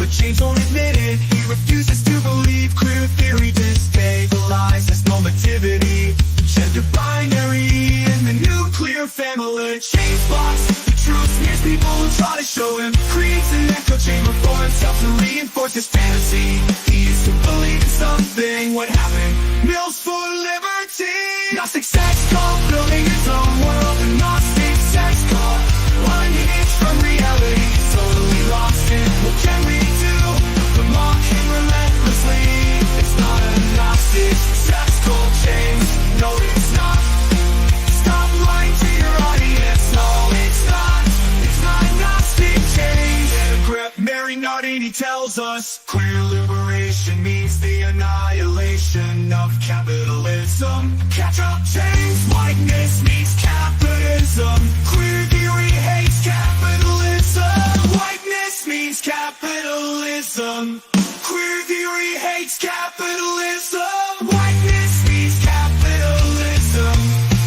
but James won't admit it. He refuses to believe queer theory destabilizes normativity, gender binary, and the nuclear family. James blocks the truth, smears people who try to show him, creates an echo chamber for himself to reinforce his fantasy. He used to believe in something, what happened? Mills for liberty. Gnostic sex cult, building his own world. A Gnostic sex cult, unhinged from reality, totally lost it. What can we do but mock him relentlessly? It's not a Gnostic sex cult, James. No, it's not. Stop lying to your audience. No, it's not. It's not Gnostic change. Mary Nardini tells us queer liberation means the annihilation of capitalism. Catch up, James. Whiteness means capitalism. Queer theory hates capitalism. Whiteness means capitalism. Queer theory hates capitalism. Whiteness means capitalism.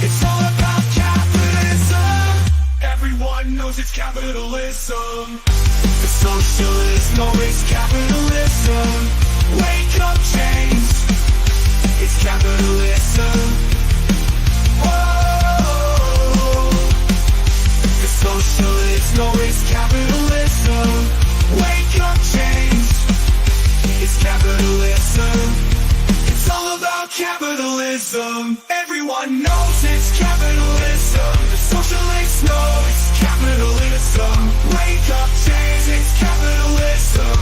It's all about capitalism. Everyone knows it's capitalism. The socialists know it's capitalism. Wake up, James. It's capitalism. Whoa. The socialists know it's capitalism. Wake up, James. It's capitalism. It's all about capitalism. Everyone knows it's capitalism. The socialists know it's capitalism. Wake up, James. It's capitalism.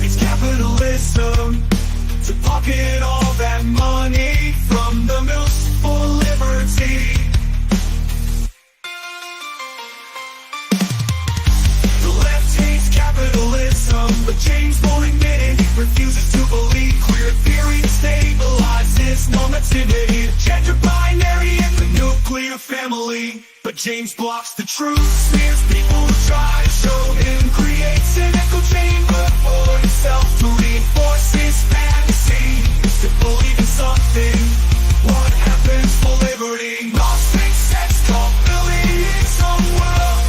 It's capitalism. To pocket all that money from the mills for liberty. The left hates capitalism, but James won't admit it. He refuses to believe queer theory stabilizes normativity, gender binary, and the nuclear family. But James blocks the truth, smears people who try to show him, creates an echo chamber for himself to reinforce his fantasy. To believe in something, what happens for liberty? Gnostic sex cult, building its own world.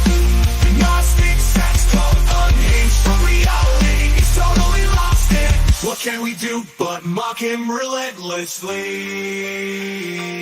The Gnostic sex cult, unhinged from reality, he's totally lost it. What can we do but mock him relentlessly?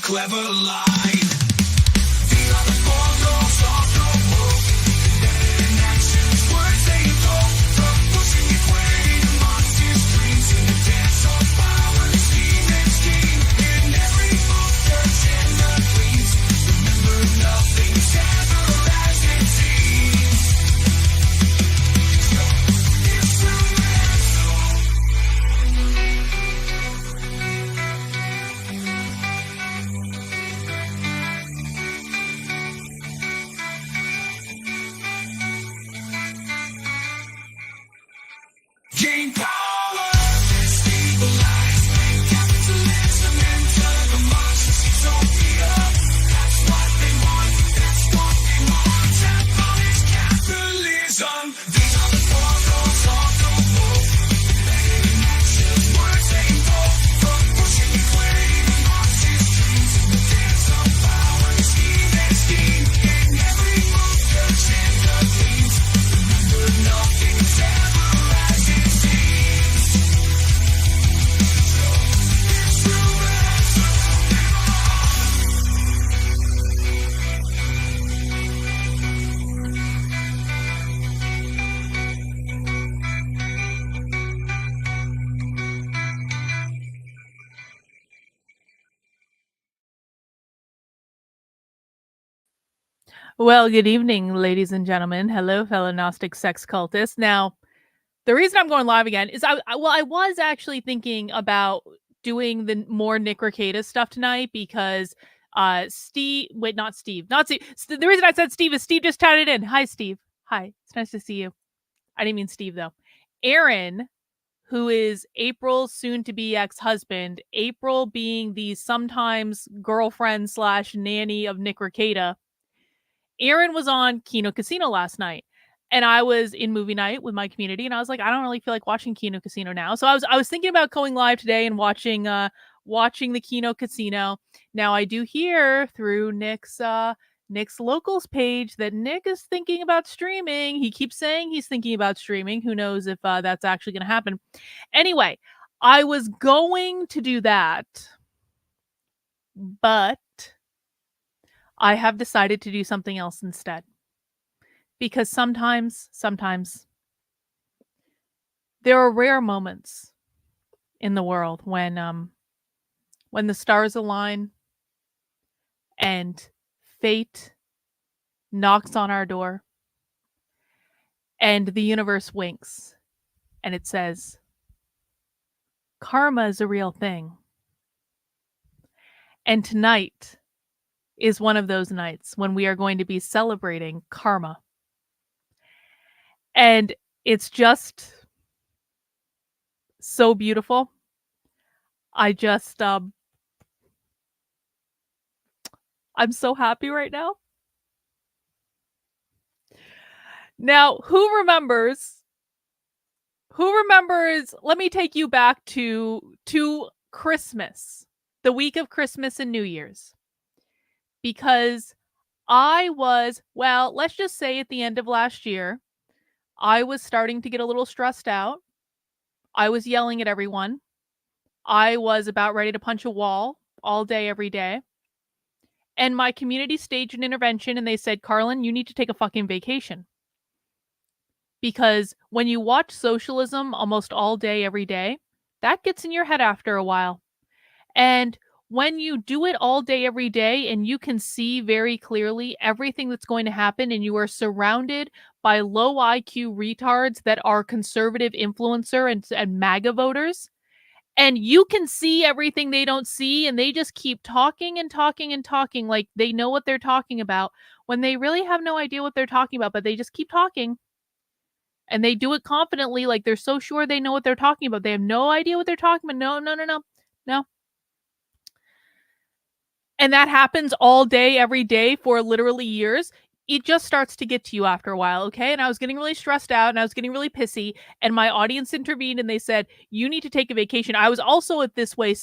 clever line. These are the four laws of the woke. In actions, words they invoke. From pushing and quitting monsters' dreams in the dance of power, steam and steam. In every move, there's in the dreams. Remember, nothing's ever as it seems. So, instrumental. Gain power, destabilize, capitalism enter the monstrous utopia. That's what they want, that's what they want. Abolish capitalism. These are the four laws of the woke. In actions, words they invoke. From pushing and quitting monstrous dreams in the dance of power, scheme and scheme. In every move, there's in the themes. Remember, nothing's ever as it seems. So, Well, good evening, ladies and gentlemen. Hello, fellow Gnostic sex cultists. Now, the reason I'm going live again is I was actually thinking about doing the more Nick Rekieta stuff tonight because Steve, wait, not Steve, not Steve. The reason I said Steve is Steve just chatted in. Hi, Steve. Hi, it's nice to see you. I didn't mean Steve though. Aaron, who is April's soon-to-be ex-husband, April being the sometimes girlfriend slash nanny of Nick Rekieta. Aaron was on Kino Casino last night, and I was in movie night with my community, and I was like, I don't really feel like watching Kino Casino now. So I was thinking about going live today and watching the Kino Casino. Now I do hear through Nick's locals page that Nick is thinking about streaming. He keeps saying he's thinking about streaming. Who knows if that's actually going to happen. Anyway, I was going to do that, but I have decided to do something else instead. Because sometimes there are rare moments in the world when the stars align and fate knocks on our door and the universe winks and it says, karma is a real thing. And tonight is one of those nights when we are going to be celebrating karma. And it's just so beautiful. I just I'm so happy right now. Now, who remembers, let me take you back to Christmas, the week of Christmas and New Year's. Because I was, well, let's just say at the end of last year, I was starting to get a little stressed out. I was yelling at everyone. I was about ready to punch a wall all day, every day. And my community staged an intervention and they said, Carlin, you need to take a fucking vacation. Because when you watch socialism almost all day, every day, that gets in your head after a while. And when you do it all day, every day, and you can see very clearly everything that's going to happen, and you are surrounded by low IQ retards that are conservative influencer and MAGA voters, and you can see everything they don't see, and they just keep talking and talking and talking like they know what they're talking about when they really have no idea what they're talking about, but they just keep talking. And they do it confidently, like they're so sure they know what they're talking about. They have no idea what they're talking about. No. And that happens all day, every day for literally years. It just starts to get to you after a while, okay? And I was getting really stressed out and I was getting really pissy, and my audience intervened and they said, you need to take a vacation. I was also at this point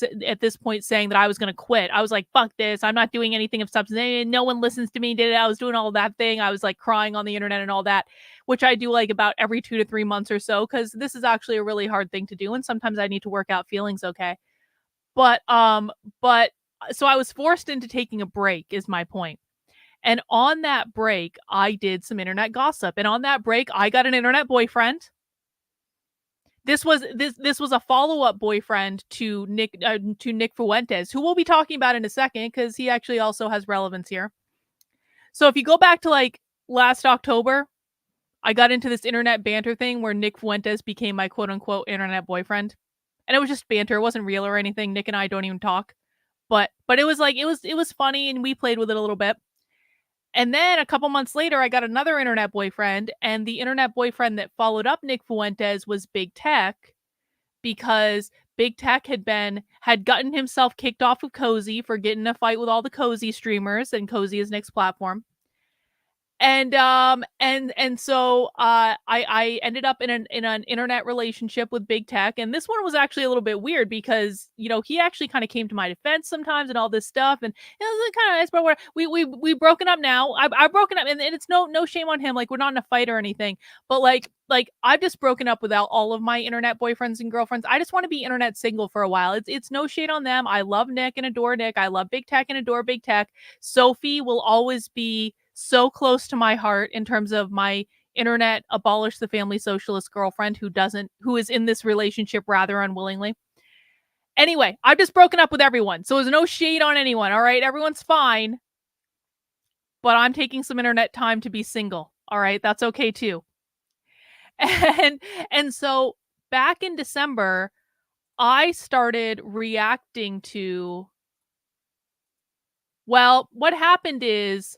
saying that I was going to quit. I was like, fuck this. I'm not doing anything of substance. No one listens to me. I was doing all that thing. I was like crying on the internet and all that, which I do like about every 2 to 3 months or so, because this is actually a really hard thing to do. And sometimes I need to work out feelings, okay? But so I was forced into taking a break is my point. And on that break, I did some internet gossip. And on that break, I got an internet boyfriend. This was a follow-up boyfriend to Nick Fuentes, who we'll be talking about in a second because he actually also has relevance here. So if you go back to like last October, I got into this internet banter thing where Nick Fuentes became my quote unquote internet boyfriend. And it was just banter. It wasn't real or anything. Nick and I don't even talk. But it was like it was funny and we played with it a little bit. And then a couple months later, I got another internet boyfriend, and the internet boyfriend that followed up Nick Fuentes was Big Tech, because Big Tech had gotten himself kicked off of Cozy for getting in a fight with all the Cozy streamers, and Cozy is Nick's platform. And so I ended up in an internet relationship with Big Tech, and this one was actually a little bit weird because he actually kind of came to my defense sometimes and all this stuff, and it was kind of nice. But we broken up now. I've broken up, and it's no shame on him. Like, we're not in a fight or anything, but like I've just broken up without all of my internet boyfriends and girlfriends. I just want to be internet single for a while. It's no shade on them. I love Nick and adore Nick. I love Big Tech and adore Big Tech. Sophie will always be so close to my heart in terms of my internet abolish the family socialist girlfriend who is in this relationship rather unwillingly. Anyway, I've just broken up with everyone, so there's no shade on anyone. All right, everyone's fine, but I'm taking some internet time to be single. All right, that's okay too. And so back in December, I started reacting to, well, what happened is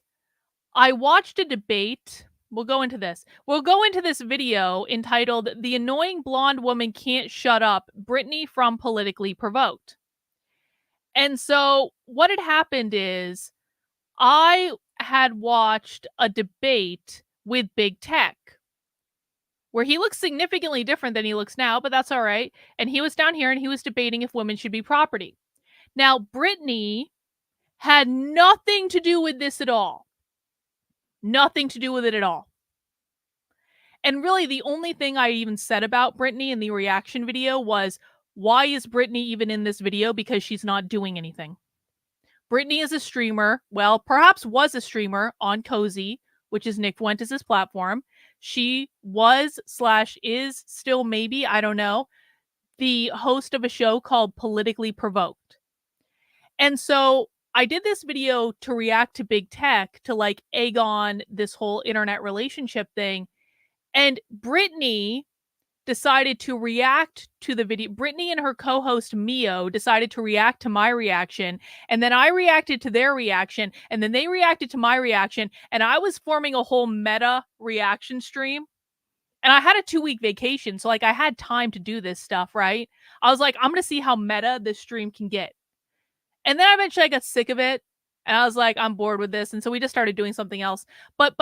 I watched a debate. We'll go into this. We'll go into this video entitled "The Annoying Blonde Woman Can't Shut Up, Brittany from Politically Provoked." And so what had happened is I had watched a debate with Big Tech where he looks significantly different than he looks now, but that's all right. And he was down here and he was debating if women should be property. Now, Brittany had nothing to do with this at all. Nothing to do with it at all. And really, the only thing I even said about Brittany in the reaction video was, why is Brittany even in this video? Because she's not doing anything. Brittany is a streamer. Well, perhaps was a streamer on Cozy, which is Nick Fuentes' platform. She was/is still, maybe, I don't know, the host of a show called Politically Provoked. And so I did this video to react to Big Tech, to like egg on this whole internet relationship thing. And Brittany decided to react to the video. Brittany and her co-host Mio decided to react to my reaction. And then I reacted to their reaction. And then they reacted to my reaction. And I was forming a whole meta reaction stream. And I had a 2-week vacation. So like I had time to do this stuff, right? I was like, I'm going to see how meta this stream can get. And then eventually I got sick of it. And I was like, I'm bored with this. And so we just started doing something else. But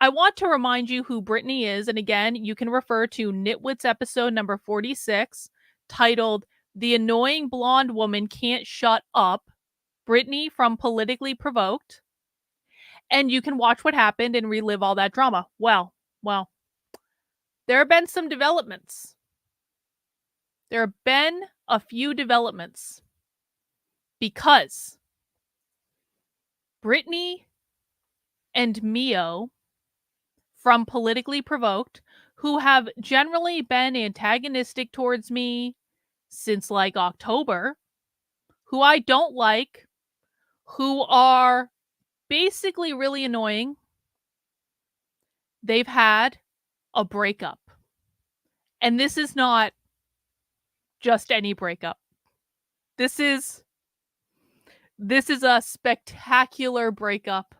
I want to remind you who Brittany is. And again, you can refer to Nitwits episode number 46, titled "The Annoying Blonde Woman Can't Shut Up, Brittany from Politically Provoked." And you can watch what happened and relive all that drama. Well, there have been some developments. There have been a few developments. Because Brittany and Mio from Politically Provoked, who have generally been antagonistic towards me since like October, who I don't like, who are basically really annoying, they've had a breakup. And this is not just any breakup. This is a spectacular breakup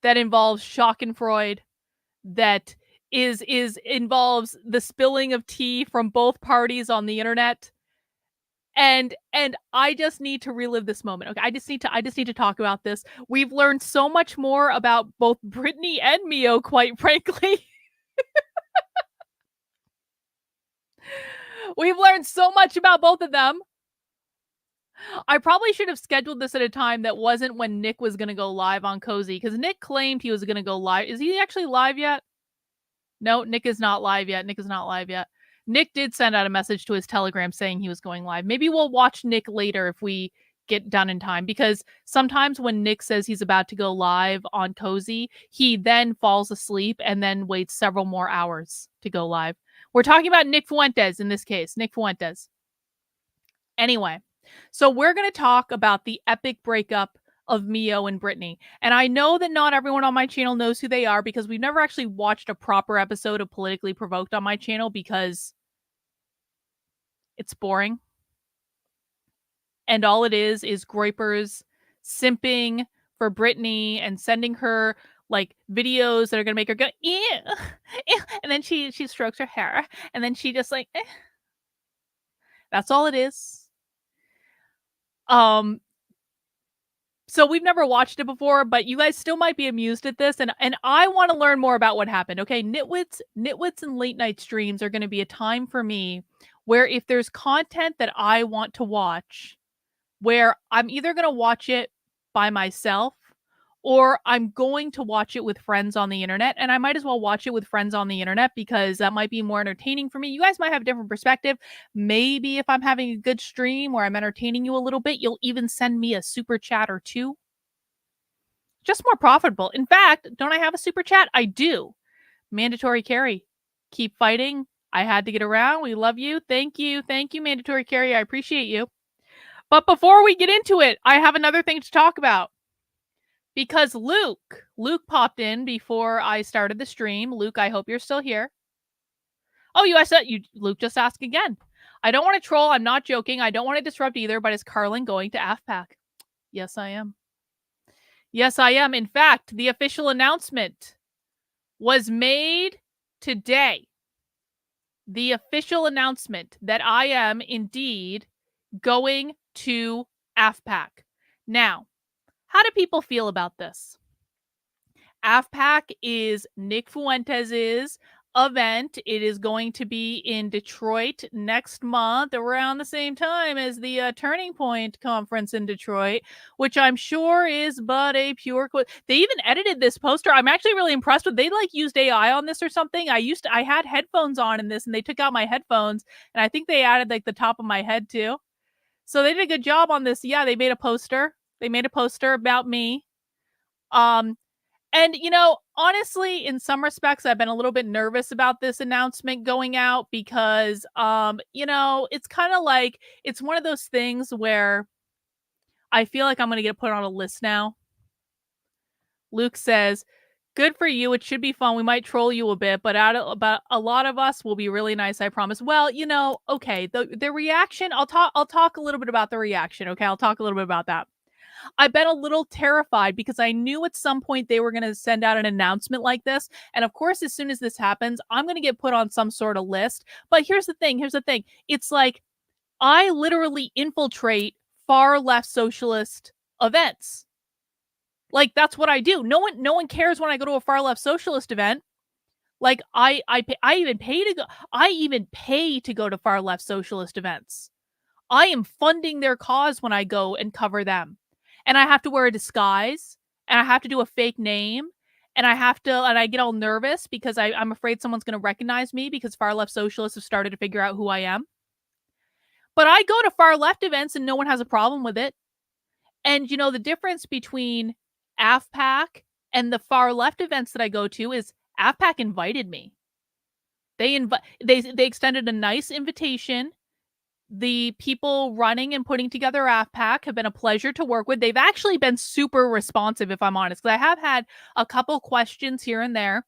that involves Schadenfreude, that involves the spilling of tea from both parties on the internet. And I just need to relive this moment. Okay, I just need to talk about this. We've learned so much more about both Brittany and Mio, quite frankly. We've learned so much about both of them. I probably should have scheduled this at a time that wasn't when Nick was going to go live on Cozy, because Nick claimed he was going to go live. Is he actually live yet? No, Nick is not live yet. Nick did send out a message to his Telegram saying he was going live. Maybe we'll watch Nick later if we get done in time, because sometimes when Nick says he's about to go live on Cozy, he then falls asleep and then waits several more hours to go live. We're talking about Nick Fuentes in this case, Nick Fuentes. Anyway, so we're going to talk about the epic breakup of Mio and Brittany. And I know that not everyone on my channel knows who they are, because we've never actually watched a proper episode of Politically Provoked on my channel, because it's boring. And all it is Groypers simping for Brittany and sending her like videos that are gonna make her go, ew, ew. And then she strokes her hair, and then she just like, eh. That's all it is. So we've never watched it before, but you guys still might be amused at this, and I want to learn more about what happened. Okay, nitwits and late night streams are going to be a time for me where if there's content that I want to watch, where I'm either going to watch it by myself or I'm going to watch it with friends on the internet, and I might as well watch it with friends on the internet because that might be more entertaining for me. You guys might have a different perspective. Maybe if I'm having a good stream where I'm entertaining you a little bit, you'll even send me a super chat or two. Just more profitable. In fact, don't I have a super chat? I do. Mandatory Carry. Keep fighting. I had to get around. We love you. Thank you. Thank you, Mandatory Carry. I appreciate you. But before we get into it, I have another thing to talk about. Because Luke popped in before I started the stream. Luke, I hope you're still here. Oh, Luke just asked again. I don't want to troll. I'm not joking. I don't want to disrupt either, but is Carlin going to AFPAC? Yes, I am. Yes, I am. In fact, the official announcement was made today. The official announcement that I am indeed going to AFPAC. Now, how do people feel about this? AFPAC is Nick Fuentes' event. It is going to be in Detroit next month, around the same time as the Turning Point conference in Detroit, which I'm sure is but a pure they even edited this poster. I'm actually really impressed with. They like used AI on this or something. I had headphones on in this, and they took out my headphones, and I think they added like the top of my head too. So they did a good job on this. Yeah, they made a poster. They made a poster about me. And, you know, honestly, in some respects, I've been a little bit nervous about this announcement going out because, you know, it's kind of like, it's one of those things where I feel like I'm going to get put on a list now. Luke says, good for you. It should be fun. We might troll you a bit, but a lot of us will be really nice, I promise. Well, you know, okay, the reaction, I'll talk a little bit about the reaction, okay? I'll talk a little bit about that. I've been a little terrified because I knew at some point they were going to send out an announcement like this. And of course, as soon as this happens, I'm going to get put on some sort of list. But here's the thing. It's like I literally infiltrate far left socialist events. Like that's what I do. No one cares when I go to a far left socialist event. Like I even pay to go to far left socialist events. I am funding their cause when I go and cover them. And I have to wear a disguise, and I have to do a fake name, and I get all nervous because I'm afraid someone's going to recognize me because far left socialists have started to figure out who I am. But I go to far left events and no one has a problem with it. And you know, the difference between AFPAC and the far left events that I go to is AFPAC invited me. They extended a nice invitation. The people running and putting together AFPAC have been a pleasure to work with. They've actually been super responsive, if I'm honest, because I have had a couple questions here and there,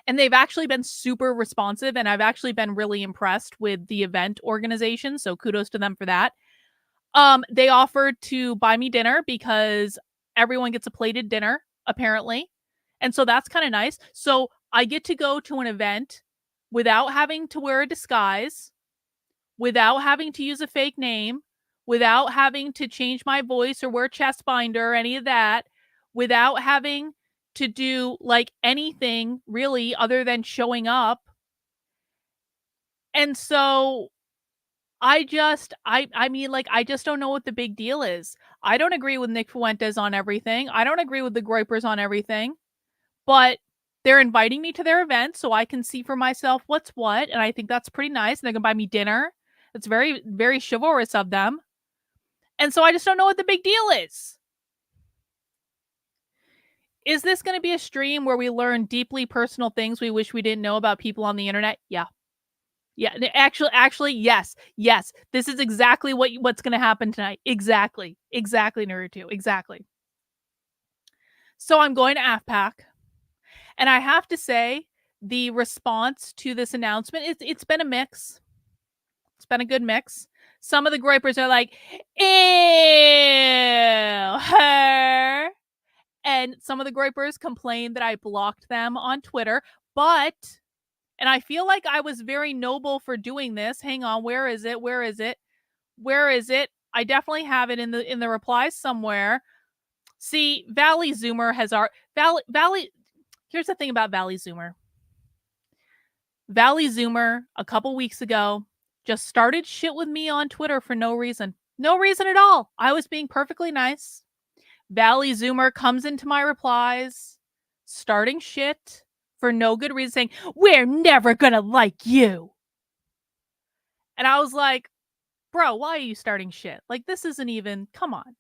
and they've actually been super responsive, and I've actually been really impressed with the event organization, so kudos to them for that. They offered to buy me dinner because everyone gets a plated dinner, apparently, and so that's kind of nice. So I get to go to an event without having to wear a disguise, without having to use a fake name, without having to change my voice or wear chest binder or any of that, without having to do like anything really other than showing up. And so I just don't know what the big deal is. I don't agree with Nick Fuentes on everything. I don't agree with the Groypers on everything, but they're inviting me to their event so I can see for myself what's what. And I think that's pretty nice. And they're going to buy me dinner. It's very, very chivalrous of them. And so I just don't know what the big deal is. Is this going to be a stream where we learn deeply personal things we wish we didn't know about people on the internet? Yeah. Yeah, actually, yes, yes. This is exactly what's going to happen tonight. Exactly, Naruto, exactly. So I'm going to AFPAC, and I have to say, the response to this announcement, it's been a mix. It's been a good mix. Some of the gripers are like, "Ew, her," and some of the gripers complain that I blocked them on Twitter, but. And I feel like I was very noble for doing this. Hang on, where is it? Where is it? Where is it? I definitely have it in the replies somewhere. See, Valley Zoomer has our Valley. Here's the thing about Valley Zoomer. Valley Zoomer a couple weeks ago just started shit with me on Twitter for no reason. No reason at all. I was being perfectly nice. Valley Zoomer comes into my replies, starting shit for no good reason, saying, "We're never gonna like you." And I was like, bro, why are you starting shit? Like, this isn't even, come on.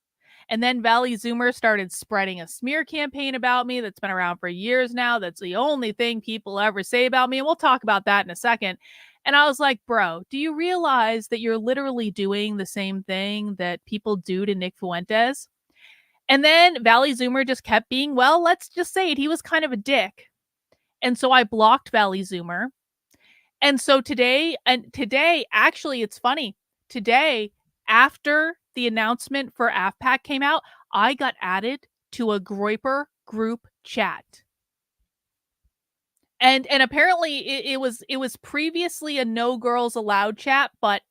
And then Valley Zoomer started spreading a smear campaign about me that's been around for years now. That's the only thing people ever say about me. And we'll talk about that in a second. And I was like, bro, do you realize that you're literally doing the same thing that people do to Nick Fuentes? And then Valley Zoomer just kept being, well, let's just say it. He was kind of a dick. And so I blocked Valley Zoomer. And so today, actually, it's funny. Today, after the announcement for AFPAC came out, I got added to a Groiper group chat. And apparently it was previously a no girls allowed chat, but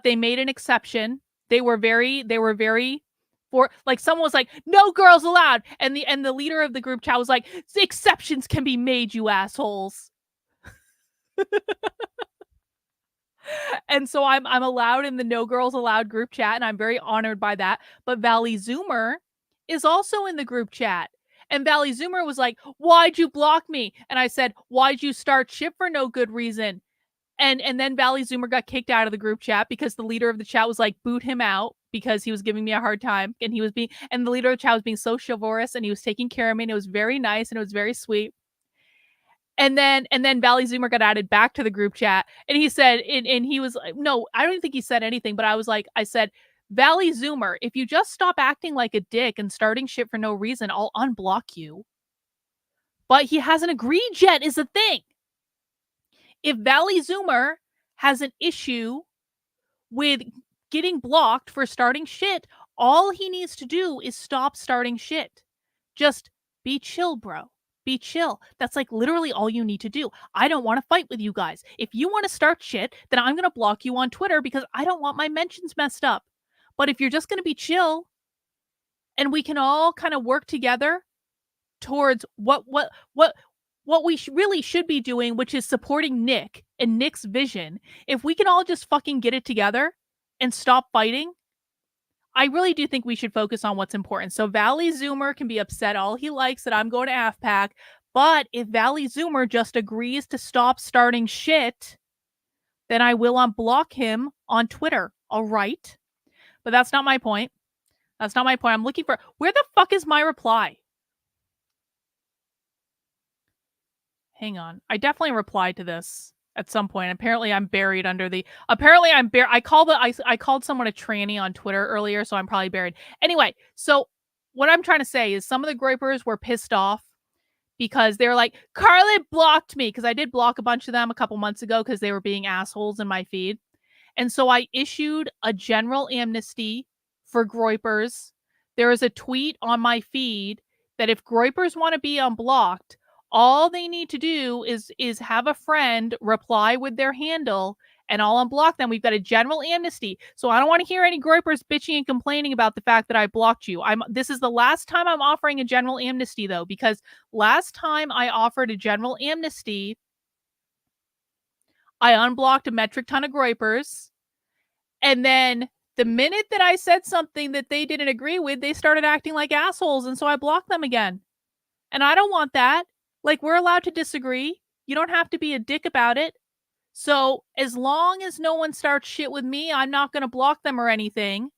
they made an exception. They were very for, like, someone was like, no girls allowed, and the leader of the group chat was like, exceptions can be made, you assholes. And so I'm allowed in the no girls allowed group chat, and I'm very honored by that. But Valley Zoomer is also in the group chat. And Valley Zoomer was like, "Why'd you block me?" And I said, "Why'd you start shit for no good reason?" And then Valley Zoomer got kicked out of the group chat because the leader of the chat was like, boot him out because he was giving me a hard time, and the leader of the chat was being so chivalrous, and he was taking care of me, and it was very nice, and it was very sweet. And then Valley Zoomer got added back to the group chat, and he said, and he was like, no, I don't think he said anything, but I said, Valley Zoomer, if you just stop acting like a dick and starting shit for no reason, I'll unblock you. But he hasn't agreed yet, is the thing. If Valley Zoomer has an issue with getting blocked for starting shit, all he needs to do is stop starting shit. Just be chill, bro. Be chill. That's like literally all you need to do. I don't want to fight with you guys. If you want to start shit, then I'm going to block you on Twitter because I don't want my mentions messed up. But if you're just going to be chill and we can all kind of work together towards what we really should be doing, which is supporting Nick and Nick's vision, if we can all just fucking get it together and stop fighting, I really do think we should focus on what's important. So Valley Zoomer can be upset all he likes that I'm going to AFPAC, but if Valley Zoomer just agrees to stop starting shit, then I will unblock him on Twitter. All right? But that's not my point. That's not my point. I'm looking for, where the fuck is my reply? Hang on. I definitely replied to this at some point. Apparently I'm buried under the, I called someone a tranny on Twitter earlier, so I'm probably buried. Anyway, so what I'm trying to say is some of the gripers were pissed off because they were like, Carly blocked me, because I did block a bunch of them a couple months ago because they were being assholes in my feed. And so I issued a general amnesty for groipers. There is a tweet on my feed that if groipers want to be unblocked, all they need to do is have a friend reply with their handle, and I'll unblock them. We've got a general amnesty. So I don't want to hear any groipers bitching and complaining about the fact that I blocked you. This is the last time I'm offering a general amnesty, though, because last time I offered a general amnesty, I unblocked a metric ton of groipers, and then the minute that I said something that they didn't agree with, they started acting like assholes, and so I blocked them again. And I don't want that. Like, we're allowed to disagree. You don't have to be a dick about it. So as long as no one starts shit with me, I'm not going to block them or anything.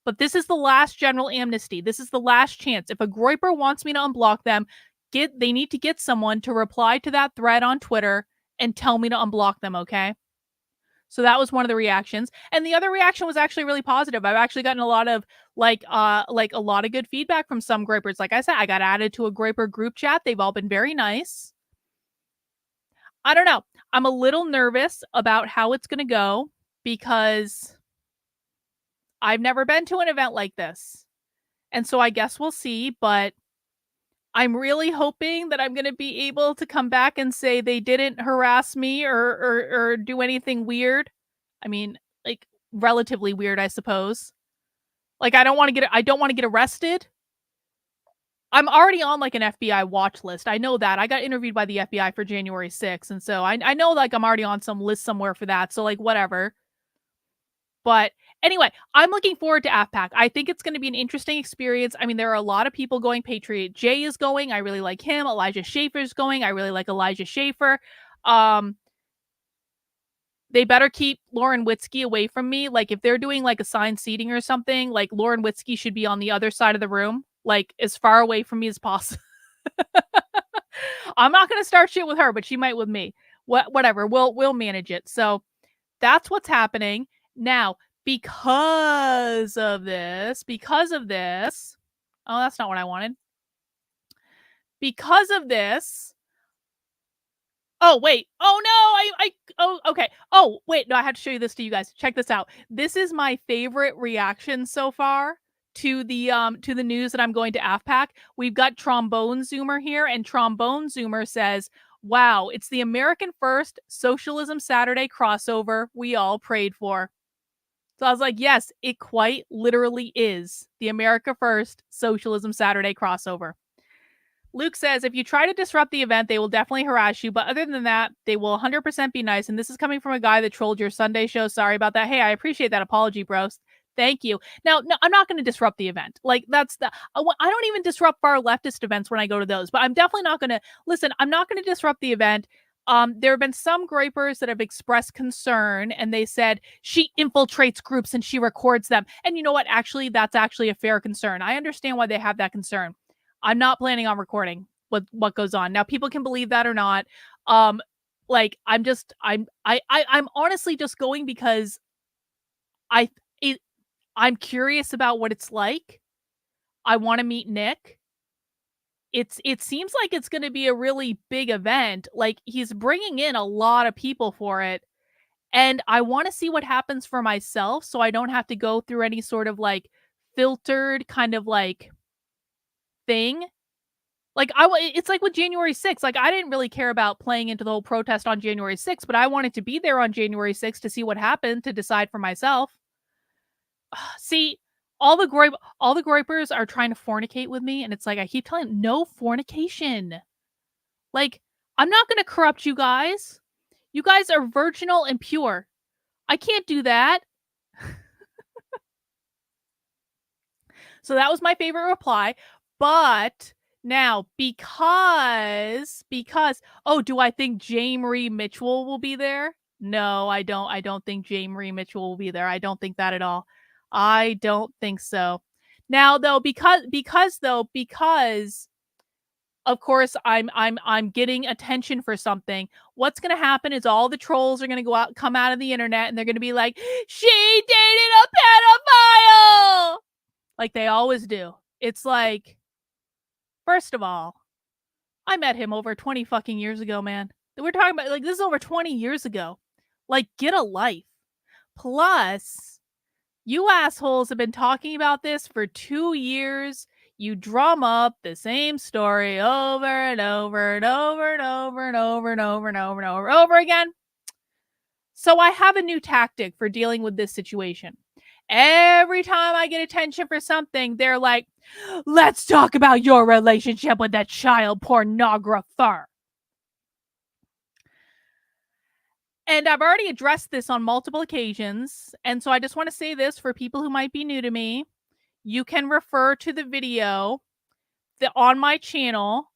But this is the last general amnesty. This is the last chance. If a groiper wants me to unblock them, they need to get someone to reply to that thread on Twitter and tell me to unblock them, okay? So that was one of the reactions. And the other reaction was actually really positive. I've actually gotten a lot of like a lot of good feedback from some groipers. Like I said, I got added to a groiper group chat. They've all been very nice. I don't know. I'm a little nervous about how it's going to go because I've never been to an event like this. And so I guess we'll see, but I'm really hoping that I'm going to be able to come back and say they didn't harass me or do anything weird. I mean, like relatively weird, I suppose. Like I don't want to get arrested. I'm already on like an FBI watch list. I know that. I got interviewed by the FBI for January 6th, and so I know like I'm already on some list somewhere for that. So like whatever. But anyway, I'm looking forward to AFPAC. I think it's going to be an interesting experience. I mean, there are a lot of people going. Patriot J is going. I really like him. Elijah Schaefer's going. I really like Elijah Schaefer. They better keep Lauren Witzke away from me. Like if they're doing like assigned seating or something, like Lauren Witzke should be on the other side of the room, like as far away from me as possible. I'm not going to start shit with her, but she might with me. Whatever. We'll manage it. So that's what's happening. Now, because of this, oh, that's not what I wanted. Because of this, oh, wait. Oh, no, okay. Oh, wait, no, I had to show you this to you guys. Check this out. This is my favorite reaction so far to the news that I'm going to AFPAC. We've got Trombone Zoomer here, and Trombone Zoomer says, wow, it's the American First Socialism Saturday crossover we all prayed for. So I was like, yes, it quite literally is the America First Socialism Saturday crossover. Luke says, if you try to disrupt the event, they will definitely harass you. But other than that, they will 100% be nice. And this is coming from a guy that trolled your Sunday show. Sorry about that. Hey, I appreciate that apology, bros. Thank you. Now, no, I'm not going to disrupt the event. Like that's I don't even disrupt far leftist events when I go to those, but I'm definitely not going to listen. I'm not going to disrupt the event. There have been some groypers that have expressed concern and they said she infiltrates groups and she records them. And you know what? Actually, that's actually a fair concern. I understand why they have that concern. I'm not planning on recording what goes on. Now, people can believe that or not. Like I'm honestly just going because I'm curious about what it's like. I want to meet Nick. It seems like it's going to be a really big event. Like he's bringing in a lot of people for it. And I want to see what happens for myself so I don't have to go through any sort of like filtered kind of like thing. Like it's like with January 6th. Like I didn't really care about playing into the whole protest on January 6th, but I wanted to be there on January 6th to see what happened to decide for myself. See, all the groypers are trying to fornicate with me, and it's like I keep telling them, no fornication. Like I'm not going to corrupt you guys. You guys are virginal and pure. I can't do that. So that was my favorite reply. But now, because, oh, do I think J. Marie Mitchell will be there? No, I don't. I don't think J. Marie Mitchell will be there. I don't think that at all. I don't think so. Now, though, because of course I'm getting attention for something. What's going to happen is all the trolls are going to come out of the internet and they're going to be like, she dated a pedophile, like they always do. It's like, first of all, I met him over 20 fucking years ago, man. We're talking about like this is over 20 years ago. Like, get a life. Plus, you assholes have been talking about this for 2 years. You drum up the same story over and over and over and over and over and over and over and over and over again. So I have a new tactic for dealing with this situation. Every time I get attention for something, they're like, let's talk about your relationship with that child pornographer. And I've already addressed this on multiple occasions. And so I just want to say this for people who might be new to me. You can refer to the video on my channel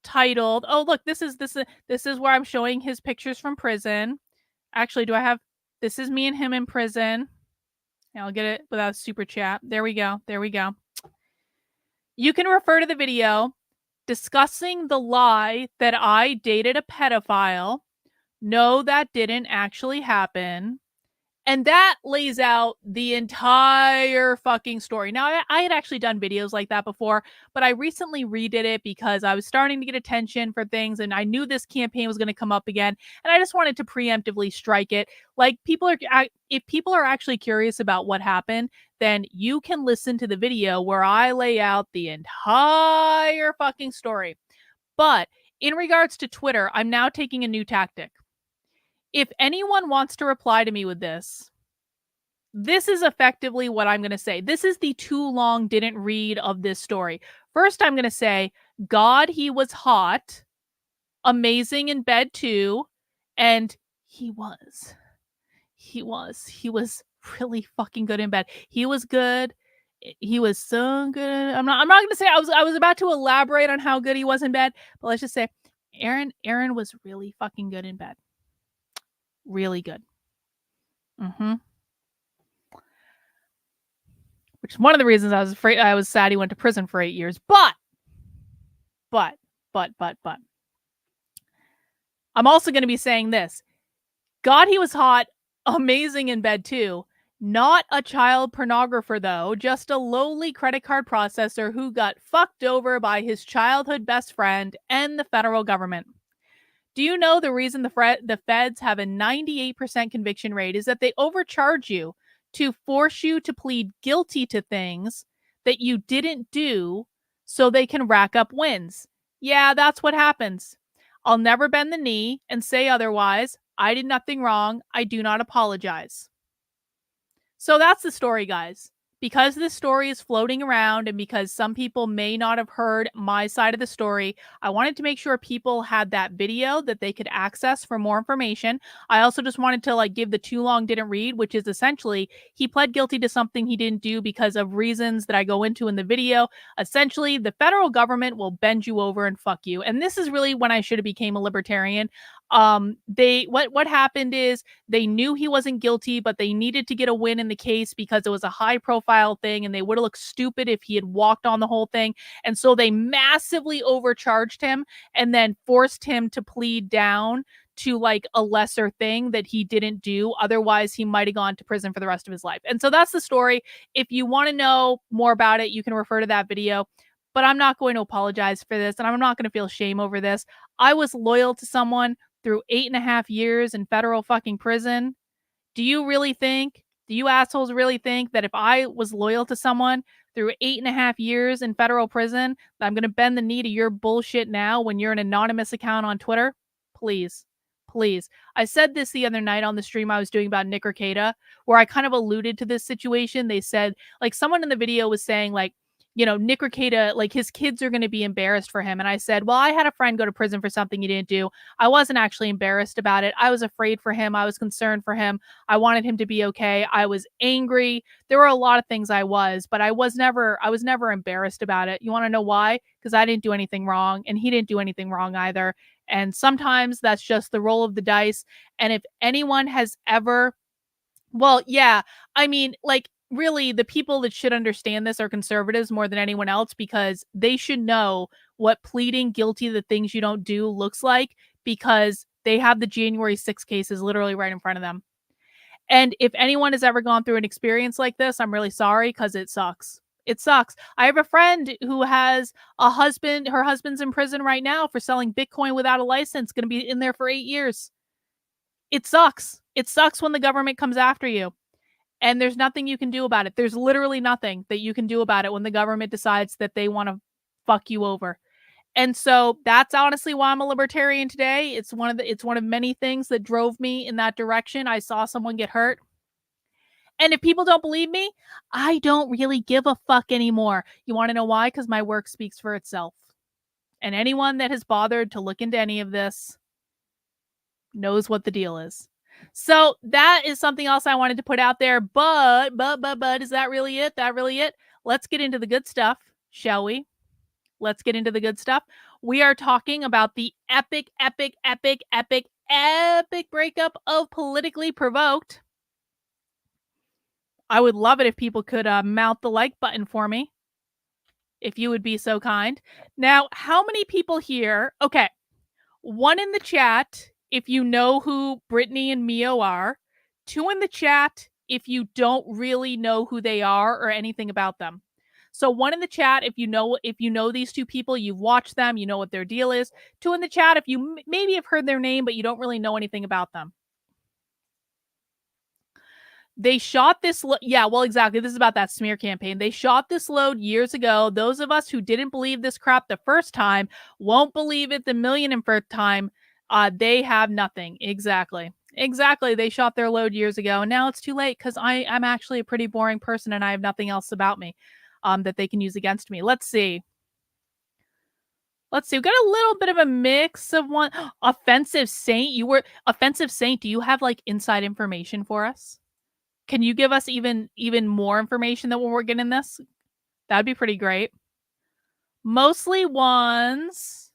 titled, oh, look, this is where I'm showing his pictures from prison. Actually, this is me and him in prison. I'll get it without super chat. There we go. There we go. You can refer to the video discussing the lie that I dated a pedophile. No, that didn't actually happen. And that lays out the entire fucking story. Now, I had actually done videos like that before, but I recently redid it because I was starting to get attention for things and I knew this campaign was going to come up again. And I just wanted to preemptively strike it. Like, if people are actually curious about what happened, then you can listen to the video where I lay out the entire fucking story. But in regards to Twitter, I'm now taking a new tactic. If anyone wants to reply to me with this is effectively what I'm going to say. This is the too long didn't read of this story. First, I'm going to say, God, he was hot, amazing in bed too, and he was really fucking good in bed. He was good. He was so good. I'm not going to say I was about to elaborate on how good he was in bed, but let's just say Aaron was really fucking good in bed. Really good. Which is one of the reasons I was sad he went to prison for 8 years. But I'm also going to be saying this. God, he was hot, amazing in bed too. Not a child pornographer though, just a lowly credit card processor who got fucked over by his childhood best friend and the federal government. Do you know the reason the feds have a 98% conviction rate is that they overcharge you to force you to plead guilty to things that you didn't do so they can rack up wins? Yeah, that's what happens. I'll never bend the knee and say otherwise. I did nothing wrong. I do not apologize. So that's the story, guys. Because this story is floating around and because some people may not have heard my side of the story, I wanted to make sure people had that video that they could access for more information. I also just wanted to give the too long didn't read, which is essentially he pled guilty to something he didn't do because of reasons that I go into in the video. Essentially, the federal government will bend you over and fuck you. And this is really when I should have became a libertarian. What happened is they knew he wasn't guilty, but they needed to get a win in the case because it was a high profile thing and they would have looked stupid if he had walked on the whole thing. And so they massively overcharged him and then forced him to plead down to a lesser thing that he didn't do. Otherwise, he might have gone to prison for the rest of his life. And so that's the story. If you want to know more about it, you can refer to that video. But I'm not going to apologize for this and I'm not going to feel shame over this. I was loyal to someone through 8.5 years in federal fucking prison. Do you assholes really think that if I was loyal to someone through 8.5 years in federal prison, that I'm going to bend the knee to your bullshit now when you're an anonymous account on Twitter? Please. Please. I said this the other night on the stream I was doing about Nick Rekieta, where I kind of alluded to this situation. They said, someone in the video was saying, Nick Rekieta, his kids are going to be embarrassed for him. And I said, well, I had a friend go to prison for something he didn't do. I wasn't actually embarrassed about it. I was afraid for him. I was concerned for him. I wanted him to be okay. I was angry. There were a lot of things I was, but I was never embarrassed about it. You want to know why? Because I didn't do anything wrong and he didn't do anything wrong either. And sometimes that's just the roll of the dice. And if anyone has ever, well, yeah, I mean, really, the people that should understand this are conservatives more than anyone else because they should know what pleading guilty to the things you don't do looks like because they have the January 6 cases literally right in front of them. And if anyone has ever gone through an experience like this, I'm really sorry because it sucks. It sucks. I have a friend who has a husband. Her husband's in prison right now for selling Bitcoin without a license, going to be in there for 8 years. It sucks. It sucks when the government comes after you. And there's nothing you can do about it. There's literally nothing that you can do about it when the government decides that they want to fuck you over. And so that's honestly why I'm a libertarian today. It's one of many things that drove me in that direction. I saw someone get hurt. And if people don't believe me, I don't really give a fuck anymore. You want to know why? Because my work speaks for itself. And anyone that has bothered to look into any of this knows what the deal is. So that is something else I wanted to put out there. But, is that really it? Let's get into the good stuff, shall we? Let's get into the good stuff. We are talking about the epic breakup of Politically Provoked. I would love it if people could mount the like button for me, if you would be so kind. Now, how many people here? Okay, one in the chat if you know who Brittany and Mio are. Two in the chat if you don't really know who they are or anything about them. So one in the chat if you know these two people, you've watched them, you know what their deal is. Two in the chat if you maybe have heard their name but you don't really know anything about them. They shot this yeah, well, exactly, this is about that smear campaign. They shot this load years ago. Those of us who didn't believe this crap the first time won't believe it the millionth time. They have nothing. Exactly. Exactly, they shot their load years ago, and now it's too late because I'm actually a pretty boring person, and I have nothing else about me, that they can use against me. Let's see. Let's see, we've got a little bit of a mix of one Offensive Saint, Offensive Saint, do you have, like, inside information for us? Can you give us even more information than what we're getting this? That'd be pretty great. Mostly ones,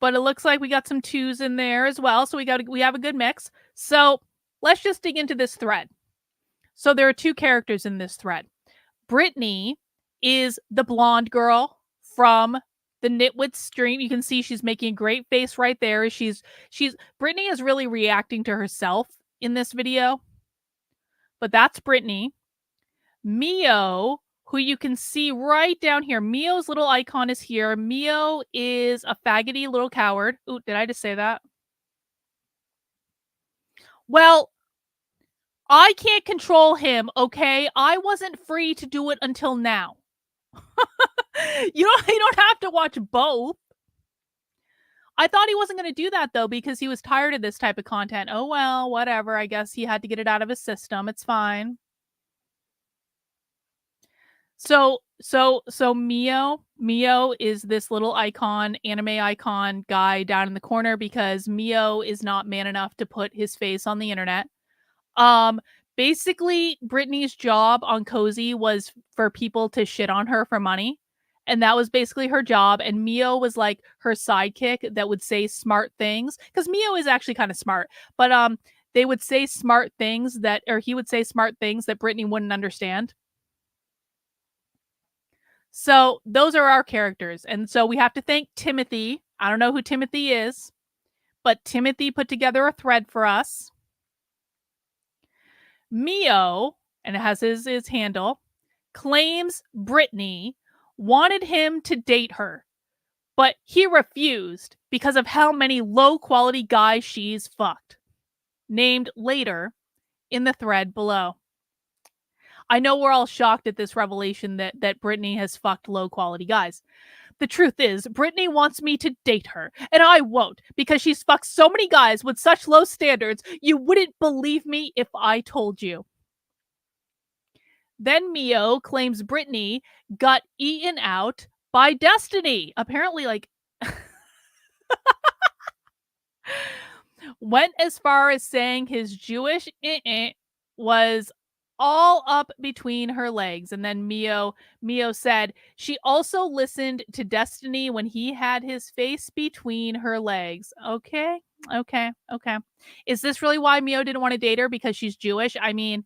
but it looks like we got some twos in there as well. So we have a good mix. So let's just dig into this thread. So there are two characters in this thread. Brittany is the blonde girl from the Nitwit stream. You can see she's making a great face right there. Brittany is really reacting to herself in this video. But that's Brittany. Mio, who you can see right down here. Mio's little icon is here. Mio is a faggoty little coward. Ooh, did I just say that? Well, I can't control him, okay? I wasn't free to do it until now. You don't have to watch both. I thought he wasn't going to do that, though, because he was tired of this type of content. Oh, well, whatever. I guess he had to get it out of his system. It's fine. So Mio is this little icon, anime icon guy down in the corner because Mio is not man enough to put his face on the internet. Basically, Brittany's job on Cozy was for people to shit on her for money. And that was basically her job. And Mio was like her sidekick that would say smart things. Because Mio is actually kind of smart. But they would say smart things he would say smart things that Brittany wouldn't understand. So those are our characters. And so we have to thank Timothy. I don't know who Timothy is, but Timothy put together a thread for us. Mio, and it has his handle, claims Brittany wanted him to date her, but he refused because of how many low-quality guys she's fucked. Named later in the thread below. I know we're all shocked at this revelation that Brittany has fucked low-quality guys. The truth is, Brittany wants me to date her, and I won't, because she's fucked so many guys with such low standards, you wouldn't believe me if I told you. Then Mio claims Brittany got eaten out by Destiny. Apparently, like, went as far as saying his Jewish was all up between her legs. And then Mio said she also listened to Destiny when he had his face between her legs. Okay. Is this really why Mio didn't want to date her? Because she's Jewish? I mean,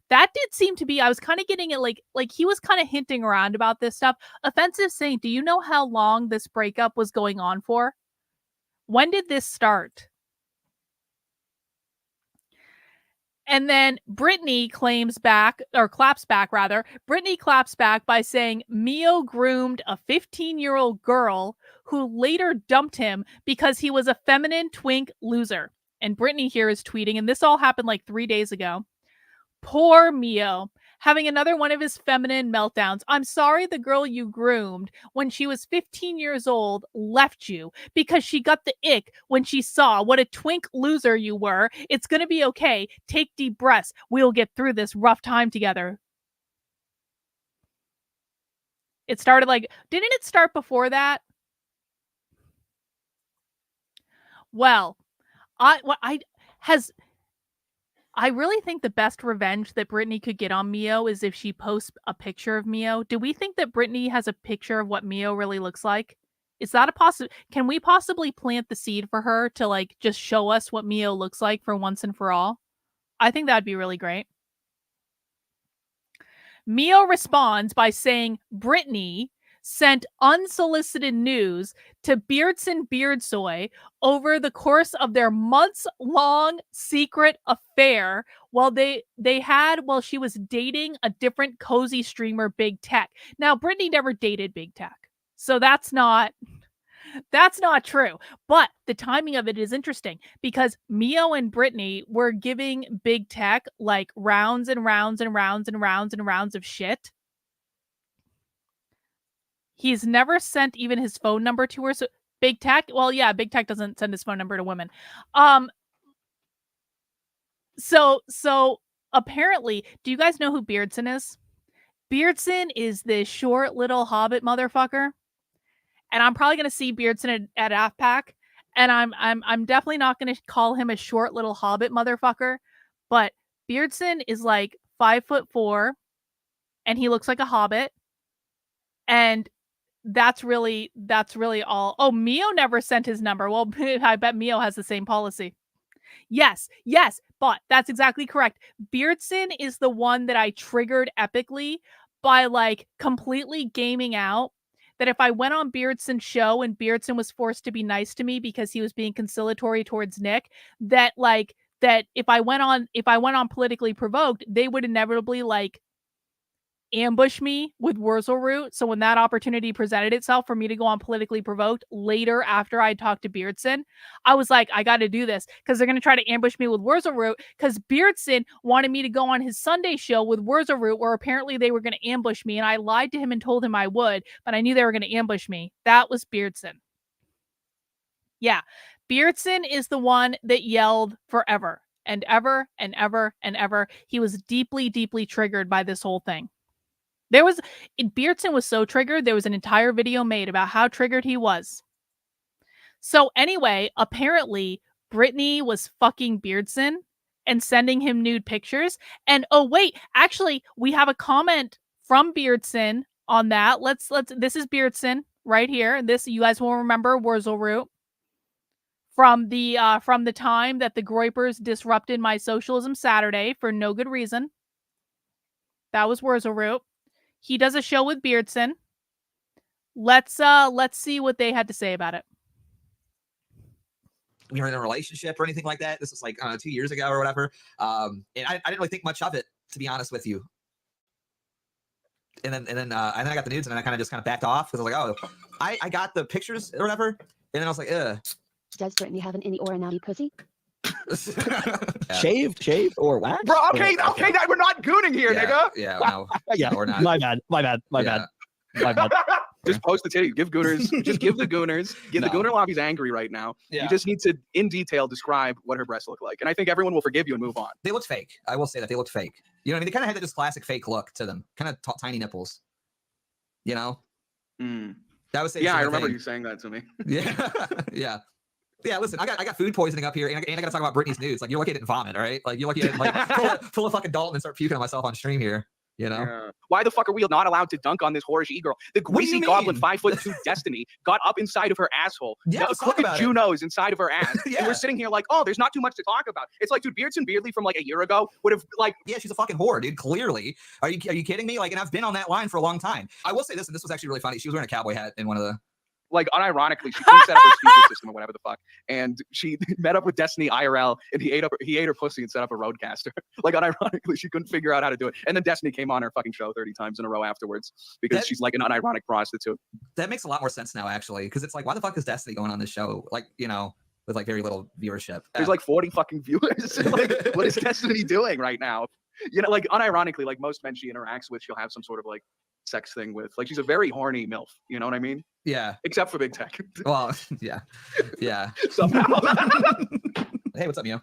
that did seem to be, I was kind of getting it like he was kind of hinting around about this stuff. Offensive Saint, do you know how long this breakup was going on for? When did this start? And then Brittany claps back. Brittany claps back by saying Mio groomed a 15-year-old girl who later dumped him because he was a feminine twink loser. And Brittany here is tweeting, and this all happened like 3 days ago. Poor Mio, having another one of his feminine meltdowns. I'm sorry the girl you groomed when she was 15 years old left you because she got the ick when she saw what a twink loser you were. It's going to be okay. Take deep breaths. We'll get through this rough time together. It started like, didn't it start before that? Well, I really think the best revenge that Brittany could get on Mio is if she posts a picture of Mio. Do we think that Brittany has a picture of what Mio really looks like? Is that a possible? Can we possibly plant the seed for her to like just show us what Mio looks like for once and for all? I think that'd be really great. Mio responds by saying Brittany sent unsolicited news to Beardson Beardsoy over the course of their months-long secret affair while she was dating a different cozy streamer, Big Tech. Now, Brittany never dated Big Tech, so that's not true. But the timing of it is interesting because Mio and Brittany were giving Big Tech like rounds and rounds and rounds and rounds and rounds of shit. He's never sent even his phone number to her. So Big Tech, well, yeah, Big Tech doesn't send his phone number to women. So apparently, do you guys know who Beardson is? Beardson is this short little hobbit motherfucker. And I'm probably gonna see Beardson at AFPAC. And I'm definitely not gonna call him a short little hobbit motherfucker. But Beardson is like 5'4", and he looks like a hobbit. And that's really all. Oh, Mio never sent his number. Well, I bet Mio has the same policy. Yes, but that's exactly correct. Beardson is the one that I triggered epically by like completely gaming out that if I went on Beardson's show and Beardson was forced to be nice to me because he was being conciliatory towards Nick, that if I went on Politically Provoked, they would inevitably like ambush me with Wurzelroot. So when that opportunity presented itself for me to go on Politically Provoked later after I talked to Beardson, I was like, I got to do this because they're going to try to ambush me with Wurzelroot because Beardson wanted me to go on his Sunday show with Wurzelroot where apparently they were going to ambush me. And I lied to him and told him I would, but I knew they were going to ambush me. That was Beardson. Yeah. Beardson is the one that yelled forever and ever and ever and ever. He was deeply, deeply triggered by this whole thing. Beardson was so triggered, there was an entire video made about how triggered he was. So anyway, apparently Brittany was fucking Beardson and sending him nude pictures. And oh wait, actually, we have a comment from Beardson on that. This is Beardson right here. This, you guys will remember Wurzelroot from the time that the Groypers disrupted my socialism Saturday for no good reason. That was Wurzelroot. He does a show with Beardson. Let's see what they had to say about it. We were in a relationship or anything like that. This was like 2 years ago or whatever. And I didn't really think much of it, to be honest with you. And then I got the nudes, and then I kind of backed off because I was like, oh, I got the pictures or whatever. And then I was like, ugh. Does Brittany have an innie or an outie pussy? Yeah. Shaved or waxed? Bro, okay, we're not gooning here, nigga. Yeah, no. Yeah, or not. My bad. Just post the titty. Give Gooners. Just give the Gooners. The Gooner lobby's angry right now. Yeah. You just need to, in detail, describe what her breasts look like, and I think everyone will forgive you and move on. They looked fake. I will say that they looked fake. You know what I mean? They kind of had this classic fake look to them. Kind of tiny nipples. You know? That was I remember you saying that to me. Yeah, yeah. Yeah, listen, I got food poisoning up here, and I got to talk about Brittany's nudes. Like, you're lucky I didn't vomit, all right? Like, you're lucky I didn't like pull a fucking Dalton and start puking on myself on stream here. You know? Yeah. Why the fuck are we not allowed to dunk on this whore girl? The greasy goblin 5'2" Destiny got up inside of her asshole. Yeah, crooked Juno's inside of her ass. Yeah. And we're sitting here like, oh, there's not too much to talk about. It's like, dude, Beardson Beardley from like a year ago would have like, yeah, she's a fucking whore, dude. Clearly, are you kidding me? Like, and I've been on that line for a long time. I will say this, and this was actually really funny. She was wearing a cowboy hat in one of the. Like, unironically, she couldn't set up her speaker system or whatever the fuck, and she met up with Destiny IRL, and he ate her pussy and set up a roadcaster. Like, unironically, she couldn't figure out how to do it, and then Destiny came on her fucking show 30 times in a row afterwards because she's like an unironic prostitute. That makes a lot more sense now, actually, because it's like, why the fuck is Destiny going on this show? Like, you know, with like very little viewership. There's like 40 fucking viewers. Like, what is Destiny doing right now? You know, like, unironically, like most men she interacts with, she'll have some sort of like sex thing with. Like, she's a very horny MILF. You know what I mean? Yeah. Except for Big Tech. Well, yeah. Yeah. Somehow. Hey, what's up, Mio?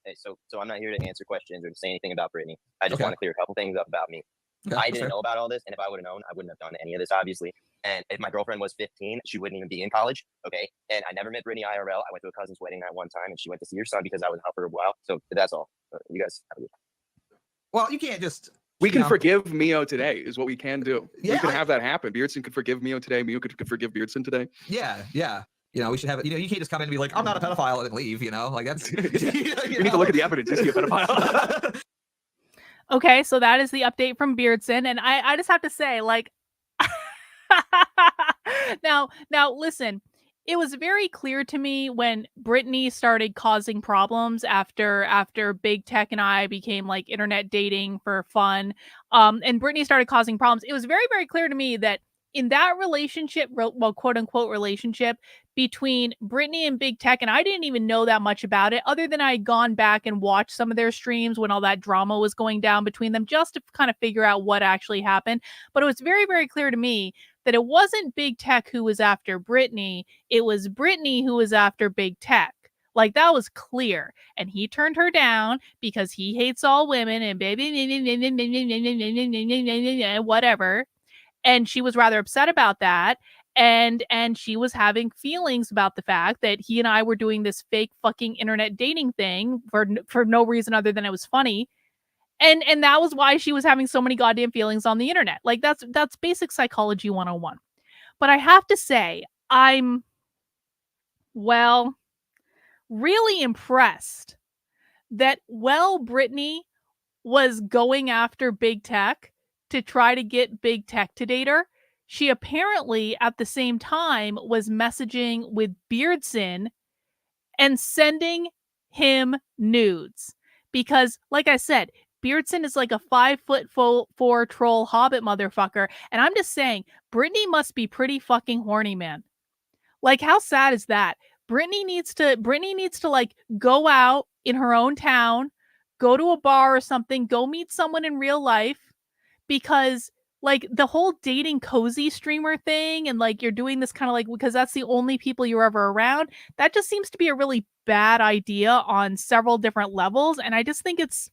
Hey, so I'm not here to answer questions or to say anything about Brittany. I just want to clear a couple things up about me. Okay, I didn't know about all this, and if I would have known, I wouldn't have done any of this, obviously. And if my girlfriend was 15, she wouldn't even be in college, okay? And I never met Brittany IRL. I went to a cousin's wedding that one time, and she went to see your son because I was helping her a while. So that's all. You guys have a good. Well, you can't just... We can forgive Mio today, is what we can do. Yeah, we can have that happen. Beardson could forgive Mio today. Mio could forgive Beardson today. Yeah, yeah. You know, we should have it. You know, you can't just come in and be like, I'm not a pedophile and leave, you know? Like, that's... You need to look at the evidence. Is he a pedophile? Okay, so that is the update from Beardson, and I just have to say, like, now listen, it was very clear to me when Brittany started causing problems after Big Tech and I became like internet dating for fun, and Brittany started causing problems. It was very, very clear to me that in that relationship, well, quote unquote relationship between Brittany and Big Tech, and I didn't even know that much about it, other than I had gone back and watched some of their streams when all that drama was going down between them, just to kind of figure out what actually happened. But it was very, very clear to me that it wasn't Big Tech who was after Brittany, it was Brittany who was after Big Tech. Like, that was clear. And he turned her down because he hates all women and whatever. And she was rather upset about that. And she was having feelings about the fact that he and I were doing this fake fucking internet dating thing for no reason other than it was funny. And that was why she was having so many goddamn feelings on the internet. Like, that's basic psychology 101. But I have to say, I'm, well, really impressed that Brittany was going after Big Tech to try to get Big Tech to date her. She apparently at the same time was messaging with Beardson and sending him nudes. Because, like I said, Beardson is like a 5'4" troll hobbit motherfucker. And I'm just saying, Brittany must be pretty fucking horny, man. Like, how sad is that? Brittany needs to like go out in her own town, go to a bar or something, go meet someone in real life, because like the whole dating cozy streamer thing and like you're doing this kind of like because that's the only people you're ever around, that just seems to be a really bad idea on several different levels. And I just think it's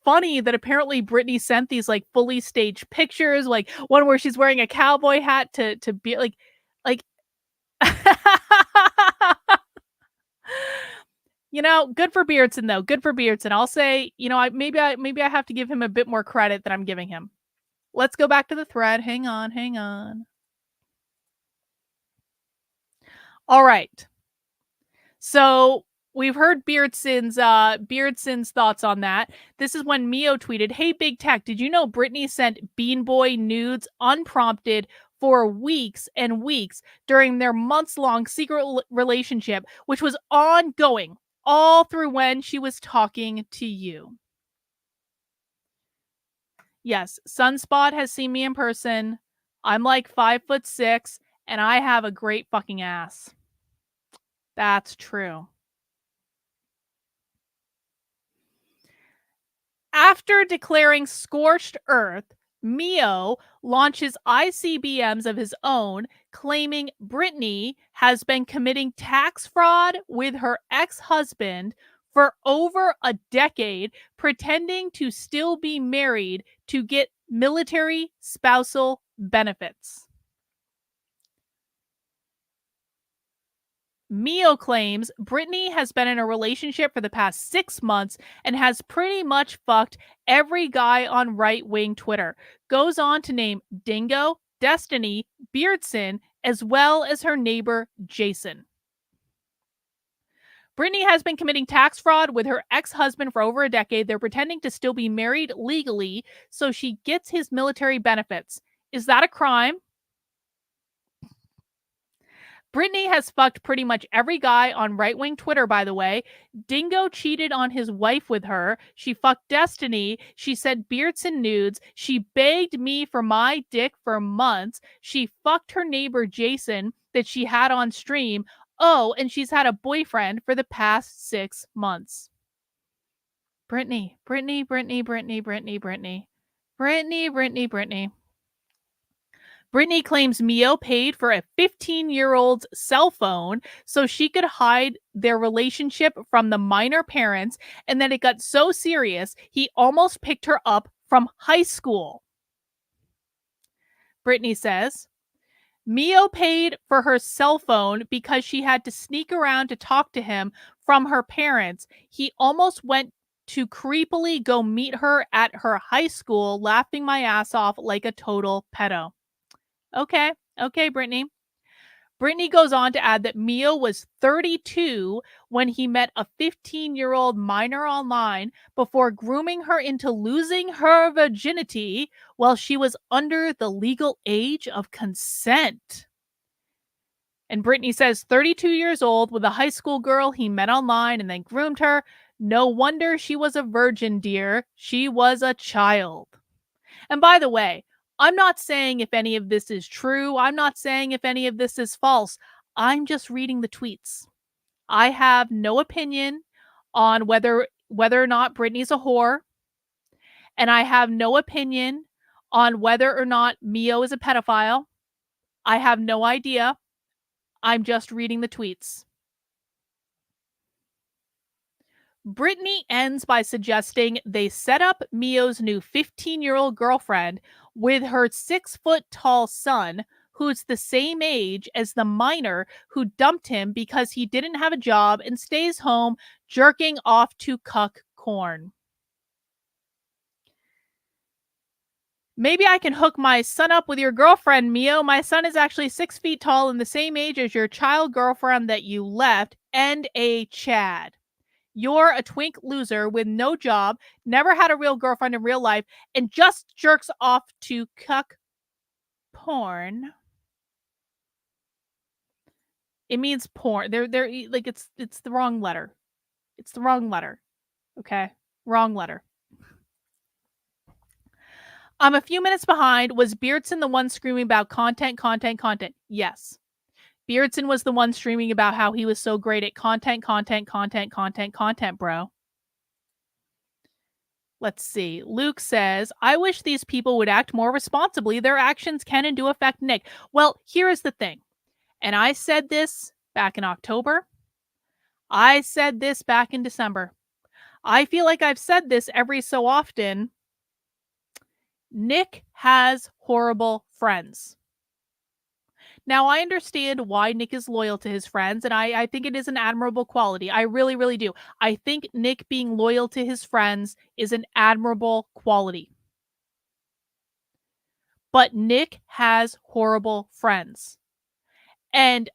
funny that apparently Brittany sent these like fully staged pictures, like one where she's wearing a cowboy hat to be like you know, good for Beardson though. Good for Beardson. I'll say, you know, maybe I have to give him a bit more credit than I'm giving him. Let's go back to the thread. Hang on. All right. So we've heard Beardson's thoughts on that. This is when Mio tweeted, "Hey Big Tech, did you know Brittany sent Bean Boy nudes unprompted for weeks and weeks during their months-long secret relationship, which was ongoing all through when she was talking to you?" Yes, Sunspot has seen me in person. I'm like 5'6", and I have a great fucking ass. That's true. After declaring scorched earth, Mio launches ICBMs of his own, claiming Brittany has been committing tax fraud with her ex-husband for over a decade, pretending to still be married to get military spousal benefits. Mio claims Brittany has been in a relationship for the past 6 months and has pretty much fucked every guy on right-wing Twitter. Goes on to name Dingo, Destiny, Beardson, as well as her neighbor Jason. Brittany has been committing tax fraud with her ex-husband for over a decade. They're pretending to still be married legally so she gets his military benefits. Is that a crime? Brittany has fucked pretty much every guy on right-wing Twitter, by the way. Dingo cheated on his wife with her. She fucked Destiny. She sent Beardson nudes. She begged me for my dick for months. She fucked her neighbor Jason that she had on stream. Oh, and she's had a boyfriend for the past 6 months. Brittany. Brittany claims Mio paid for a 15-year-old's cell phone so she could hide their relationship from the minor parents, and that it got so serious he almost picked her up from high school. Brittany says, Mio paid for her cell phone because she had to sneak around to talk to him from her parents. He almost went to creepily go meet her at her high school, laughing my ass off like a total pedo. Okay, Brittany. Brittany goes on to add that Mio was 32 when he met a 15-year-old minor online before grooming her into losing her virginity while she was under the legal age of consent. And Brittany says 32 years old with a high school girl he met online and then groomed her. No wonder she was a virgin, dear. She was a child. And by the way, I'm not saying if any of this is true. I'm not saying if any of this is false. I'm just reading the tweets. I have no opinion on whether or not Brittany's a whore. And I have no opinion on whether or not Mio is a pedophile. I have no idea. I'm just reading the tweets. Brittany ends by suggesting they set up Mio's new 15-year-old girlfriend with her 6-foot-tall son, who's the same age as the minor who dumped him because he didn't have a job and stays home jerking off to cuck corn. Maybe I can hook my son up with your girlfriend, Mio. My son is actually 6 feet tall and the same age as your child girlfriend that you left, and a Chad. You're a twink loser with no job, never had a real girlfriend in real life, and just jerks off to cuck porn. It means porn. They're like it's the wrong letter. It's the wrong letter. Okay? Wrong letter. I'm a few minutes behind. Was Beardson the one screaming about content? Yes. Beardson was the one streaming about how he was so great at content, bro. Let's see. Luke says, I wish these people would act more responsibly. Their actions can and do affect Nick. Well, here is the thing. And I said this back in October. I said this back in December. I feel like I've said this every so often. Nick has horrible friends. Now, I understand why Nick is loyal to his friends, and I think it is an admirable quality. I really, really do. I think Nick being loyal to his friends is an admirable quality. But Nick has horrible friends. And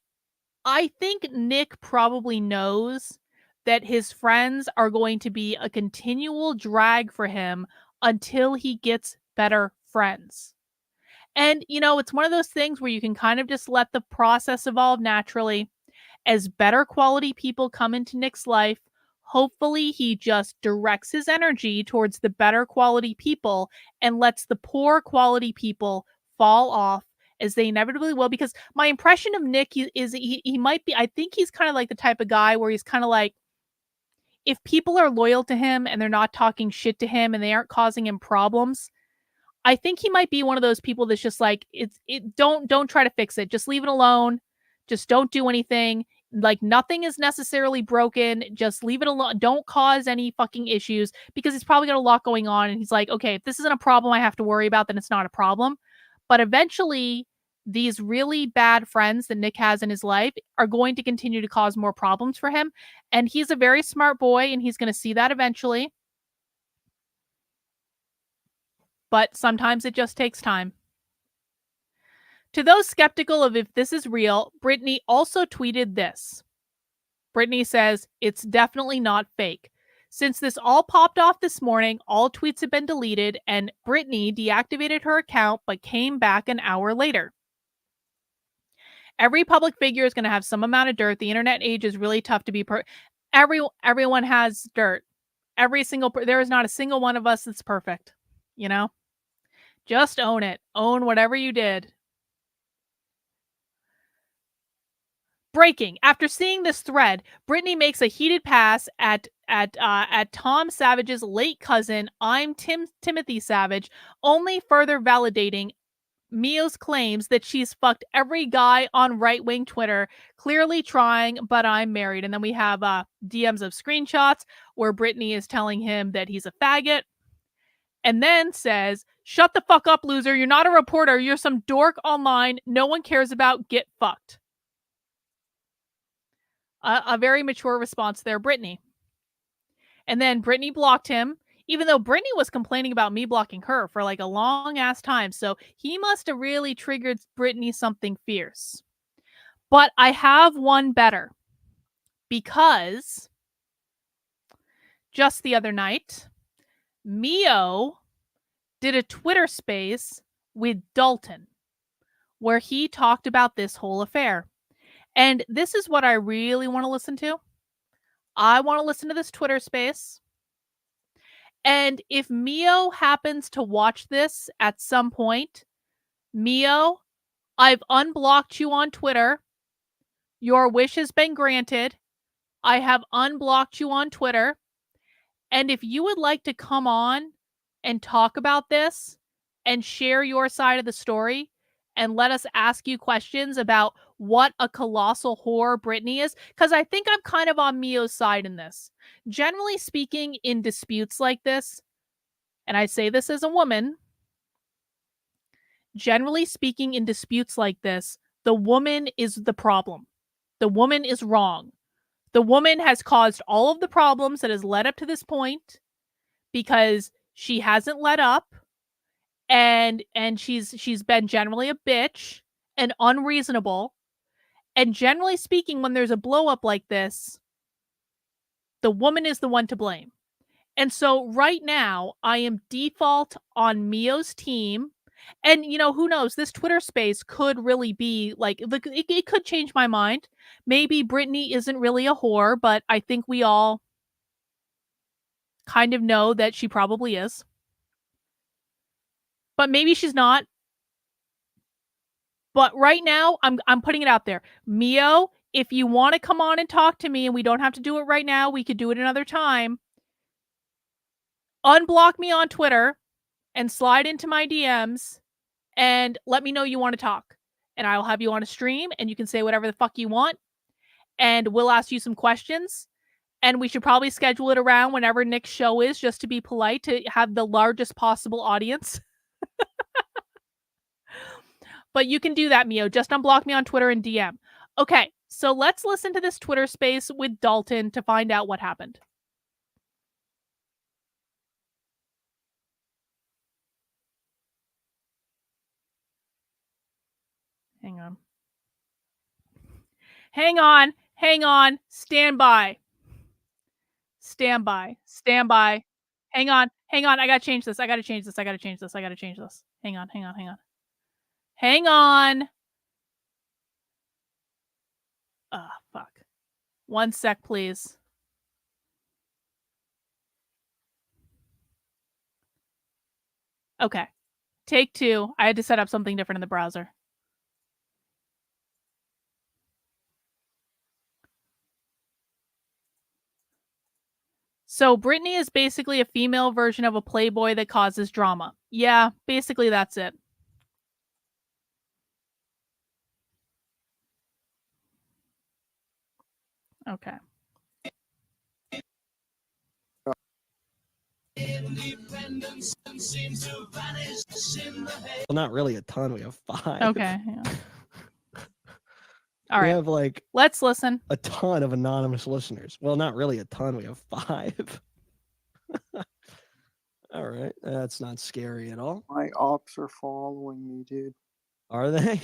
I think Nick probably knows that his friends are going to be a continual drag for him until he gets better friends. And, you know, it's one of those things where you can kind of just let the process evolve naturally. As better quality people come into Nick's life, hopefully he just directs his energy towards the better quality people and lets the poor quality people fall off, as they inevitably will. Because my impression of Nick is he might be, I think he's kind of like the type of guy where he's kind of like, if people are loyal to him and they're not talking shit to him and they aren't causing him problems, I think he might be one of those people that's just like, don't try to fix it. Just leave it alone. Just don't do anything. Like, nothing is necessarily broken. Just leave it alone. Don't cause any fucking issues, because he's probably got a lot going on. And he's like, okay, if this isn't a problem I have to worry about, then it's not a problem. But eventually, these really bad friends that Nick has in his life are going to continue to cause more problems for him. And he's a very smart boy, and he's going to see that eventually. But sometimes it just takes time. To those skeptical of if this is real, Brittany also tweeted this. Brittany says, it's definitely not fake. Since this all popped off this morning, all tweets have been deleted, and Brittany deactivated her account but came back an hour later. Every public figure is going to have some amount of dirt. The internet age is really tough to be everyone has dirt. There is not a single one of us that's perfect. You know? Just own it. Own whatever you did. Breaking. After seeing this thread, Brittany makes a heated pass at Tom Savage's late cousin, I'm Timothy Savage, only further validating Mio's claims that she's fucked every guy on right-wing Twitter, clearly trying, but I'm married. And then we have DMs of screenshots where Brittany is telling him that he's a faggot. And then says, shut the fuck up, loser. You're not a reporter. You're some dork online no one cares about. Get fucked. A very mature response there, Brittany. And then Brittany blocked him, even though Brittany was complaining about me blocking her for like a long ass time. So he must have really triggered Brittany something fierce. But I have one better, because just the other night, Mio did a Twitter space with Dalton where he talked about this whole affair. And this is what I really want to listen to. I want to listen to this Twitter space. And if Mio happens to watch this at some point, Mio, I've unblocked you on Twitter. Your wish has been granted. I have unblocked you on Twitter. And if you would like to come on and talk about this and share your side of the story and let us ask you questions about what a colossal whore Brittany is, because I think I'm kind of on Mio's side in this. Generally speaking, in disputes like this, and I say this as a woman, generally speaking, in disputes like this, the woman is the problem. The woman is wrong. The woman has caused all of the problems that has led up to this point because she hasn't let up, and she's been generally a bitch and unreasonable. And generally speaking, when there's a blow up like this, the woman is the one to blame. And so right now, I am default on Mio's team. And, you know, who knows? This Twitter space could really be like, it could change my mind. Maybe Brittany isn't really a whore, but I think we all kind of know that she probably is. But maybe she's not. But right now, I'm putting it out there. Mio, if you want to come on and talk to me, and we don't have to do it right now, we could do it another time. Unblock me on Twitter and slide into my DMs and let me know you want to talk. And I'll have you on a stream and you can say whatever the fuck you want. And we'll ask you some questions. And we should probably schedule it around whenever Nick's show is, just to be polite, to have the largest possible audience. But you can do that, Mio. Just unblock me on Twitter and DM. Okay, so let's listen to this Twitter space with Dalton to find out what happened. Hang on. Hang on. Hang on. Stand by. Stand by. Stand by. Hang on. Hang on. I gotta change this. I gotta change this. I gotta change this. I gotta change this. Hang on. Hang on. Hang on. Hang on. Ah, fuck. 1 sec, please. Okay. Take 2. I had to set up something different in the browser. So Brittany is basically a female version of a playboy that causes drama. Yeah, basically that's it. Okay. Well, not really a ton. We have 5. Okay. Yeah. All We right. have like Let's listen. a ton of anonymous listeners. Well, not really a ton. We have 5. All right. That's not scary at all. My ops are following me, dude. Are they?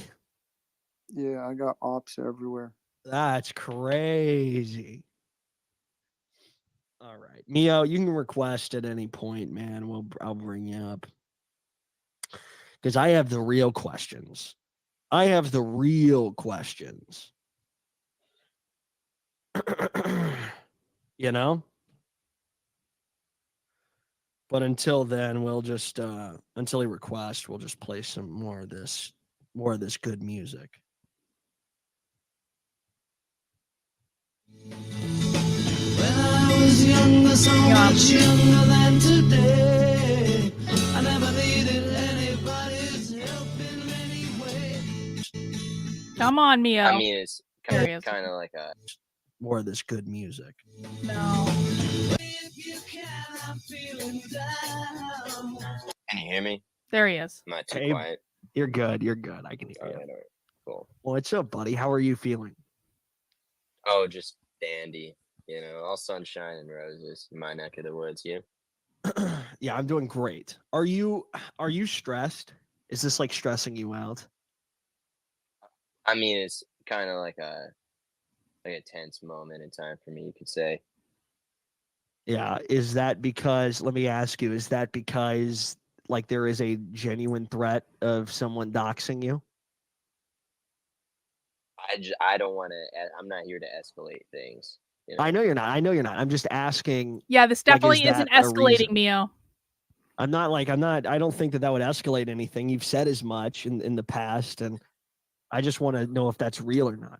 Yeah, I got ops everywhere. That's crazy. All right. Mio, you can request at any point, man. I'll bring you up. Because I have the real questions. I have the real questions. You know? But until then, we'll just until he requests, we'll just play some more of this good music. When I was younger, so much younger than today, I never needed anybody's help in any way. Come on, Mio. I mean, it's There he is. kind of like a. More of this good music. No. If you can, I'm feeling down. Can you hear me? There he is. Am I too Hey, quiet? You're good. You're good. I can hear All you. right, all right, cool. What's up, buddy? How are you feeling? Oh, just dandy. You know, all sunshine and roses in my neck of the woods. You? Yeah, I'm doing great. Are you stressed? Is this like stressing you out? I mean, it's kind of like a tense moment in time for me, you could say. Yeah. Is that because, let me ask you, is that because like there is a genuine threat of someone doxing you? I don't want to. I'm not here to escalate things. You know? I know you're not. I know you're not. I'm just asking. Yeah, this Like, is definitely that isn't a reason? escalating, Mio. I'm not. I don't think that would escalate anything. You've said as much in the past, and I just want to know if that's real or not.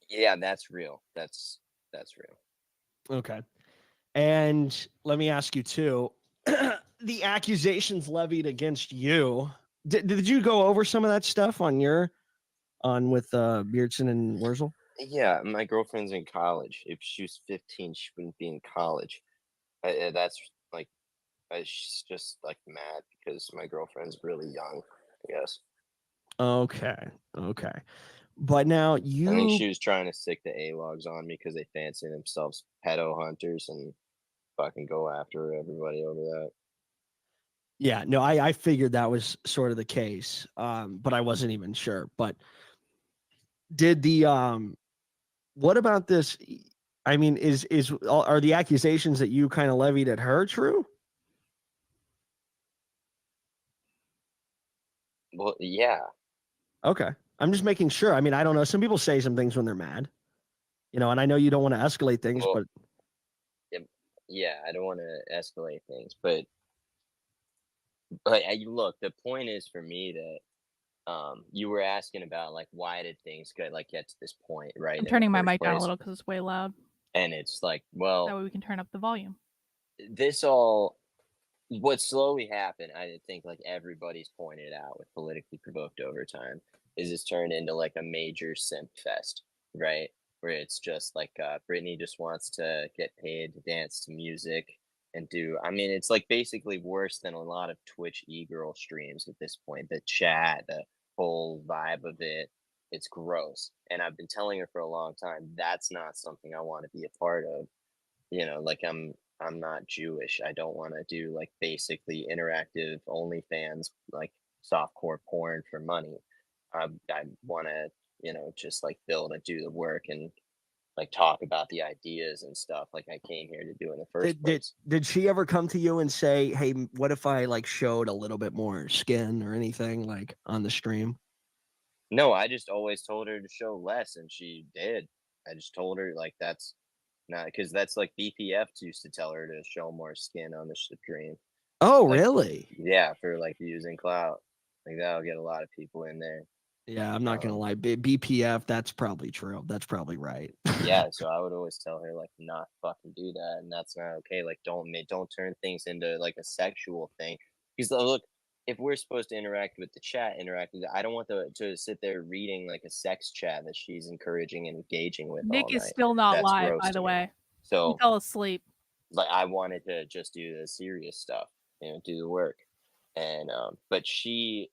Yeah, that's real. That's real. Okay. And let me ask you too, the accusations levied against you. Did you go over some of that stuff on with Beardson and Wurzel? Yeah, my girlfriend's in college. If she was 15, she wouldn't be in college. That's like, she's just like mad because my girlfriend's really young, I guess. Okay. Okay. But now I think you she was trying to stick the A-logs on me because they fancy themselves pedo hunters and fucking go after everybody over that. Yeah, no, I figured that was sort of the case. But I wasn't even sure. But did the what about this? I mean, are the accusations that you kind of levied at her true? Well, yeah. Okay. I'm just making sure. I mean, I don't know. Some people say some things when they're mad, and I know you don't want to escalate things, Well, but yeah, I don't want to escalate things, but look, the point is for me that you were asking about like why did things get to this point, right? I'm in the turning my first mic down a place. little because it's way loud. And it's like, That well, way we can turn up the volume. what slowly happened, I think, like everybody's pointed out with politically provoked overtime, is it's turned into like a major simp fest, right? Where it's just like Britney just wants to get paid to dance to music and do. I mean, it's like basically worse than a lot of Twitch e-girl streams at this point. The chat, the whole vibe of it, it's gross. And I've been telling her for a long time that's not something I want to be a part of. Like I'm not Jewish. I don't want to do like basically interactive OnlyFans, like softcore porn for money. I want to, just like build and do the work and like talk about the ideas and stuff like I came here to do in the first place. did she ever come to you and say, "Hey, what if I like showed a little bit more skin or anything like on the stream?" No, I just always told her to show less, and she did. I just told her like that's not because that's like BPF used to tell her to show more skin on the stream. Oh, Like, really? yeah, for like using clout. Like that'll get a lot of people in there. Yeah, I'm not gonna lie. BPF, that's probably true. That's probably right. Yeah, so I would always tell her like not fucking do that, and that's not okay. Like don't turn things into like a sexual thing. Because look, if we're supposed to interact with the chat, I don't want to sit there reading like a sex chat that she's encouraging and engaging with all Nick is night. still not That's live, gross by to the me. way. He So fell asleep. like I wanted to just do the serious stuff, do the work, and but she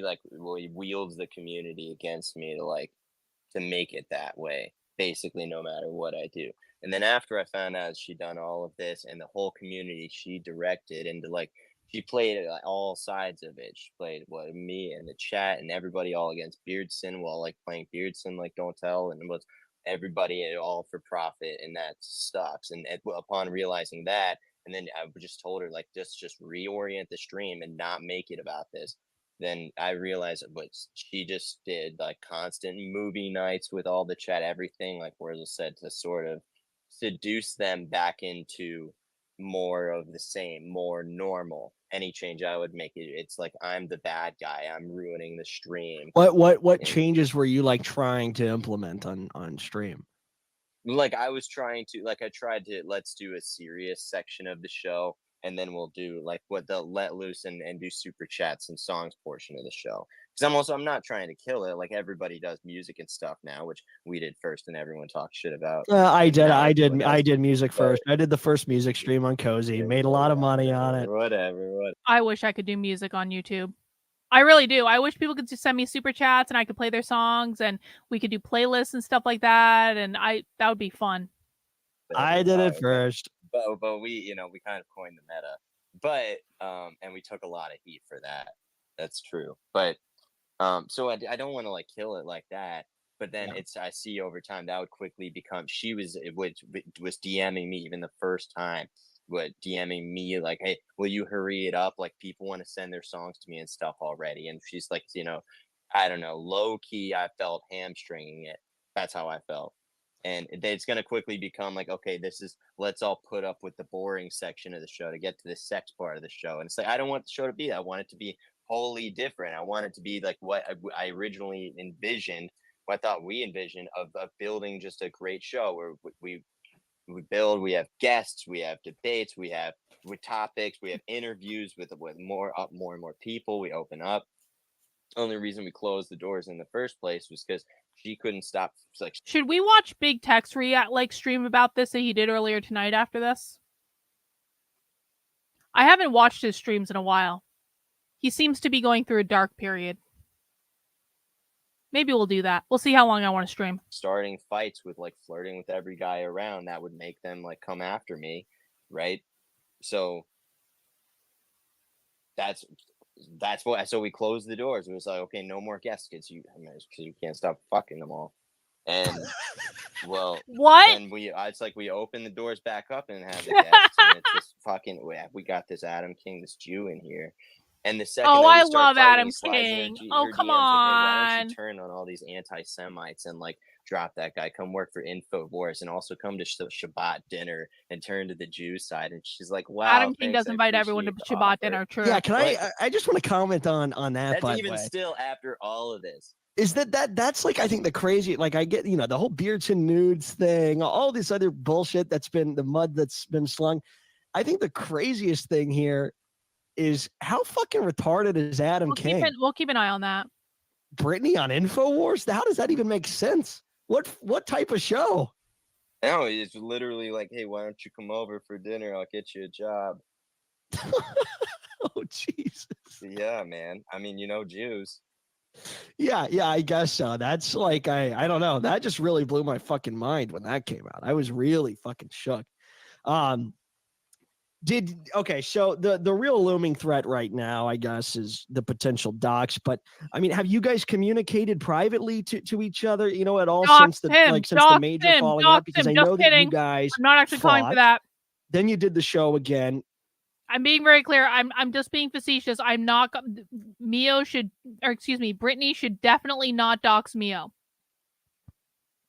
like wields the community against me to make it that way, basically no matter what I do. And then after I found out she'd done all of this and the whole community she directed into like she played all sides of it. She played me and the chat and everybody all against Beardson while like playing Beardson like don't tell and was everybody all for profit and that sucks. And upon realizing that, and then I just told her like just reorient the stream and not make it about this. Then I realized what she just did, like constant movie nights with all the chat, everything, like Wurzel said, to sort of seduce them back into more of the same, more normal. Any change I would make, it's like I'm the bad guy. I'm ruining the stream. What And changes were you like trying to implement on stream? like I was trying to, like I tried to let's do a serious section of the show, and then we'll do like what they'll let loose and do super chats and songs portion of the show. Because I'm not trying to kill it. Like everybody does music and stuff now, which we did first, and everyone talks shit about. I did. Now I everyone did. does. I did music But first. I did the first music stream on Cozy. Made a lot of money on it. Whatever. I wish I could do music on YouTube. I really do. I wish people could just send me super chats and I could play their songs and we could do playlists and stuff like that. And that would be fun. I did it first. But we kind of coined the meta. But and we took a lot of heat for that. That's true. But So I don't want to like kill it like that. But then I see over time that would quickly become was DMing me even the first time, but DMing me like, hey, will you hurry it up? Like people want to send their songs to me and stuff already. And she's like, I don't know, low key, I felt hamstringing it. That's how I felt. And it's going to quickly become like, okay, let's all put up with the boring section of the show to get to the sex part of the show. And it's like, I don't want the show to be that. I want it to be wholly different. I want it to be like what I originally envisioned, what I thought we envisioned of building just a great show where we we have guests, we have debates, we have topics, we have interviews with more and more people. We open up. Only reason we closed the doors in the first place was because she couldn't stop. Like, should we watch Big Tech's stream about this that he did earlier tonight after this? I haven't watched his streams in a while. He seems to be going through a dark period. Maybe we'll do that. We'll see how long I want to stream. Starting fights with like flirting with every guy around, that would make them like come after me, right? So that's what. So we closed the doors. It was like, okay, no more guests because you can't stop fucking them all. And well, what? And it's like we open the doors back up and have the guests, and it's just fucking. We got this Adam King, this Jew in here. And the second I love Adam King. Oh, come on. Like, hey, why don't you turn on all these anti-Semites and like drop that guy, come work for InfoWars, and also come to Shabbat dinner and turn to the Jew side. And she's like, wow. Adam King does invite everyone to Shabbat dinner. True. Yeah, I just want to comment on that. That's even still after all of this. Is that's like, I think the crazy, like I get, the whole beards and nudes thing, all this other bullshit that's been the mud that's been slung. I think the craziest thing here is how fucking retarded is Adam King? We'll keep an eye on that. Brittany on InfoWars? How does that even make sense? What type of show? No, it's literally like, hey, why don't you come over for dinner? I'll get you a job. Oh, Jesus. Yeah, man. I mean, Jews. Yeah, I guess so. That's like, I don't know. That just really blew my fucking mind when that came out. I was really fucking shook. So the real looming threat right now, I guess, is the potential dox. But I mean, have you guys communicated privately to each other, at all since the major falling out? Because I know that you guys, I'm not actually calling for that. Then you did the show again. I'm being very clear. I'm just being facetious. I'm not. Brittany should definitely not dox Mio.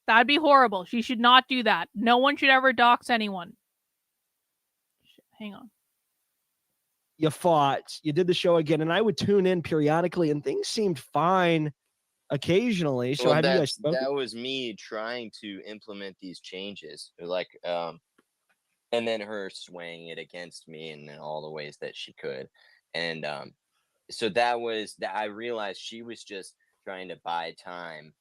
That'd be horrible. She should not do that. No one should ever dox anyone. Hang on. You fought. You did the show again, and I would tune in periodically, and things seemed fine occasionally. So have you guys spoken? That was me trying to implement these changes, like, and then her swaying it against me in all the ways that she could, and so that was that. I realized she was just trying to buy time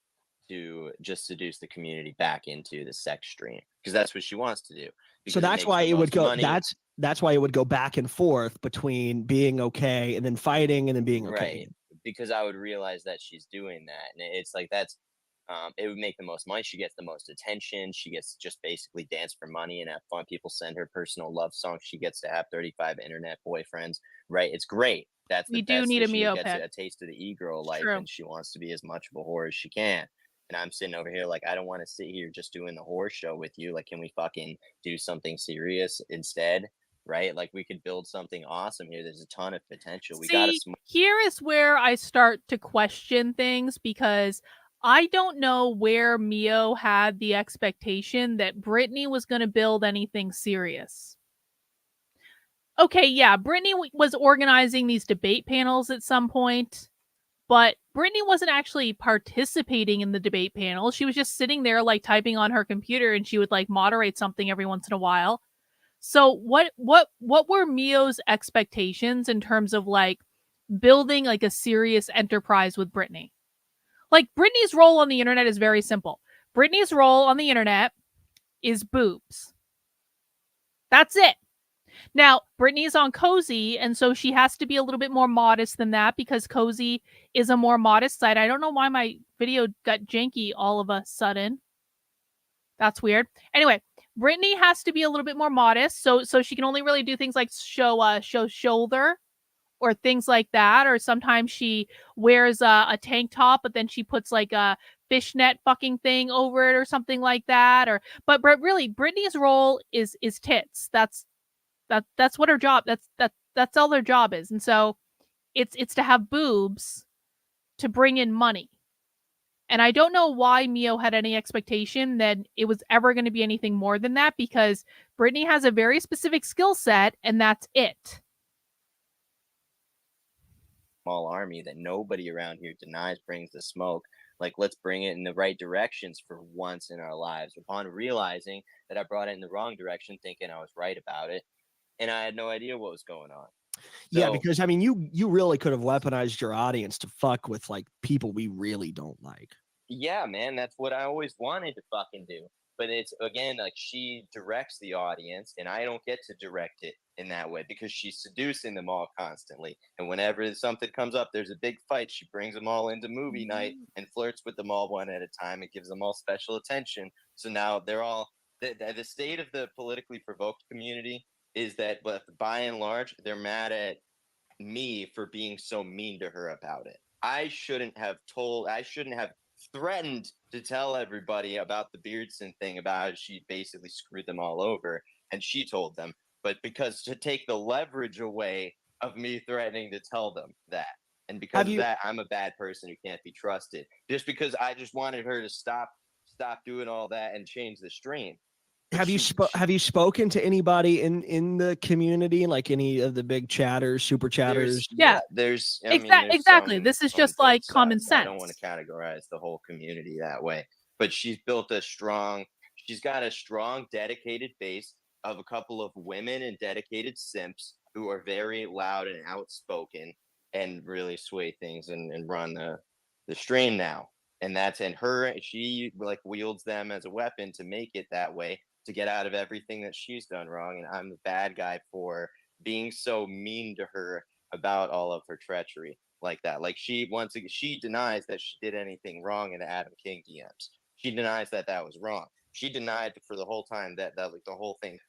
to just seduce the community back into the sex stream because that's what she wants to do. So that's why it would go. That's why it would go back and forth between being okay and then fighting and then being okay. Right. Because I would realize that she's doing that, and it's like it would make the most money. She gets the most attention. She gets just basically dance for money and have fun. People send her personal love songs. She gets to have 35 internet boyfriends. Right? It's great. We do need a Mio pet. A taste of the e-girl life, and she wants to be as much of a whore as she can. And I'm sitting over here like, I don't want to sit here just doing the horror show with you. Like, can we fucking do something serious instead? Right? Like, we could build something awesome here. There's a ton of potential. Here is where I start to question things because I don't know where Mio had the expectation that Brittany was going to build anything serious. Okay, yeah, Brittany was organizing these debate panels at some point. But Brittany wasn't actually participating in the debate panel. She was just sitting there like typing on her computer, and she would like moderate something every once in a while. So what were Mio's expectations in terms of like building like a serious enterprise with Brittany? Like, Brittany's role on the internet is very simple. Brittany's role on the internet is boobs. That's it. Now, Brittany's on Cozy, and so she has to be a little bit more modest than that because Cozy is a more modest site. I don't know why my video got janky all of a sudden. That's weird. Anyway, Brittany has to be a little bit more modest, so she can only really do things like show shoulder or things like that. Or sometimes she wears a tank top, but then she puts like a fishnet fucking thing over it or something like that. Or but really, Britney's role is tits. That's what her job. That's all their job is. And so it's to have boobs to bring in money. And I don't know why Mio had any expectation that it was ever going to be anything more than that, because Britney has a very specific skill set, and that's it. Small army that nobody around here denies brings the smoke. Like, let's bring it in the right directions for once in our lives. Upon realizing that I brought it in the wrong direction, thinking I was right about it, and I had no idea what was going on. Yeah, So, because I mean, you really could have weaponized your audience to fuck with like people we really don't like. yeah, man, that's what I always wanted to fucking do. But it's, again, like, she directs the audience, and I don't get to direct it in that way because she's seducing them all constantly. And whenever something comes up, there's a big fight, she brings them all into movie night and flirts with them all one at a time and gives them all special attention. So now they're all the state of the politically provoked community is that, but by and large, they're mad at me for being so mean to her about it. I shouldn't have threatened to tell everybody about the Beardson thing, about how she basically screwed them all over, and she told them. But because to take the leverage away of me threatening to tell them that, and because of that, I'm a bad person who can't be trusted. Just because I just wanted her to stop doing all that and change the stream. Have you spoken to anybody in the community, like any of the big chatters, super chatters? There's exactly. This is just like common sense. I don't want to categorize the whole community that way, but she's got a strong, dedicated base of a couple of women and dedicated simps who are very loud and outspoken and really sway things and run the stream now. And she like wields them as a weapon to make it that way, to get out of everything that she's done wrong. And I'm the bad guy for being so mean to her about all of her treachery like that. Like, she denies that she did anything wrong in the Adam King DMs. She denies that was wrong. She denied for the whole time that like the whole thing,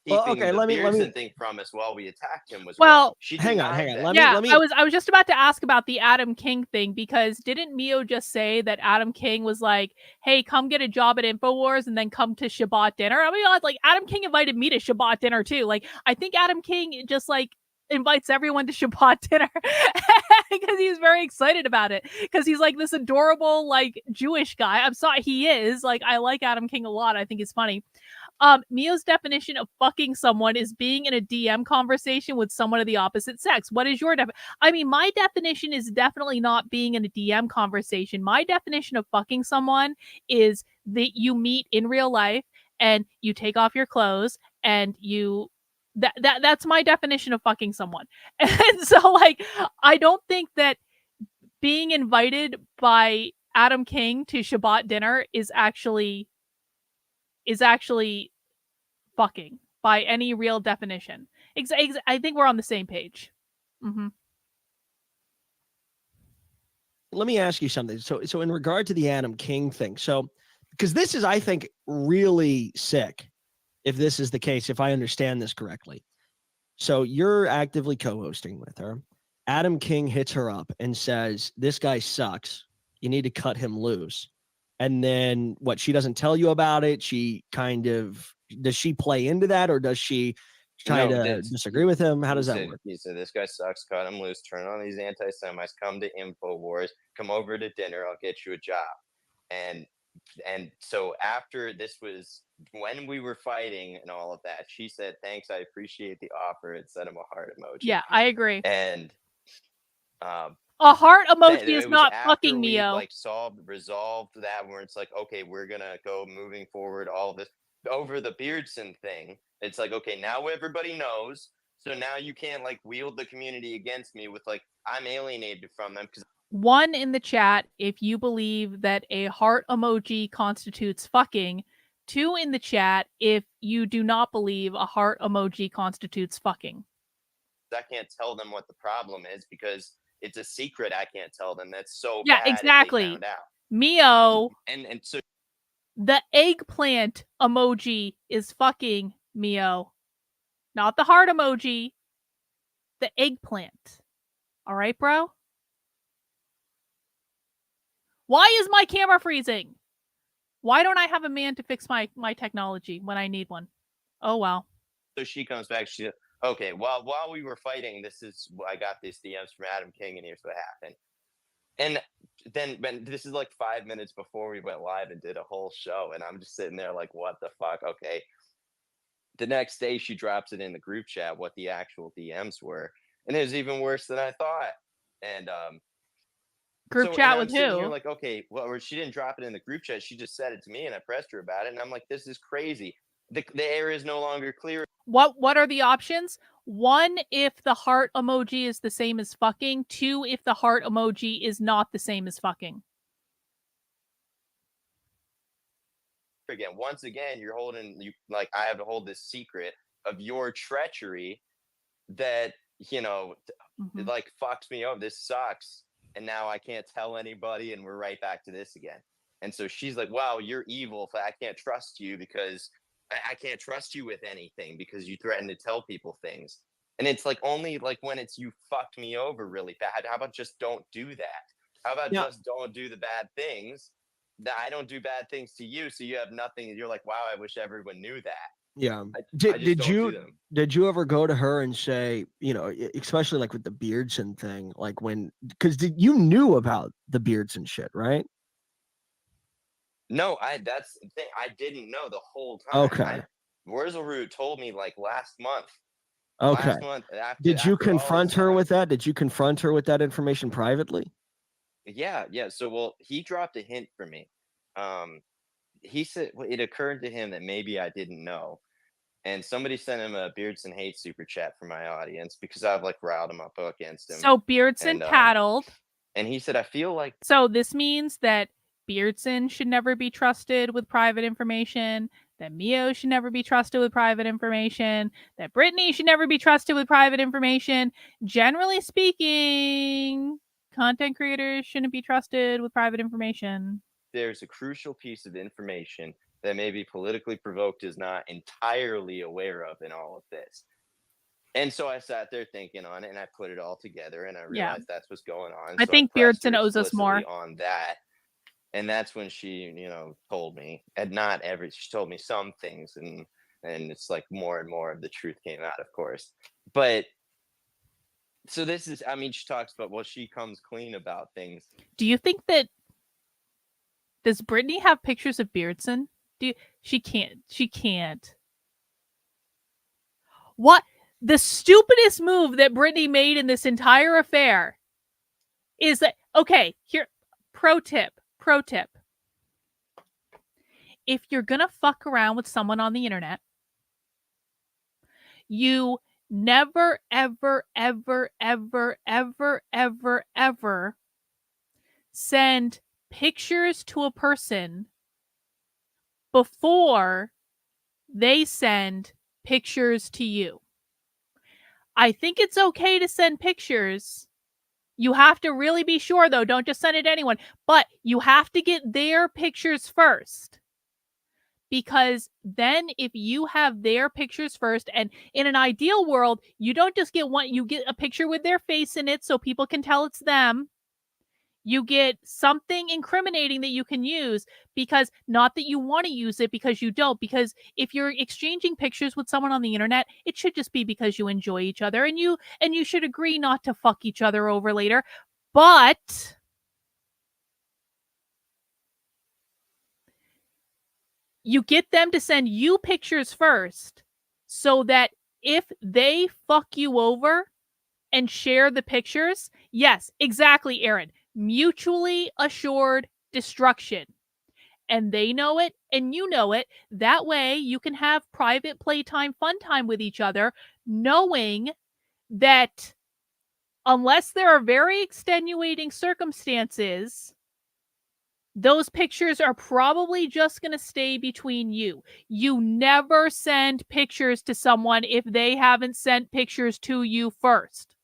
keeping the Beardson thing from us while we attacked him was wrong. Hang on. I was just about to ask about the Adam King thing, because didn't Mio just say that Adam King was like, hey, come get a job at InfoWars and then come to Shabbat dinner? I mean, like, Adam King invited me to Shabbat dinner too. Like, I think Adam King just like invites everyone to Shabbat dinner because he's very excited about it, because he's like this adorable like Jewish guy. I'm sorry, he is like, I like Adam King a lot. I think he's funny. Mio's definition of fucking someone is being in a DM conversation with someone of the opposite sex. What is your I mean, my definition is definitely not being in a DM conversation. My definition of fucking someone is that you meet in real life and you take off your clothes and that's my definition of fucking someone. And so, like, I don't think that being invited by Adam King to Shabbat dinner is actually fucking by any real definition. I think we're on the same page. Mm-hmm. Let me ask you something. So in regard to the Adam King thing, because this is, I think, really sick, if this is the case, if I understand this correctly. So you're actively co-hosting with her. Adam King hits her up and says, this guy sucks. You need to cut him loose. And then what? She doesn't tell you about it. She kind of, does she play into that, or does she try to disagree with him? How does that work? He said, this guy sucks, cut him loose, turn on these anti-Semites, come to InfoWars, come over to dinner, I'll get you a job. And so after this was, when we were fighting and all of that, she said, thanks, I appreciate the offer, and sent him a heart emoji. Yeah, I agree. And a heart emoji is not fucking Mio. Like, resolved that, where it's like, okay, we're gonna go moving forward, all this over the Beardson thing. It's like, okay, now everybody knows, so now you can't like wield the community against me with like, I'm alienated from them. Because one in the chat, if you believe that a heart emoji constitutes fucking. 2 in the chat, if you do not believe a heart emoji constitutes fucking. I can't tell them what the problem is because it's a secret. I can't tell them. That's so yeah, bad exactly. If they found out. Mio, and so the eggplant emoji is fucking Mio, not the heart emoji. the eggplant. All right, bro? Why is my camera freezing? Why don't I have a man to fix my technology when I need one? Oh, well. So she comes back. Okay, well, while we were fighting, I got these DMs from Adam King, and here's what happened. And then this is like 5 minutes before we went live and did a whole show, and I'm just sitting there like, what the fuck? Okay. The next day, she drops it in the group chat what the actual DMs were, and it was even worse than I thought. And Group chat with sitting here who? like, okay, well, she didn't drop it in the group chat. She just said it to me, and I pressed her about it, and I'm like, this is crazy. The air is no longer clear. What are the options? 1, if the heart emoji is the same as fucking. 2, if the heart emoji is not the same as fucking. Again, once again, you're holding like I have to hold this secret of your treachery that Mhm. like fucks me up. This sucks, and now I can't tell anybody, and we're right back to this again. And so she's like, wow, you're evil. I can't trust you because I can't trust you with anything because you threaten to tell people things. And it's like only like when it's you fucked me over really bad. How about just don't do that? How about just don't do the bad things? That I don't do bad things to you, so you have nothing. You're like, wow, I wish everyone knew that. Yeah. I just don't do them. Did you ever go to her and say, especially like with the Beardson thing, like because you knew about the Beardson shit, right? No, that's the thing. I didn't know the whole time. Okay. Wurzelroot told me like last month. Okay. Last month. Did you confront her with that? Did you confront her with that information privately? Yeah. So, well, he dropped a hint for me. He said it occurred to him that maybe I didn't know, and somebody sent him a Beardson hate super chat from my audience because I've like riled him up against him. So Beardson paddled. And he said, I feel like. So this means that Beardson should never be trusted with private information, that Mio should never be trusted with private information, that Brittany should never be trusted with private information. Generally speaking, content creators shouldn't be trusted with private information. There's a crucial piece of information that maybe Politically Provoked is not entirely aware of in all of this. And so I sat there thinking on it, and I put it all together, and I realized that's what's going on. I think Beardson owes us more on that. And that's when she, told me, and she told me some things, and it's like more and more of the truth came out, of course. But so this is, she talks about, well, she comes clean about things. Do you think that, does Brittany have pictures of Beardson? She can't. What? The stupidest move that Brittany made in this entire affair is that, okay, here, pro tip. If you're gonna fuck around with someone on the internet, you never, ever, ever, ever, ever, ever, ever send pictures to a person before they send pictures to you. I think it's okay to send pictures. You have to really be sure, though. Don't just send it to anyone. But you have to get their pictures first. Because then if you have their pictures first, and in an ideal world, you don't just get one, you get a picture with their face in it so people can tell it's them. You get something incriminating that you can use, because not that you want to use it, because you don't. Because if you're exchanging pictures with someone on the internet, it should just be because you enjoy each other, and you should agree not to fuck each other over later. But you get them to send you pictures first, so that if they fuck you over and share the pictures, yes, exactly, Aaron. Mutually assured destruction. And they know it, and you know it. That way you can have private playtime, fun time with each other, knowing that unless there are very extenuating circumstances, those pictures are probably just going to stay between you. You never send pictures to someone if they haven't sent pictures to you first.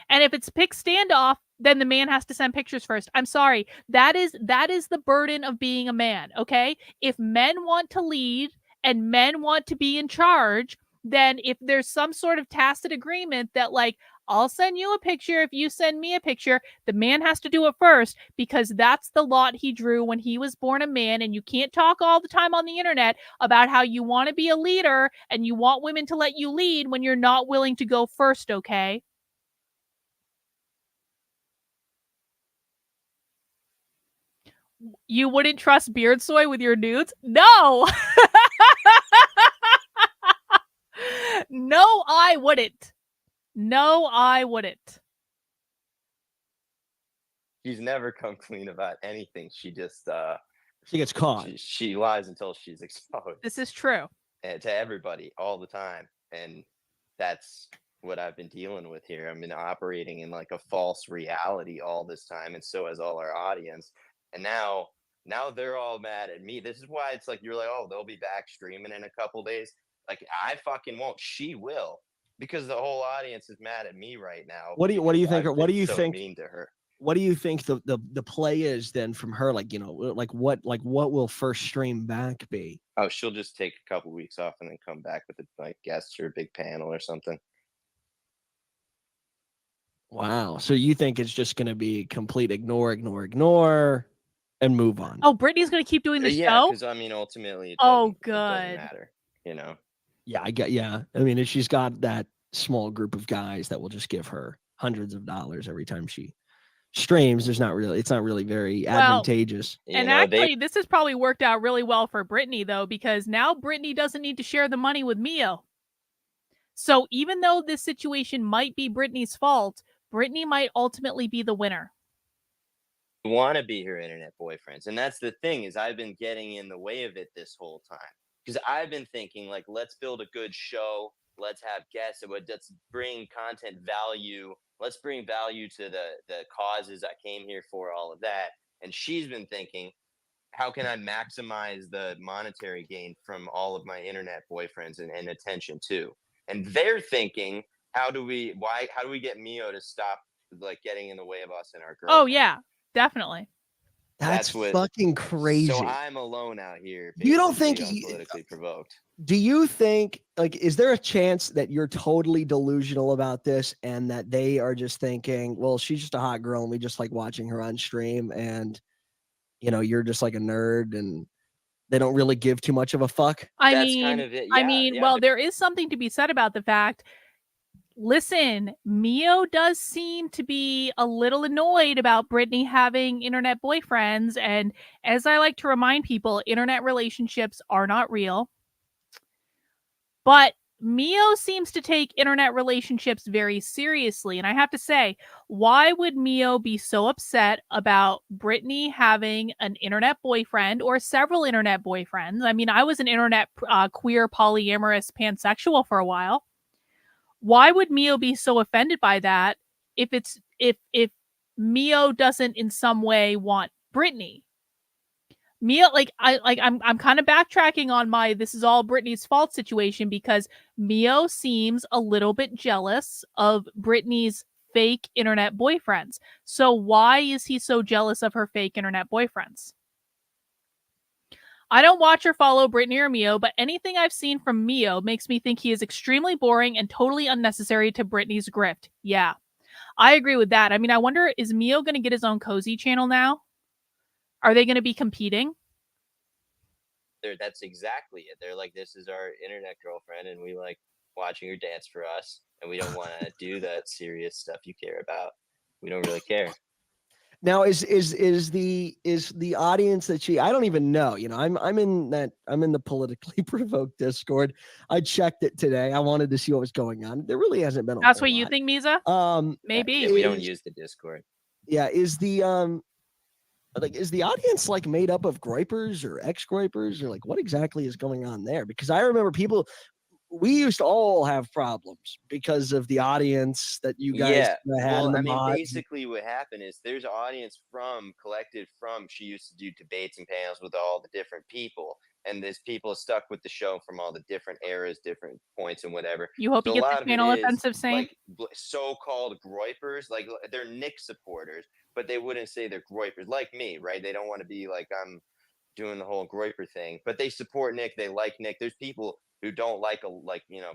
And if it's pick standoff, then the man has to send pictures first. I'm sorry. That is the burden of being a man, okay? If men want to lead and men want to be in charge, then if there's some sort of tacit agreement that like, I'll send you a picture if you send me a picture, the man has to do it first because that's the lot he drew when he was born a man. And you can't talk all the time on the internet about how you want to be a leader and you want women to let you lead when you're not willing to go first, okay? You wouldn't trust Beard Soy with your nudes? No! No, I wouldn't. No, I wouldn't. She's never come clean about anything. She just She gets caught. she lies until she's exposed. This is true. And to everybody all the time. And that's what I've been dealing with here. I've been operating in like a false reality all this time, and so has all our audience. And now they're all mad at me. This is why it's like you're like, oh, they'll be back streaming in a couple days. Like I fucking won't. She will, because the whole audience is mad at me right now. What do you think? I've What do been you so think? mean to her. What do you think the play is then from her? Like, you know, like what will first stream back be? Oh, she'll just take a couple weeks off and then come back with a like guest or a big panel or something. Wow. So you think it's just going to be complete ignore, and move on? Oh, Brittany's going to keep doing the Yeah, show? because I mean, ultimately, it Oh, doesn't good. matter, you know. Yeah, yeah. I mean, if she's got that small group of guys that will just give her hundreds of dollars every time she streams, it's not really very advantageous. And actually, this has probably worked out really well for Brittany, though, because now Brittany doesn't need to share the money with Mio. So even though this situation might be Brittany's fault, Brittany might ultimately be the winner. Want to be her internet boyfriends, and that's the thing, is I've been getting in the way of it this whole time, because I've been thinking like, let's build a good show, let's have guests, let's bring content value, let's bring value to the causes I came here for, all of that. And she's been thinking, how can I maximize the monetary gain from all of my internet boyfriends and attention too? And they're thinking, how do we get Mio to stop like getting in the way of us and our girl? Oh yeah, definitely. That's what, fucking crazy. So I'm alone out here. You don't think politically provoked? Do you think, like, is there a chance that you're totally delusional about this and that they are just thinking, well, she's just a hot girl and we just like watching her on stream, and you know, you're just like a nerd and they don't really give too much of a fuck? I That's mean, kind of it. Yeah, well, there is something to be said about the fact. Listen, Mio does seem to be a little annoyed about Brittany having internet boyfriends. And as I like to remind people, internet relationships are not real. But Mio seems to take internet relationships very seriously. And I have to say, why would Mio be so upset about Brittany having an internet boyfriend or several internet boyfriends? I mean, I was an internet queer polyamorous pansexual for a while. Why would Mio be so offended by that if Mio doesn't in some way want Brittany? Mio, I'm kind of backtracking on my this is all Brittany's fault situation, because Mio seems a little bit jealous of Brittany's fake internet boyfriends. So why is he so jealous of her fake internet boyfriends? I don't watch or follow Brittany or Mio, but anything I've seen from Mio makes me think he is extremely boring and totally unnecessary to Brittany's grift. Yeah, I agree with that. I mean, I wonder, is Mio going to get his own cozy channel now? Are they going to be competing? That's exactly it. They're like, this is our internet girlfriend, and we like watching her dance for us, and we don't want to do that serious stuff you care about. We don't really care. Now, is the audience that I don't even know. You know, I'm in the politically provoked Discord. I checked it today. I wanted to see what was going on. There really hasn't been. That's what you think, Misa? Maybe. Yeah, we don't use the Discord. Yeah, is the audience like made up of groypers or ex-groypers, or like what exactly is going on there? Because I remember we used to all have problems because of the audience that you guys had. Well, I mean, basically what happened is there's an audience collected from, she used to do debates and panels with all the different people. And there's people stuck with the show from all the different eras, different points and whatever. You hope you get the channel offensive saying? Like so-called groypers, like they're Nick supporters, but they wouldn't say they're groypers, like me, right? They don't want to be like, I'm doing the whole Groiper thing, but they support Nick. They like Nick. There's people who don't like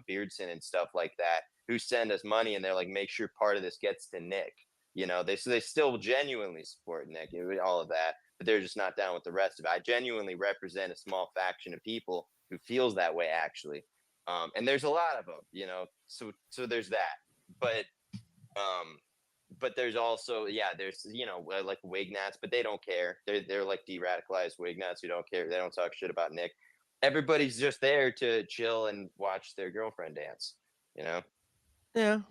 Beardson and stuff like that who send us money and they're like, make sure part of this gets to Nick. They still genuinely support Nick and all of that, but they're just not down with the rest of it. I genuinely represent a small faction of people who feels that way actually, and there's a lot of them. So there's that, but there's also there's like Wignats, but they don't care. They're like de-radicalized Wignats who don't care. They don't talk shit about Nick. Everybody's just there to chill and watch their girlfriend dance. Yeah.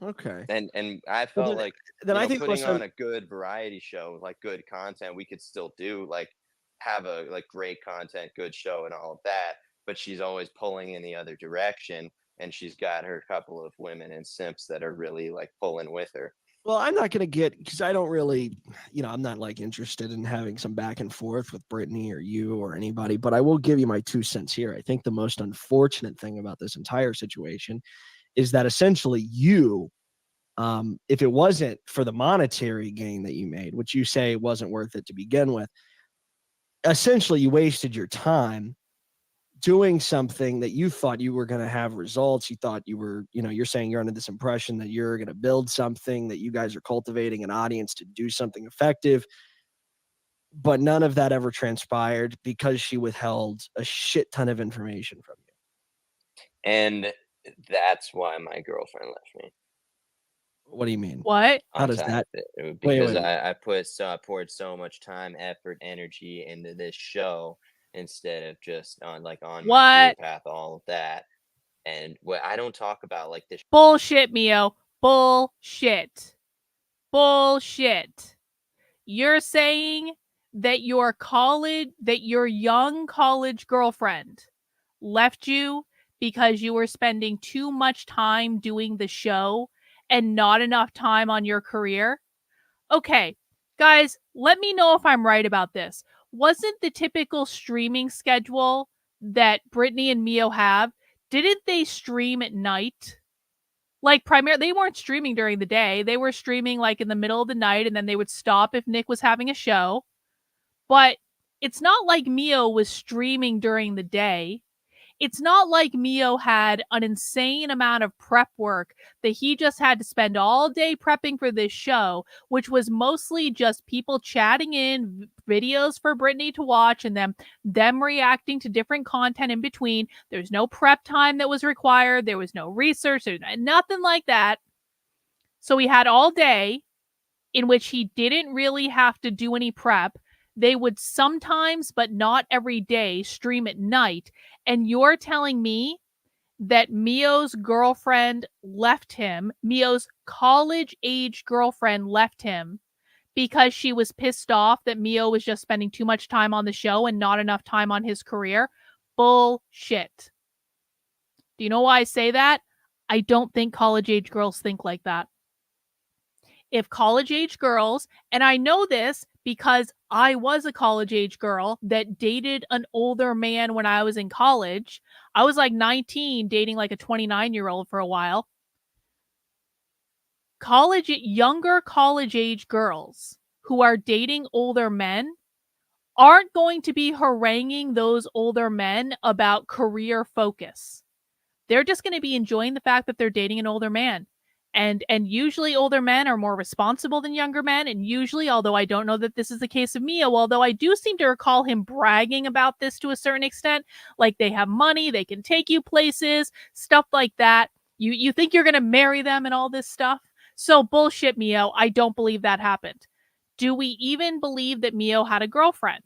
Okay. And I Well, felt like then I think putting also- on a good variety show, like good content, we could still do like have a great content, good show, and all of that. But she's always pulling in the other direction, and she's got her couple of women and simps that are really like pulling with her. Well, I'm not going to get, because I don't really, I'm not like interested in having some back and forth with Brittany or you or anybody, but I will give you my 2 cents here. I think the most unfortunate thing about this entire situation is that essentially you, if it wasn't for the monetary gain that you made, which you say wasn't worth it to begin with, essentially you wasted your time doing something that you thought you were going to have results. You thought you were, you're saying you're under this impression that you're going to build something, that you guys are cultivating an audience to do something effective. But none of that ever transpired because she withheld a shit ton of information from you. And that's why my girlfriend left me. What do you mean? What? How does that? Because I poured so much time, effort, energy into this show instead of just on my career path, all of that. And what I don't talk about like this bullshit, Mio. Bullshit. You're saying that your young college girlfriend left you because you were spending too much time doing the show and not enough time on your career? Okay, guys, let me know if I'm right about this. Wasn't the typical streaming schedule that Brittany and Mio have, didn't they stream at night? Like they weren't streaming during the day. They were streaming like in the middle of the night, and then they would stop if Nick was having a show. But it's not like Mio was streaming during the day. It's not like Mio had an insane amount of prep work that he just had to spend all day prepping for this show, which was mostly just people chatting in videos for Brittany to watch and them reacting to different content in between. There's no prep time that was required. There was no research. There's nothing like that. So he had all day in which he didn't really have to do any prep. They would sometimes, but not every day, stream at night. And you're telling me that Mio's girlfriend left him, Mio's college-age girlfriend left him because she was pissed off that Mio was just spending too much time on the show and not enough time on his career? Bullshit. Do you know why I say that? I don't think college-age girls think like that. If college-age girls, and I know this because I was a college-age girl that dated an older man when I was in college. I was like 19 dating like a 29-year-old for a while. Younger college-age girls who are dating older men aren't going to be haranguing those older men about career focus. They're just going to be enjoying the fact that they're dating an older man. And usually older men are more responsible than younger men. And usually, although I don't know that this is the case of Mio, although I do seem to recall him bragging about this to a certain extent, like they have money, they can take you places, stuff like that. You think you're going to marry them and all this stuff? So bullshit, Mio. I don't believe that happened. Do we even believe that Mio had a girlfriend?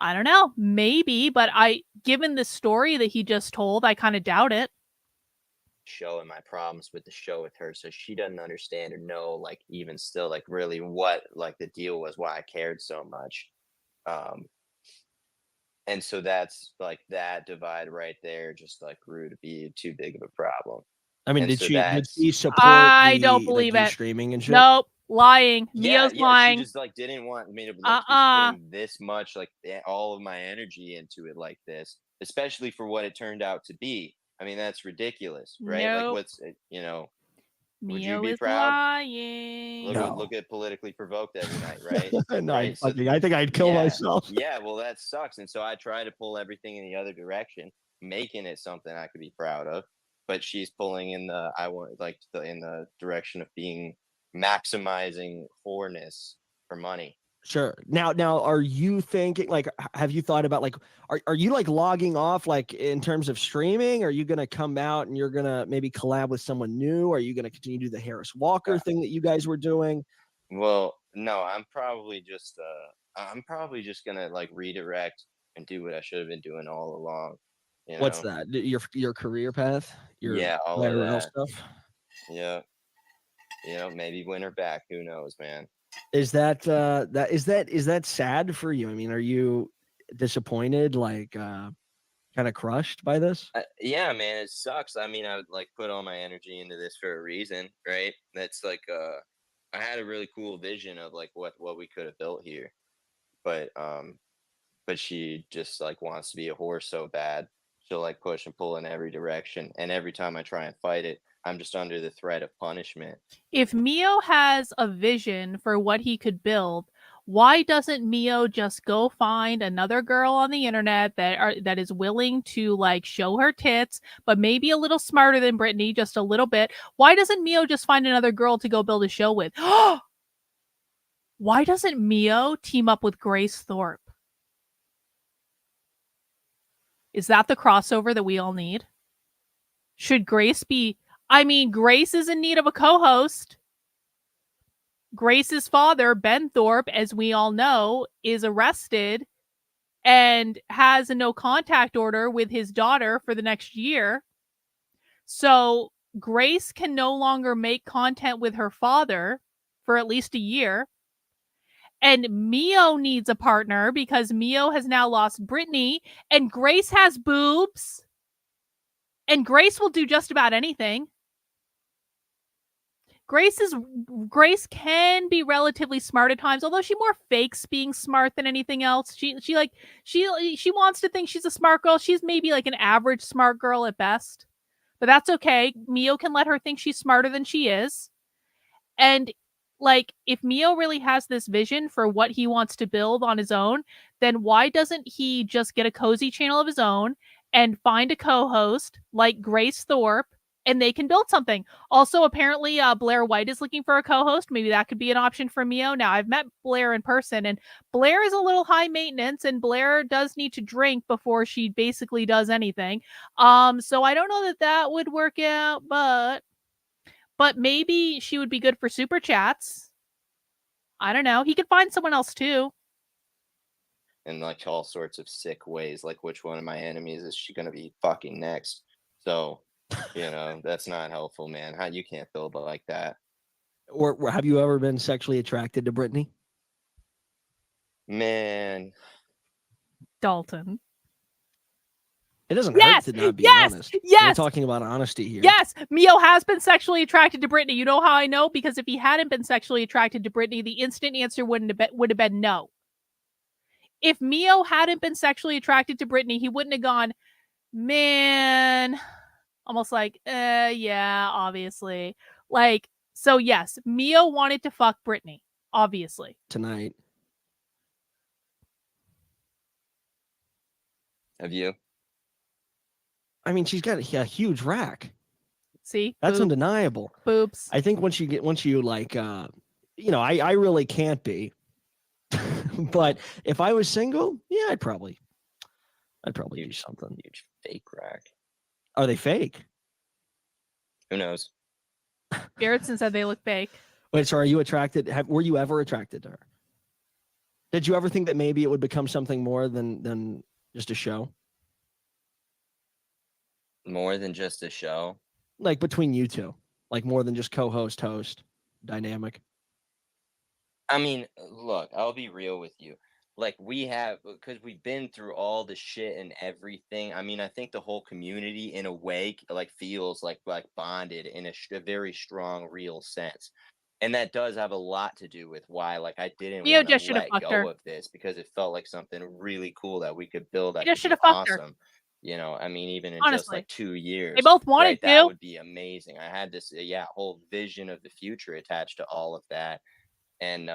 I don't know. Maybe, but given the story that he just told, I kind of doubt it. Show and my problems with the show with her, so she doesn't understand or know like even still like really what like the deal was, why I cared so much. And so that's like that divide right there just like grew to be too big of a problem. I mean, And did so she support I don't believe you it. streaming and shit? Nope. Lying. Mio's lying. She just like didn't want me to like be putting this much like all of my energy into it like this, especially for what it turned out to be. I mean, that's ridiculous, right? Nope. Like what's Would you Mio be is proud? lying. No. Look at politically provoked every night, right? No, Right, so- I think I'd kill yeah, myself. Yeah, well, that sucks. And so I try to pull everything in the other direction, making it something I could be proud of. But she's pulling in in the direction of being maximizing whoreness for money. Sure. Now, are you thinking like, have you thought about like, are you like logging off like in terms of streaming? Are you gonna come out and you're gonna maybe collab with someone new? Are you gonna continue to do the Harris Walker Yeah. thing that you guys were doing? Well, no, I'm probably just gonna like redirect and do what I should have been doing all along. You What's know? that? Your career path? Your Yeah, all of IRL that. stuff? Yeah. Maybe win her back. Who knows, man? Is that is that sad for you? I mean, are you disappointed, like kind of crushed by this? Yeah, man, it sucks. I mean, I would like put all my energy into this for a reason, right? That's like I had a really cool vision of like what we could have built here. But she just like wants to be a whore so bad. She'll like push and pull in every direction, and every time I try and fight it, I'm just under the threat of punishment. If Mio has a vision for what he could build, why doesn't Mio just go find another girl on the internet that is willing to like show her tits, but maybe a little smarter than Brittany, just a little bit? Why doesn't Mio just find another girl to go build a show with? Why doesn't Mio team up with Grace Thorpe? Is that the crossover that we all need? Should Grace be... I mean, Grace is in need of a co-host. Grace's father, Ben Thorpe, as we all know, is arrested and has a no contact order with his daughter for the next year. So Grace can no longer make content with her father for at least a year. And Mio needs a partner because Mio has now lost Brittany, and Grace has boobs. And Grace will do just about anything. Grace can be relatively smart at times, although she more fakes being smart than anything else. She wants to think she's a smart girl. She's maybe like an average smart girl at best. But that's okay. Mio can let her think she's smarter than she is. And like, if Mio really has this vision for what he wants to build on his own, then why doesn't he just get a cozy channel of his own and find a co-host like Grace Thorpe, and they can build something? Also, apparently, Blair White is looking for a co-host. Maybe that could be an option for Mio. Now, I've met Blair in person, and Blair is a little high maintenance, and Blair does need to drink before she basically does anything. So I don't know that would work out, but maybe she would be good for super chats. I don't know. He could find someone else too. In like all sorts of sick ways, like which one of my enemies is she gonna be fucking next? So, that's not helpful, man. You can't build like that. Or have you ever been sexually attracted to Brittany? Man, Dalton. It doesn't hurt to not be honest. Yes. We're talking about honesty here. Yes, Mio has been sexually attracted to Brittany. You know how I know? Because if he hadn't been sexually attracted to Brittany, the instant answer would have been no. If Mio hadn't been sexually attracted to Brittany, he wouldn't have gone, man, almost like, yeah, obviously. Like, so yes, Mio wanted to fuck Brittany, obviously. Tonight. have you? I mean, she's got a huge rack. See? That's undeniable. Boobs. I think once you like, I really can't be. But if I was single, yeah, I'd probably do something. Huge fake rack. Are they fake? Who knows? Garrettson said they look fake. Wait, so are you attracted? Were you ever attracted to her? Did you ever think that maybe it would become something more than just a show? More than just a show? Like between you two, like more than just co-host host dynamic. I mean, look, I'll be real with you. Like because we've been through all the shit and everything. I mean, I think the whole community in a way like feels like bonded in a very strong, real sense. And that does have a lot to do with why like I didn't Mio want just to should have let fucked go her. of this, because it felt like something really cool that we could build. That He just could should be have fucked her. awesome. You know, I mean, even in just Honestly, like 2 they years, both wanted right? That to. would be amazing. I had this, whole vision of the future attached to all of that, and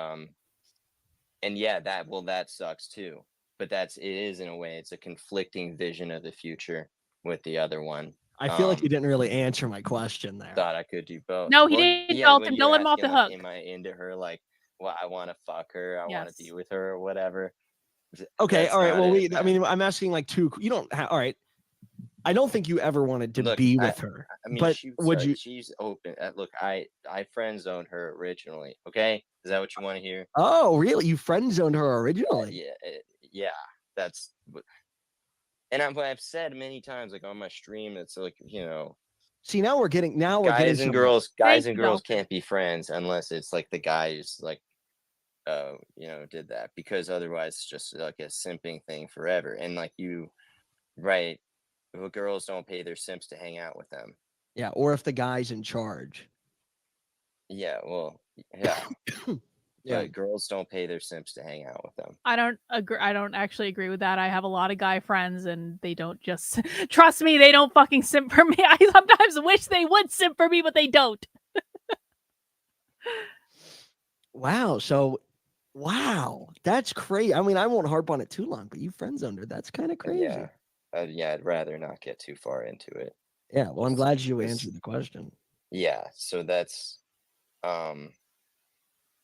yeah, that sucks too. But it is in a way, it's a conflicting vision of the future with the other one. I feel like you didn't really answer my question there. Thought I could do both. No, he Well, didn't, yeah, when Dalton. you're Don't let him off asking the like, hook. am I into her? Like, well, I want to fuck her. I want to be Yes. with her or whatever. Okay, That's all right. not Well, it, I man. mean, I'm asking like two. You don't have. All right. I don't think you ever wanted to Look, be with her, I mean, but would you? she's open. Look, I friend zoned her originally. Okay, is that what you want to hear? Oh, really? You friend zoned her originally? Yeah. That's. And I've said many times, like on my stream, it's like, See, now we're getting guys and somewhere. girls Thank you, Dalton. can't be friends unless it's like the guy who's like, did that, because otherwise it's just like a simping thing forever. And like right, well, girls don't pay their simps to hang out with them. Yeah, or if the guy's in charge. Yeah, well, yeah. Yeah. But girls don't pay their simps to hang out with them. I don't agree. I don't actually agree with that. I have a lot of guy friends, and they don't just trust me. They don't fucking simp for me. I sometimes wish they would simp for me, but they don't. Wow. So, wow, that's crazy. I mean, I won't harp on it too long, but you friend zoned her. That's kind of crazy. Yeah, I'd rather not get too far into it. Yeah. Well, I'm glad you answered the question. Yeah. So that's,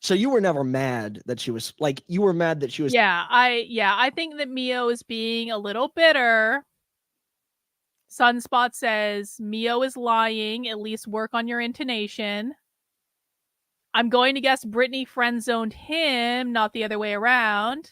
So you were never mad that she was like, you were mad that she was. Yeah, I think that Mio is being a little bitter. Sunspot says Mio is lying. At least work on your intonation. I'm going to guess Brittany friend zoned him, not the other way around.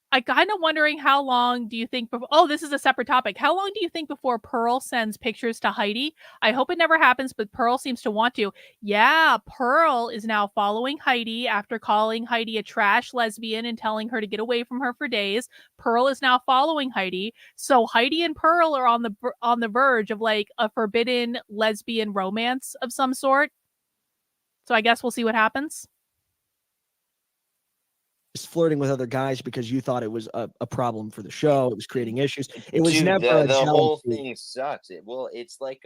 I kind of wondering how long do you think before. Oh, this is a separate topic. How long do you think before Pearl sends pictures to Heidi? I hope it never happens, but Pearl seems to want to. Yeah, Pearl is now following Heidi after calling Heidi a trash lesbian and telling her to get away from her for days. Pearl is now following Heidi. So Heidi and Pearl are on the verge of like a forbidden lesbian romance of some sort. So I guess we'll see what happens. Flirting with other guys because you thought it was a problem for the show. It was creating issues. It was dude, never the whole thing sucks. It's like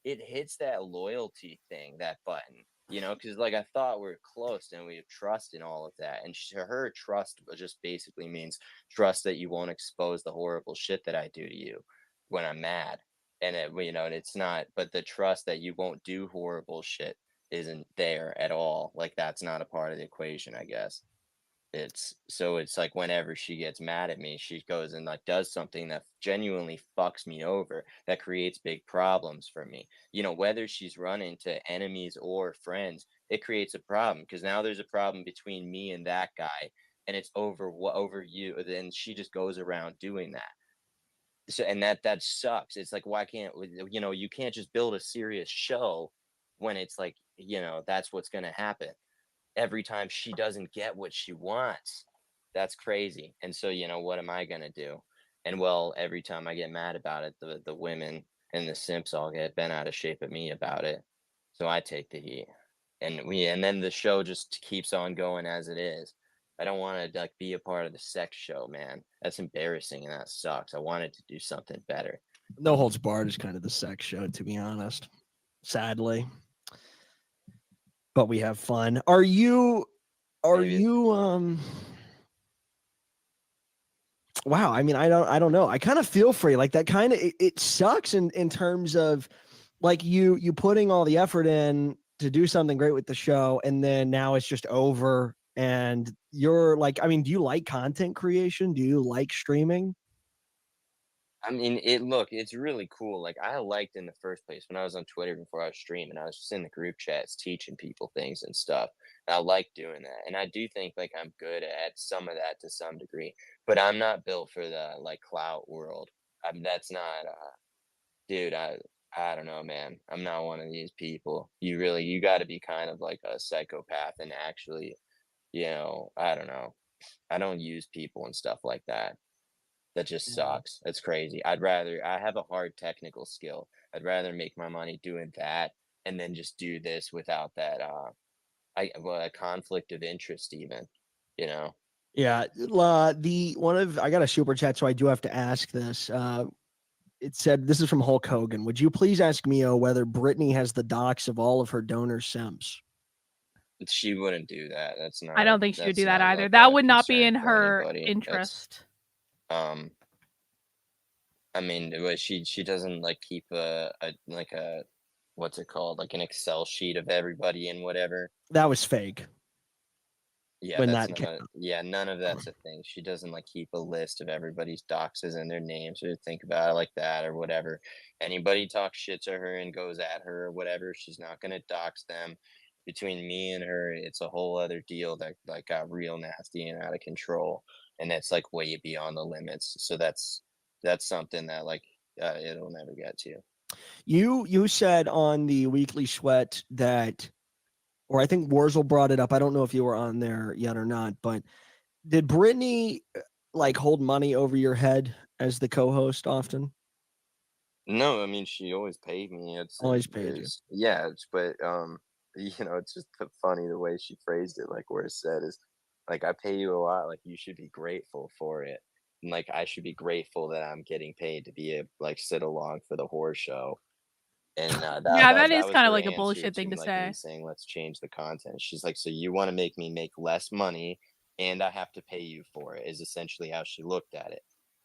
it hits that loyalty thing, that button, because like I thought we were close and we have trust in all of that, and her trust just basically means trust that you won't expose the horrible shit that I do to you when I'm mad, and and it's not, but the trust that you won't do horrible shit isn't there at all. Like that's not a part of the equation, I guess. It's like whenever she gets mad at me, she goes and like does something that genuinely fucks me over, that creates big problems for me. Whether she's running to enemies or friends, it creates a problem, because now there's a problem between me and that guy, and it's over you. Then she just goes around doing that. So, and that sucks. It's like, why can't you can't just build a serious show when it's like, that's what's gonna happen every time she doesn't get what she wants. That's crazy. And so, what am I going to do? And well, every time I get mad about it, the women and the simps all get bent out of shape at me about it. So I take the heat, and then the show just keeps on going as it is. I don't want to like be a part of the sex show, man. That's embarrassing and that sucks. I wanted to do something better. No Holds Barred is kind of the sex show, to be honest. Sadly. But we have fun. Are you wow, I mean, I don't know. I kind of feel for you. Like that kind of it sucks in terms of like you putting all the effort in to do something great with the show, and then now it's just over, and you're like, I mean, do you like content creation? Do you like streaming? I mean, it's really cool. Like I liked in the first place when I was on Twitter before I was streaming, I was just in the group chats teaching people things and stuff. And I like doing that. And I do think like I'm good at some of that to some degree, but I'm not built for the like clout world. That's not, dude, I don't know, man. I'm not one of these people. You got to be kind of like a psychopath and actually, I don't know. I don't use people and stuff like that. That just sucks. That's crazy. I have a hard technical skill. I'd rather make my money doing that and then just do this without that a conflict of interest even, Yeah. I got a super chat, so I do have to ask this. it said, this is from Hulk Hogan. Would you please ask Mio whether Brittany has the docs of all of her donor simps? She wouldn't do that. That's not. I don't think she would that's do that not, either. like, That a would not be concern in for her anybody. interest. I mean, she doesn't like keep a what's it called, like an Excel sheet of everybody and whatever. That was fake. Yeah, when that's that came none of that's a thing. She doesn't like keep a list of everybody's doxes and their names or think about it like that or whatever. Anybody talks shit to her and goes at her or whatever, she's not gonna dox them. Between me and her, it's a whole other deal that like got real nasty and out of control, and that's like way beyond the limits. So that's something that like it'll never get to. You said on the Weekly Sweat that, or I think Wurzel brought it up. I don't know if you were on there yet or not, but did Brittany like hold money over your head as the co-host often? No, I mean she always paid me. Always paid you. Yeah, but it's just funny the way she phrased it. Like where it said is, like, I pay you a lot. Like you should be grateful for it. And like I should be grateful that I'm getting paid to be like sit along for the horror show. And Yeah, that is was kind of her like a answer bullshit thing to like, say. me saying, let's change the content. She's like, so you want to make me make less money and I have to pay you for it, is essentially how she looked at it.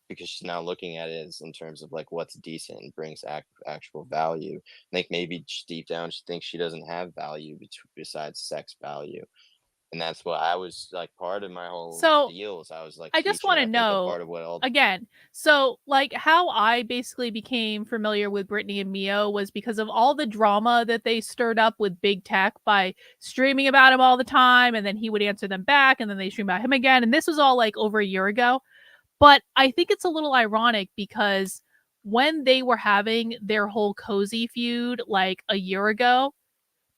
Because she's now looking at it as in terms of like what's decent and brings actual value. Like maybe deep down she thinks she doesn't have value besides sex value. And that's what I was like, part of my whole deal is I was like, I just want to know, part of what all again, so like how I basically became familiar with Brittany and Mio was because of all the drama that they stirred up with big tech by streaming about him all the time, and then he would answer them back, and then they stream about him again, and this was all like over a year ago. But I think it's a little ironic because when they were having their whole cozy feud like a year ago,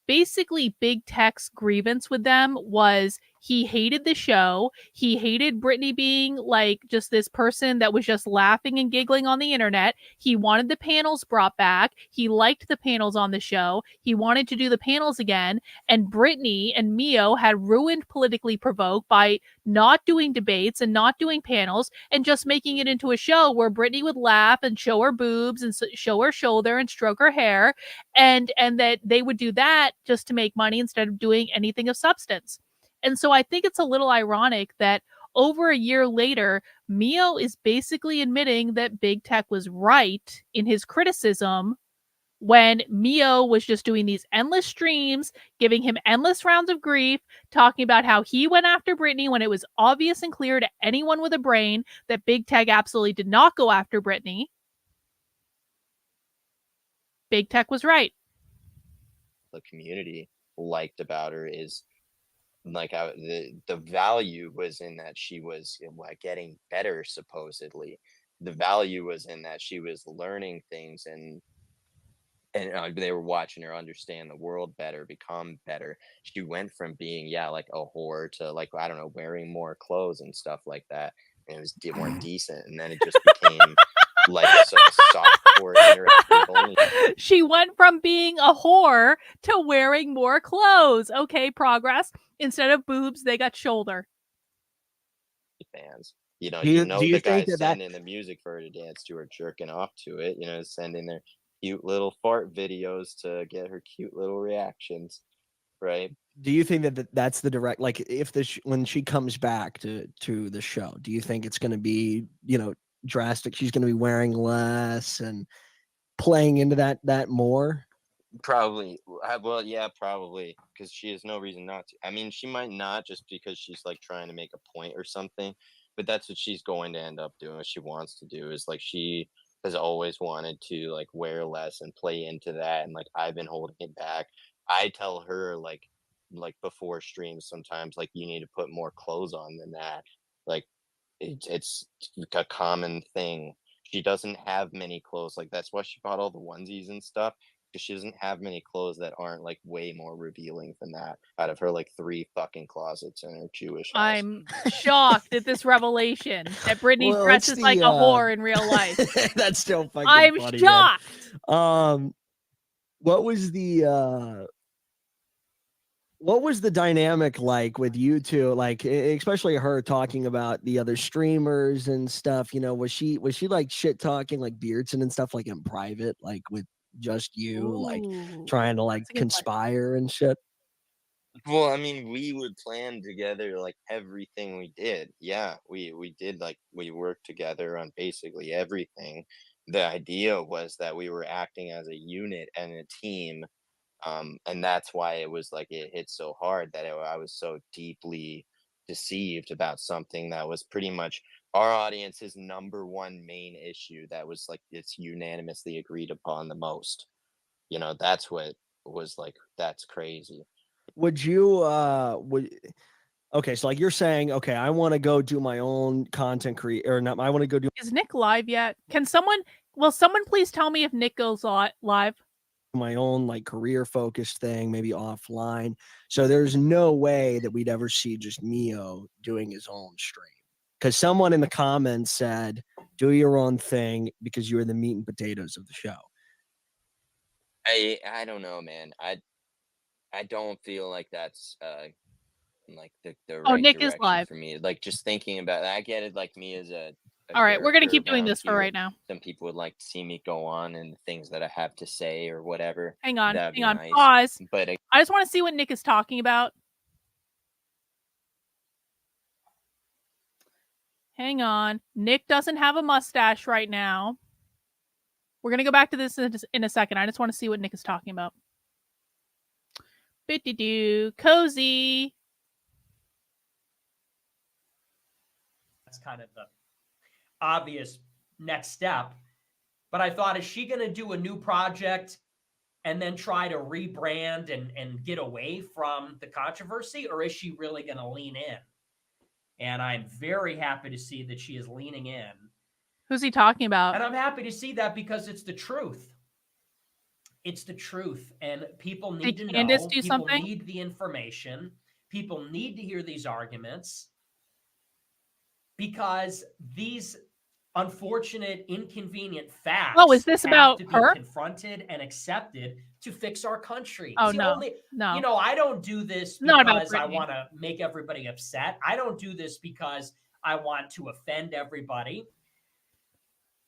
basically Big Tech's grievance with them was he hated the show. He hated Brittany being like just this person that was just laughing and giggling on the internet. He wanted the panels brought back. He liked the panels on the show. He wanted to do the panels again. And Brittany and Mio had ruined Politically Provoked by not doing debates and not doing panels and just making it into a show where Brittany would laugh and show her boobs and show her shoulder and stroke her hair, and that they would do that just to make money instead of doing anything of substance. And so I think it's a little ironic that over a year later, Mio is basically admitting that Big Tech was right in his criticism when Mio was just doing these endless streams, giving him endless rounds of grief, talking about how he went after Brittany when it was obvious and clear to anyone with a brain that Big Tech absolutely did not go after Brittany. Big Tech was right. The community liked about her is like the value was in that she was like getting better. Supposedly the value was in that she was learning things and they were watching her understand the world better, become better. She went from being like a whore to like, I don't know, wearing more clothes and stuff like that, and it was more decent, and then it just became like softcore interactive only. She went from being a whore to wearing more clothes. Okay, progress. Instead of boobs, they got shoulder. Fans, do you the think guys that sending the music for her to dance to or jerking off to it, sending their cute little fart videos to get her cute little reactions, right? Do you think that that's the direct, like if when she comes back to the show, do you think it's going to be drastic? She's going to be wearing less and playing into that more? Probably. Well, yeah, probably, because she has no reason not to. I mean, she might not, just because she's like trying to make a point or something, but that's what she's going to end up doing. What she wants to do is like she has always wanted to like wear less and play into that, and like I've been holding it back. I tell her like before streams sometimes, like, you need to put more clothes on than that. Like it's a common thing. She doesn't have many clothes. Like that's why she bought all the onesies and stuff, because she doesn't have many clothes that aren't like way more revealing than that out of her like 3 fucking closets in her Jewish house. I'm shocked at this revelation that Brittany Well, dresses like a whore in real life. That's still fucking I'm funny, shocked. man. What was the What was the dynamic like with you two? Like, especially her talking about the other streamers and stuff. You know, was she like shit talking like Beardson and stuff like in private, like with just you, like Ooh, trying to like that's a good question. conspire and shit? Well, I mean, we would plan together like everything we did. Yeah, we did like we worked together on basically everything. The idea was that we were acting as a unit and a team, and that's why it was like it hit so hard that I was so deeply deceived about something that was pretty much our audience's number one main issue. That was like it's unanimously agreed upon the most. You know, that's what was like. That's crazy. Would you okay, so like you're saying, okay, I want to go do my own content or not, I want to go do Is Nick live yet? Will someone please tell me if Nick goes live? my own like career focused thing, maybe offline. So there's no way that we'd ever see just Neo doing his own stream. Because someone in the comments said, do your own thing because you're the meat and potatoes of the show. I don't know, man. I don't feel like that's like the Oh, right Nick is direction live. for me. Like just thinking about I get it like me as a All right, we're gonna character keep doing around this for here. right now. Some people would like to see me go on and the things that I have to say or whatever. Hang on, That'd be hang on, nice. pause. But I just want to see what Nick is talking about. Hang on. Nick doesn't have a mustache right now. We're gonna go back to this in a second. I just want to see what Nick is talking about. Bit-de-doo. Cozy. That's kind of the obvious next step. But I thought, is she going to do a new project and then try to rebrand and get away from the controversy? Or is she really going to lean in? And I'm very happy to see that she is leaning in. Who's he talking about? And I'm happy to see that because it's the truth. It's the truth. And people need to know. Candace do People something? need the information. People need to hear these arguments. Because these unfortunate, inconvenient facts Oh, is this have about to be her? confronted and accepted to fix our country. Oh, It's the no. only, No. you know, I don't do this Not about because I Britney. want to make everybody upset. I don't do this because I want to offend everybody.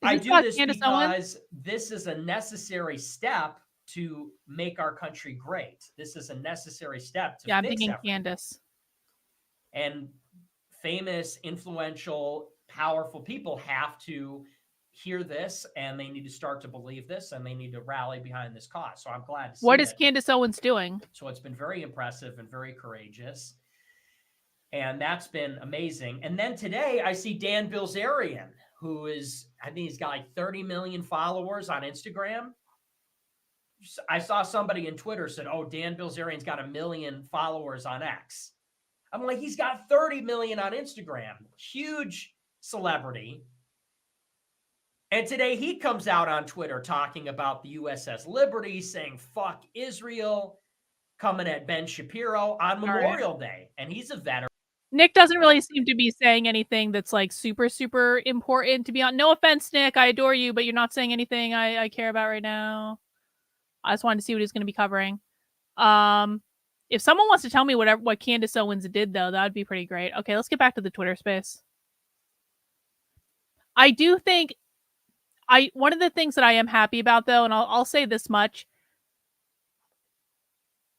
I this do about this Candace Owens? because this is a necessary step to make our country great. This is a necessary step to Yeah, I'm fix thinking everything. Candace. And famous, influential, powerful people have to hear this, and they need to start to believe this, and they need to rally behind this cause. So I'm glad to see What is it. Candace Owens doing? So it's been very impressive and very courageous. And that's been amazing. And then today I see Dan Bilzerian, who is, I think he's got like 30 million followers on Instagram. I saw somebody in Twitter said, oh, Dan Bilzerian's got 1 million followers on X. I'm like, he's got 30 million on Instagram. Huge celebrity. And today he comes out on Twitter talking about the USS Liberty, saying, fuck Israel, coming at Ben Shapiro on Memorial Day. And he's a veteran. Nick doesn't really seem to be saying anything that's like super, super important to be on. No offense, Nick. I adore you, but you're not saying anything I care about right now. I just wanted to see what he's going to be covering. If someone wants to tell me what Candace Owens did, though, that would be pretty great. Okay, let's get back to the Twitter space. I do think one of the things that I am happy about, though, and I'll say this much,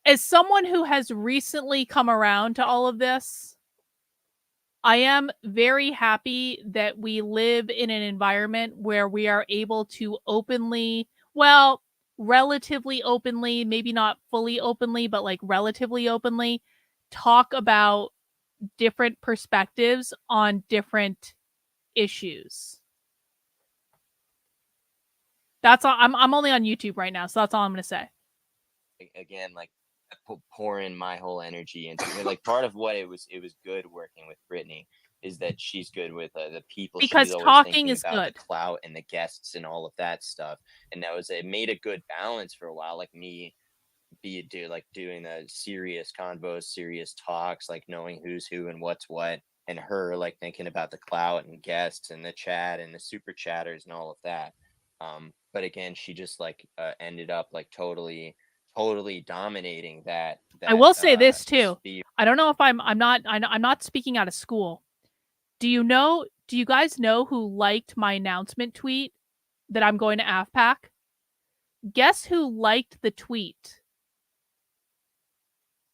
as someone who has recently come around to all of this, I am very happy that we live in an environment where we are able to openly, well, relatively openly, maybe not fully openly, but like relatively openly, talk about different perspectives on different issues. That's all. I'm only on YouTube right now, so that's all I'm gonna say. Again, like pour in my whole energy into it. Like part of what it was good working with Brittany is that she's good with the people. Because she's always talking is about good. The clout and the guests and all of that stuff, and it made a good balance for a while. Like me, doing the serious convos, serious talks, like knowing who's who and what's what, and her like thinking about the clout and guests and the chat and the super chatters and all of that. But again, she just like ended up like totally totally dominating that. I will say this sphere. too. I don't know if I'm not speaking out of school. Do you guys know who liked my announcement tweet that I'm going to AFPAC? Guess who liked the tweet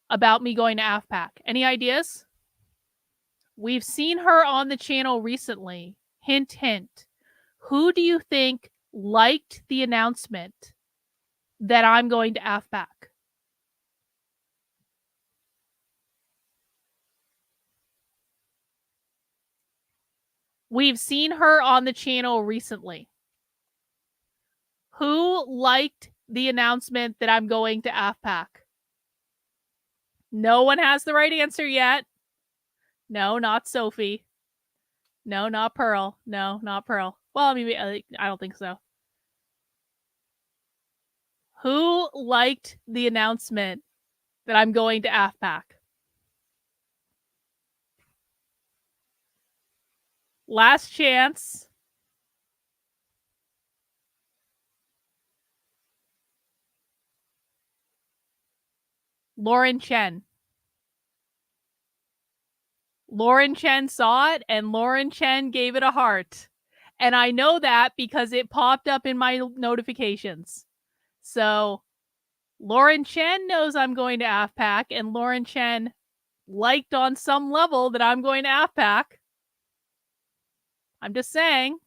about me going to AFPAC? Any ideas? We've seen her on the channel recently. Hint, hint. Who do you think liked the announcement that I'm going to AFPAC? We've seen her on the channel recently. Who liked the announcement that I'm going to AFPAC? No one has the right answer yet. No, not Sophie. No, not Pearl. No, not Pearl. Well, maybe I don't think so. Who liked the announcement that I'm going to AFPAC? Last chance. Lauren Chen. Lauren Chen saw it and Lauren Chen gave it a heart. And I know that because it popped up in my notifications. So Lauren Chen knows I'm going to AFPAC and Lauren Chen liked on some level that I'm going to AFPAC. I'm just saying.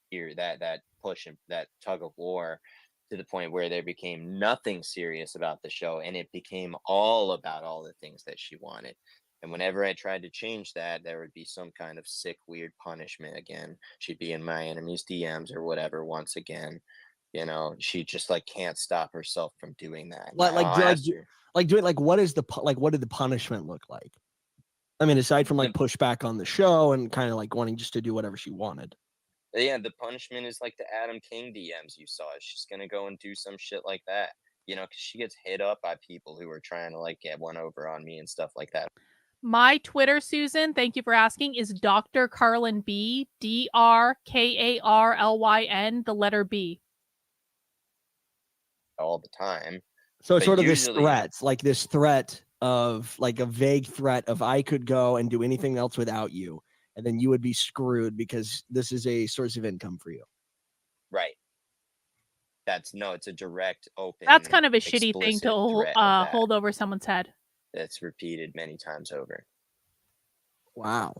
Here, that push and that tug of war to the point where there became nothing serious about the show, and it became all about all the things that she wanted. And whenever I tried to change that, there would be some kind of sick, weird punishment again. She'd be in my enemy's DMs or whatever once again. You know, she just like can't stop herself from doing that. Like what is the what did the punishment look like? I mean, aside from like pushback on the show and kind of like wanting just to do whatever she wanted. Yeah, the punishment is like the Adam King DMs you saw. She's gonna go and do some shit like that, you know, because she gets hit up by people who are trying to like get one over on me and stuff like that. My Twitter, Susan, thank you for asking, is Dr. Carlin B, DrKarlyn, the letter B. All the time. So it's sort of this threat, like this threat of like a vague threat of I could go and do anything else without you. And then you would be screwed because this is a source of income for you. Right. It's a direct, open. That's kind of a shitty thing to hold over someone's head. That's repeated many times over. Wow.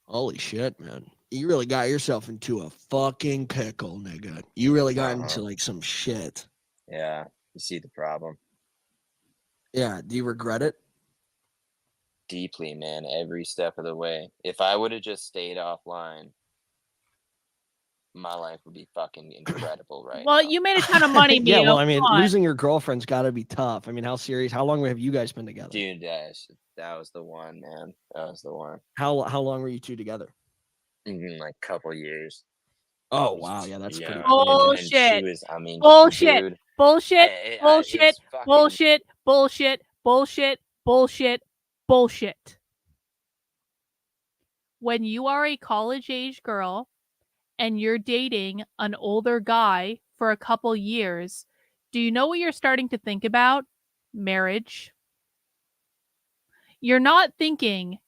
Holy shit, man. You really got yourself into a fucking pickle, nigga. You really got into like some shit. Yeah. You see the problem. Yeah. Do you regret it? Deeply, man, every step of the way. If I would have just stayed offline, my life would be fucking incredible right Well, now. you made a ton of money, Mio. Yeah, well, I mean, losing your girlfriend's got to be tough. I mean, how long have you guys been together? Dude, that was the one, man. That was the one. How long were you two together? Like a couple years. Oh, wow. Yeah, that's pretty bullshit. And she was, I mean, bullshit. Dude, Bullshit. Bullshit. fucking... Bullshit. Bullshit. Bullshit. Bullshit. Bullshit. When you are a college-age girl and you're dating an older guy for a couple years, do you know what you're starting to think about? Marriage. You're not thinking,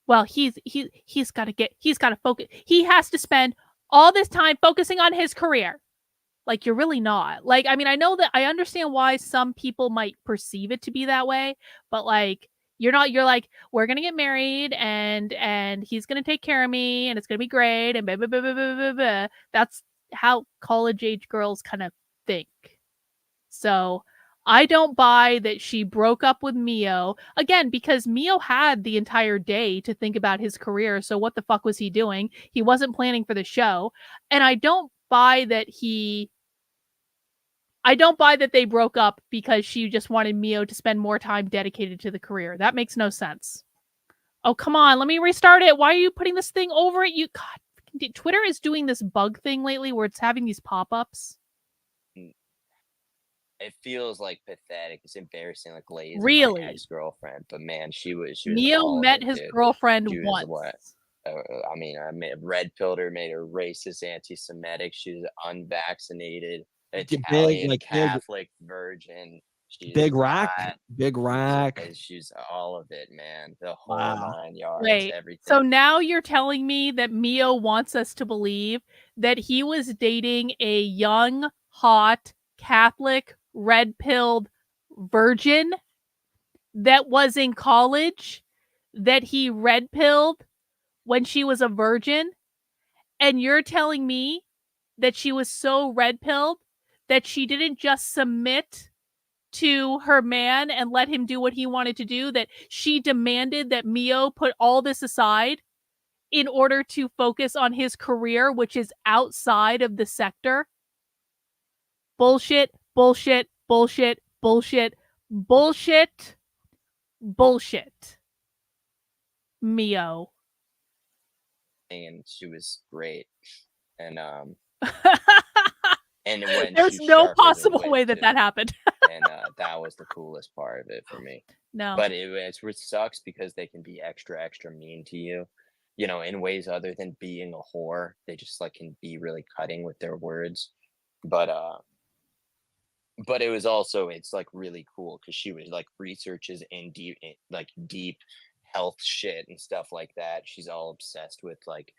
well, he's got to focus. He has to spend all this time focusing on his career. Like, you're really not. Like, I mean, I know that I understand why some people might perceive it to be that way, but like, you're like, we're going to get married and he's going to take care of me and it's going to be great and blah, blah, blah, blah, blah, blah, blah. That's how college age girls kind of think. So I don't buy that she broke up with Mio again, because Mio had the entire day to think about his career. So what the fuck was he doing? He wasn't planning for the show. And I don't buy that they broke up because she just wanted Mio to spend more time dedicated to the career. That makes no sense. Oh, come on. Let me restart it. Why are you putting this thing over it? God, Twitter is doing this bug thing lately where it's having these pop-ups. It feels like pathetic. It's embarrassing, like lazy. Really? My ex-girlfriend, but man, she was Mio met his girlfriend once. I mean, I red pilled her, made her racist, anti-Semitic. She's unvaccinated Like a big, Italian like Catholic virgin. She's big rack, hot. big rack. She's all of it, man. The whole Wow. 9 yards, Wait, everything. so now you're telling me that Mio wants us to believe that he was dating a young, hot, Catholic, red-pilled virgin that was in college, that he red-pilled when she was a virgin, and you're telling me that she was so red-pilled that she didn't just submit to her man and let him do what he wanted to do, that she demanded that Mio put all this aside in order to focus on his career, which is outside of the sector? Bullshit, bullshit, bullshit, bullshit, bullshit, bullshit. Mio. And she was great. And and when There's she no sharp as a possible whip, way that too. that happened. And that was the coolest part of it for me. No. But it sucks because they can be extra mean to you, you know, in ways other than being a whore. They just like can be really cutting with their words. But it was also, it's like really cool because she was like researches in deep health shit and stuff like that. She's all obsessed with like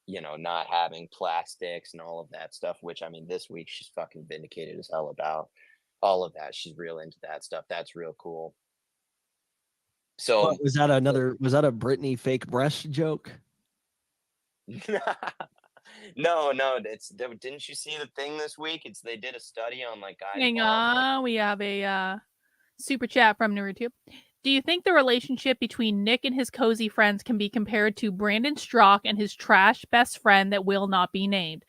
you know, not having plastics and all of that stuff, which I mean this week she's fucking vindicated as hell about all of that. She's real into that stuff. That's real cool. So What, was that a Britney fake breast joke? no, didn't you see the thing this week? They did a study on like guys. Hang on, we have a super chat from Naruto. Do you think the relationship between Nick and his cozy friends can be compared to Brandon Strock and his trash best friend that will not be named?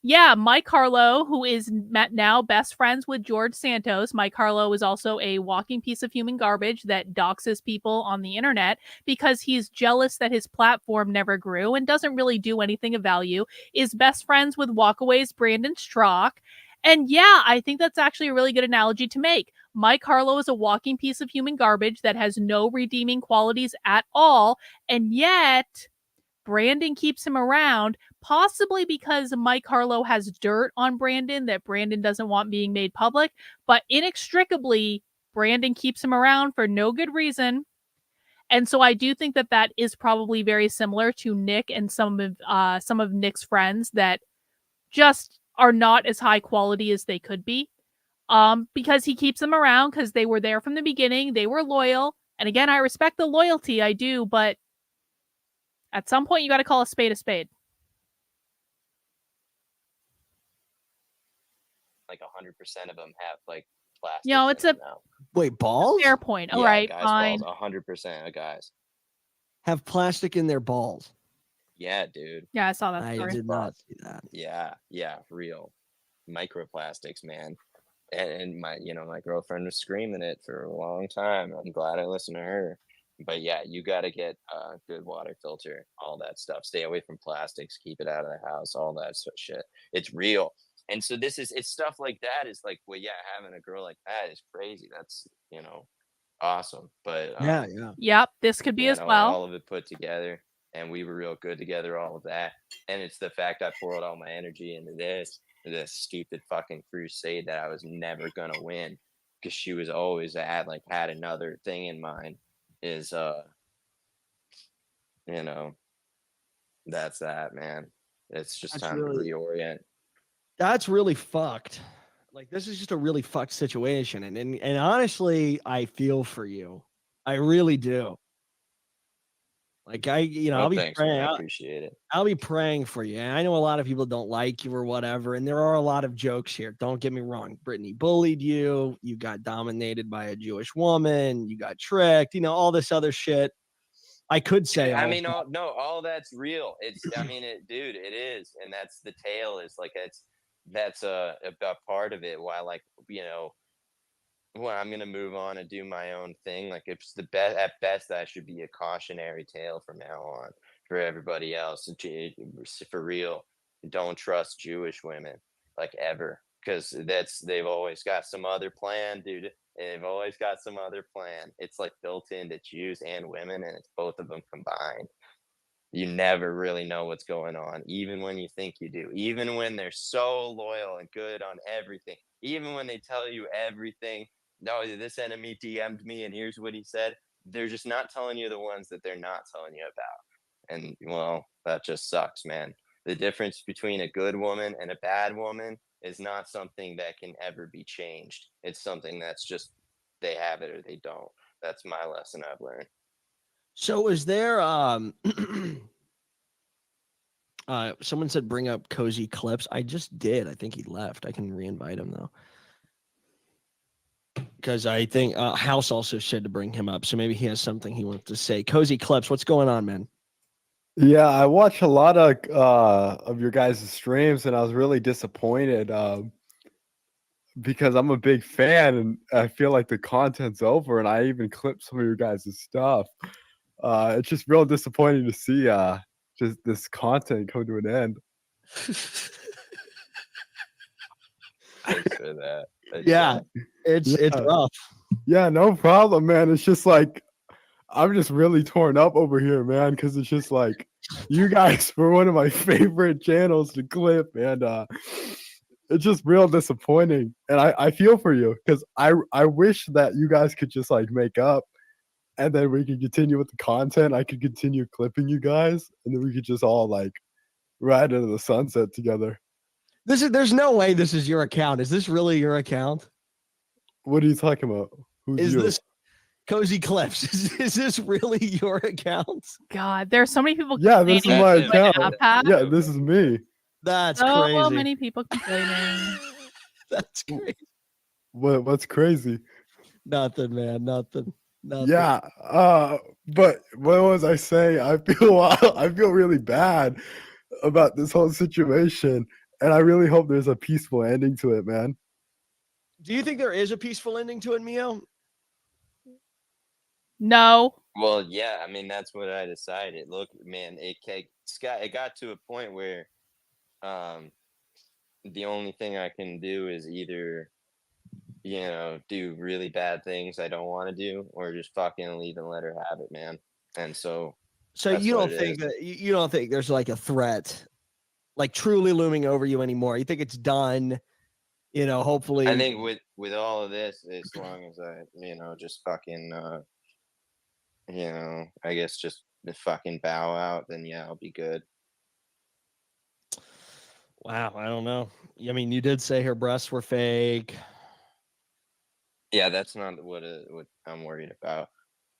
Yeah, Mike Harlow, who is now best friends with George Santos. Mike Harlow is also a walking piece of human garbage that doxes people on the internet because he's jealous that his platform never grew and doesn't really do anything of value, is best friends with Walkaway's Brandon Strock. And yeah, I think that's actually a really good analogy to make. Mike Harlow is a walking piece of human garbage that has no redeeming qualities at all, and yet Brandon keeps him around, possibly because Mike Harlow has dirt on Brandon that Brandon doesn't want being made public, but inextricably, Brandon keeps him around for no good reason. And so I do think that that is probably very similar to Nick and some of Nick's friends that just are not as high quality as they could be. Because he keeps them around because they were there from the beginning. They were loyal. And again, I respect the loyalty, I do, but at some point you got to call a spade a spade. Like 100% of them have like plastic. You know, it's a wait, balls? fair point. All yeah, right, guys, fine. balls. 100% of guys have plastic in their balls. Yeah, dude. Yeah, I saw that. I did not see that. Yeah, real microplastics, man. And my girlfriend was screaming it for a long time. I'm glad I listened to her. But yeah, you got to get a good water filter, all that stuff. Stay away from plastics. Keep it out of the house. All that shit. It's real. And so it's stuff like that is like, well, yeah, having a girl like that is crazy. That's, awesome. But Yep, this could be as well. All of it put together, and we were real good together, all of that. And it's the fact I poured all my energy into this stupid fucking crusade that I was never gonna win because she was always had another thing in mind. Is that's that, man. It's just time to reorient. That's really fucked. Like, this is just a really fucked situation. And honestly, I feel for you. I really do. Like, I'll be thanks, praying. man. I appreciate it. I'll be praying for you. And I know a lot of people don't like you or whatever. And there are a lot of jokes here. Don't get me wrong. Britney bullied you. You got dominated by a Jewish woman. You got tricked. All this other shit. I could say. All that's real. Dude, it is. And that's the tale. Is like that's a part of it. Why, well, I'm gonna move on and do my own thing. Like, it's the best. At best, that should be a cautionary tale from now on for everybody else. For real, don't trust Jewish women, like, ever, because they've always got some other plan, dude. They've always got some other plan. It's like built into Jews and women, and it's both of them combined. You never really know what's going on, even when you think you do. Even when they're so loyal and good on everything, even when they tell you everything. No, this enemy DM'd me, and here's what he said. They're just not telling you the ones that they're not telling you about. And well, that just sucks, man. The difference between a good woman and a bad woman is not something that can ever be changed. It's something that's just they have it or they don't. That's my lesson I've learned. So is there someone said bring up Cozy Clips. I just did. I think he left. I can re-invite him though. Because I think House also said to bring him up. So maybe he has something he wants to say. Cozy Clips, what's going on, man? Yeah, I watch a lot of your guys' streams, and I was really disappointed because I'm a big fan, and I feel like the content's over, and I even clipped some of your guys' stuff. It's just real disappointing to see just this content come to an end. Thanks for that. Yeah, it's rough. Yeah, no problem, man. It's just like I'm just really torn up over here, man, because it's just like you guys were one of my favorite channels to clip, and it's just real disappointing. And I feel for you because I wish that you guys could just like make up, and then we could continue with the content. I could continue clipping you guys, and then we could just all like ride into the sunset together. There's no way this is your account. Is this really your account? What are you talking about? Who's Is you? this Cozy Clips? Is this really your account? God, there's so many people. Yeah, this is complaining my about account. App. Yeah, this is me. That's So crazy. many people complaining. That's crazy. What's crazy? Nothing, man. Nothing. Yeah. But what was I saying? I feel really bad about this whole situation, and I really hope there's a peaceful ending to it, man. Do you think there is a peaceful ending to it, Mio? No. Well, yeah, I mean that's what I decided. Look, man, it got to a point where the only thing I can do is either do really bad things I don't want to do, or just fucking leave and let her have it, man. And so you what don't it think is. that you don't think there's like a threat like truly looming over you anymore? You think it's done? Hopefully. I think with all of this, as long as I, just fucking I guess just the fucking bow out, then yeah, I'll be good. Wow, I don't know. I mean, you did say her breasts were fake. Yeah, that's not what I'm worried about.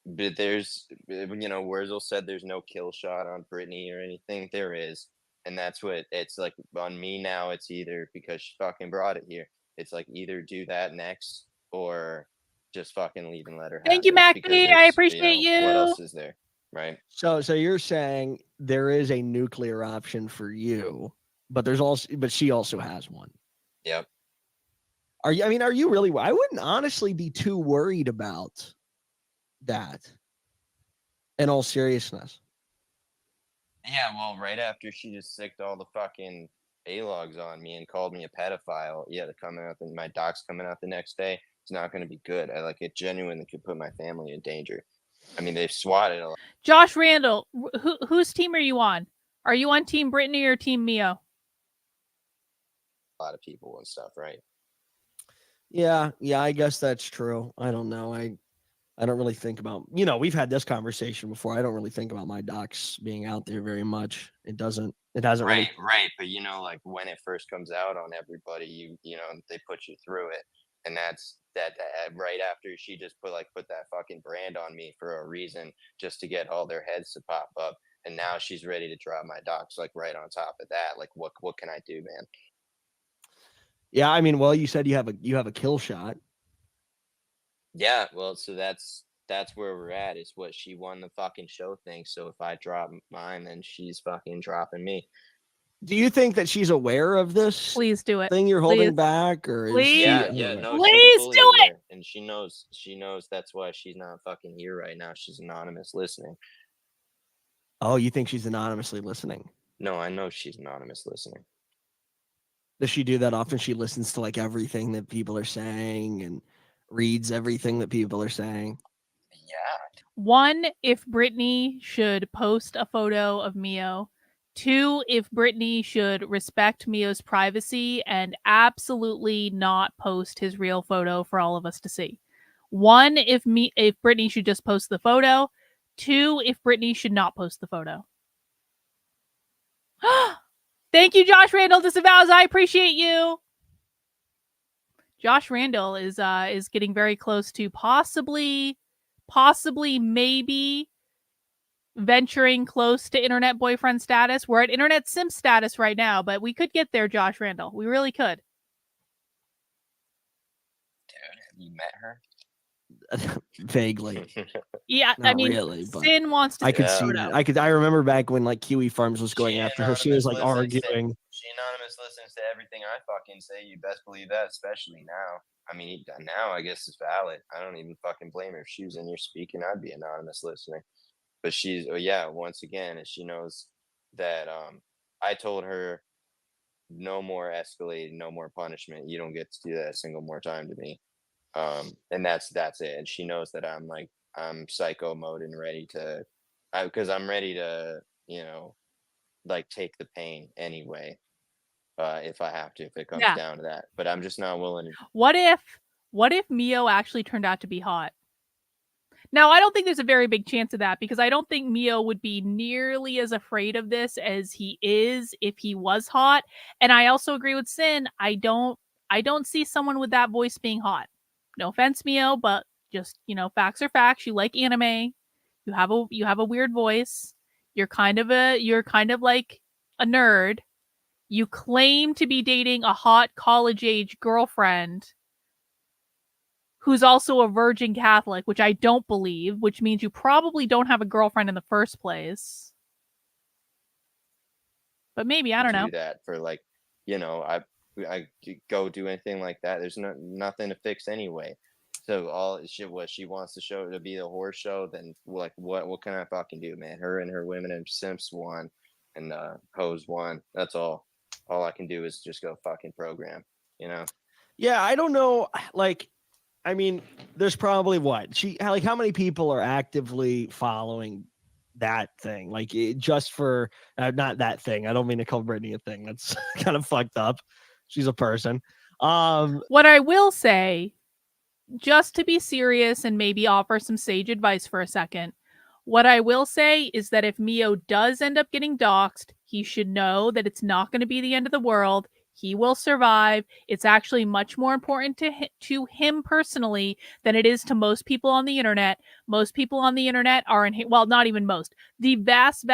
But there's, Wurzel said there's no kill shot on Brittany or anything. There is. And that's what it's like on me now. It's either because she fucking brought it here. It's like either do that next or just fucking leave and let her have Thank you, it, Mac because B. I appreciate you. What else is there? Right. So you're saying there is a nuclear option for you, but she also has one. Yep. Are you really? I wouldn't honestly be too worried about that. In all seriousness. Yeah, well, right after she just sicked all the fucking A-logs on me and called me a pedophile, yeah, my doc's coming out the next day. It's not going to be good. It genuinely could put my family in danger. I mean, they've swatted a Josh Randall, whose team are you on? Are you on Team Brittany or Team Mio? lot of people and stuff, right? Yeah, I guess that's true. I don't know. I don't really think about, we've had this conversation before. I don't really think about my docs being out there very much. It hasn't really. Right. But like when it first comes out on everybody, they put you through it. And that's that right after she just put that fucking brand on me for a reason, just to get all their heads to pop up. And now she's ready to drop my docs right on top of that. Like what can I do, man? Yeah, I mean, well, you said you have a kill shot. Yeah, well, so that's where we're at. Is what she won the fucking show thing. So if I drop mine, then she's fucking dropping me. Do you think that she's aware of this? Please do it. Thing you're holding back, or is she? Yeah, no, please she's do aware, it. and she knows that's why she's not fucking here right now. She's anonymous listening. Oh, you think she's anonymously listening? No, I know she's anonymous listening. Does she do that often? She listens to like everything that people are saying and reads everything that people are saying. Yeah. 1, if Brittany should post a photo of Mio. 2, if Brittany should respect Mio's privacy and absolutely not post his real photo for all of us to see. 1, if Brittany should just post the photo. 2, if Brittany should not post the photo. Thank you, Josh Randall Disavows. I appreciate you. Josh Randall is getting very close to possibly maybe venturing close to internet boyfriend status. We're at internet sim status right now, but we could get there, Josh Randall. We really could. Dude, have you met her? Vaguely. Yeah, Not I mean, really, but Sin wants to I could see see. the photo. I remember back when like Kiwi Farms was going She after her. She was like anonymous listens arguing. She anonymous listens to everything I fucking say. You best believe that, especially now. I mean, now I guess it's valid. I don't even fucking blame her. If she was in here speaking, I'd be anonymous listening. But she's, oh yeah, once again, and she knows that I told her no more escalating, no more punishment. You don't get to do that a single more time to me. And that's it. And she knows that I'm psycho mode and ready to, because I'm ready to, like take the pain anyway. If I have to, if it comes Yeah. down to that. But I'm just not willing to. What if Mio actually turned out to be hot? Now, I don't think there's a very big chance of that because I don't think Mio would be nearly as afraid of this as he is if he was hot. And I also agree with Sin. I don't see someone with that voice being hot. No offense, Mio, but just, facts are facts. You like anime. You have a weird voice. You're kind of like a nerd. You claim to be dating a hot college-age girlfriend who's also a virgin Catholic, which I don't believe, which means you probably don't have a girlfriend in the first place. But maybe, I don't know. Do that for I go do anything like that. There's nothing to fix anyway. So what she wants to show to be the horse show, then like what can I fucking do, man? Her and her women and simps won, and hoes won. That's all. All I can do is just go fucking program, Yeah, I don't know. Like, I mean, there's probably how many people are actively following that thing? Like, just for not that thing. I don't mean to call Brittany a thing. That's kind of fucked up. She's a person. What I will say, just to be serious and maybe offer some sage advice for a second, what I will say is that if Mio does end up getting doxxed, he should know that it's not going to be the end of the world. He will survive. It's actually much more important to him personally than it is to most people on the internet. Most people on the internet are well, not even most. The vast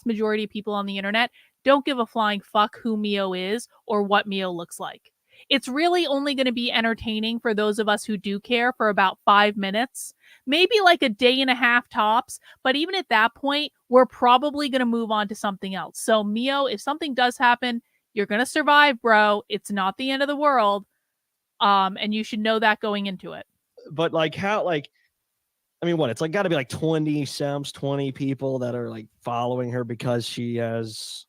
majority of people on the internet don't give a flying fuck who Mio is or what Mio looks like. It's really only going to be entertaining for those of us who do care for about 5 minutes, maybe like a day and a half tops. But even at that point, we're probably going to move on to something else. So Mio, if something does happen, you're going to survive, bro. It's not the end of the world. And you should know that going into it. But like how, like, I mean, what? It's like got to be like 20 simps, 20 people that are like following her because she has,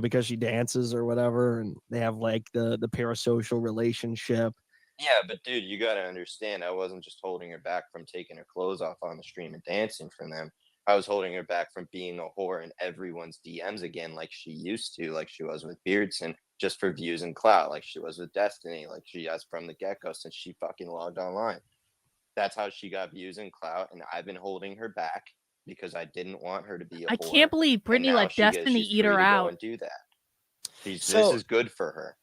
because she dances or whatever, and they have like the parasocial relationship. Yeah, but dude, you gotta understand, I wasn't just holding her back from taking her clothes off on the stream and dancing for them. I was holding her back from being a whore in everyone's DMs again, like she used to, like she was with Beardson, just for views and clout, like she was with Destiny, like she has from the get-go since she fucking logged online. That's how she got views and clout, and I've been holding her back because I didn't want her to be a I whore. can't believe Brittany let Destiny eat her out. And do that. This is good for her.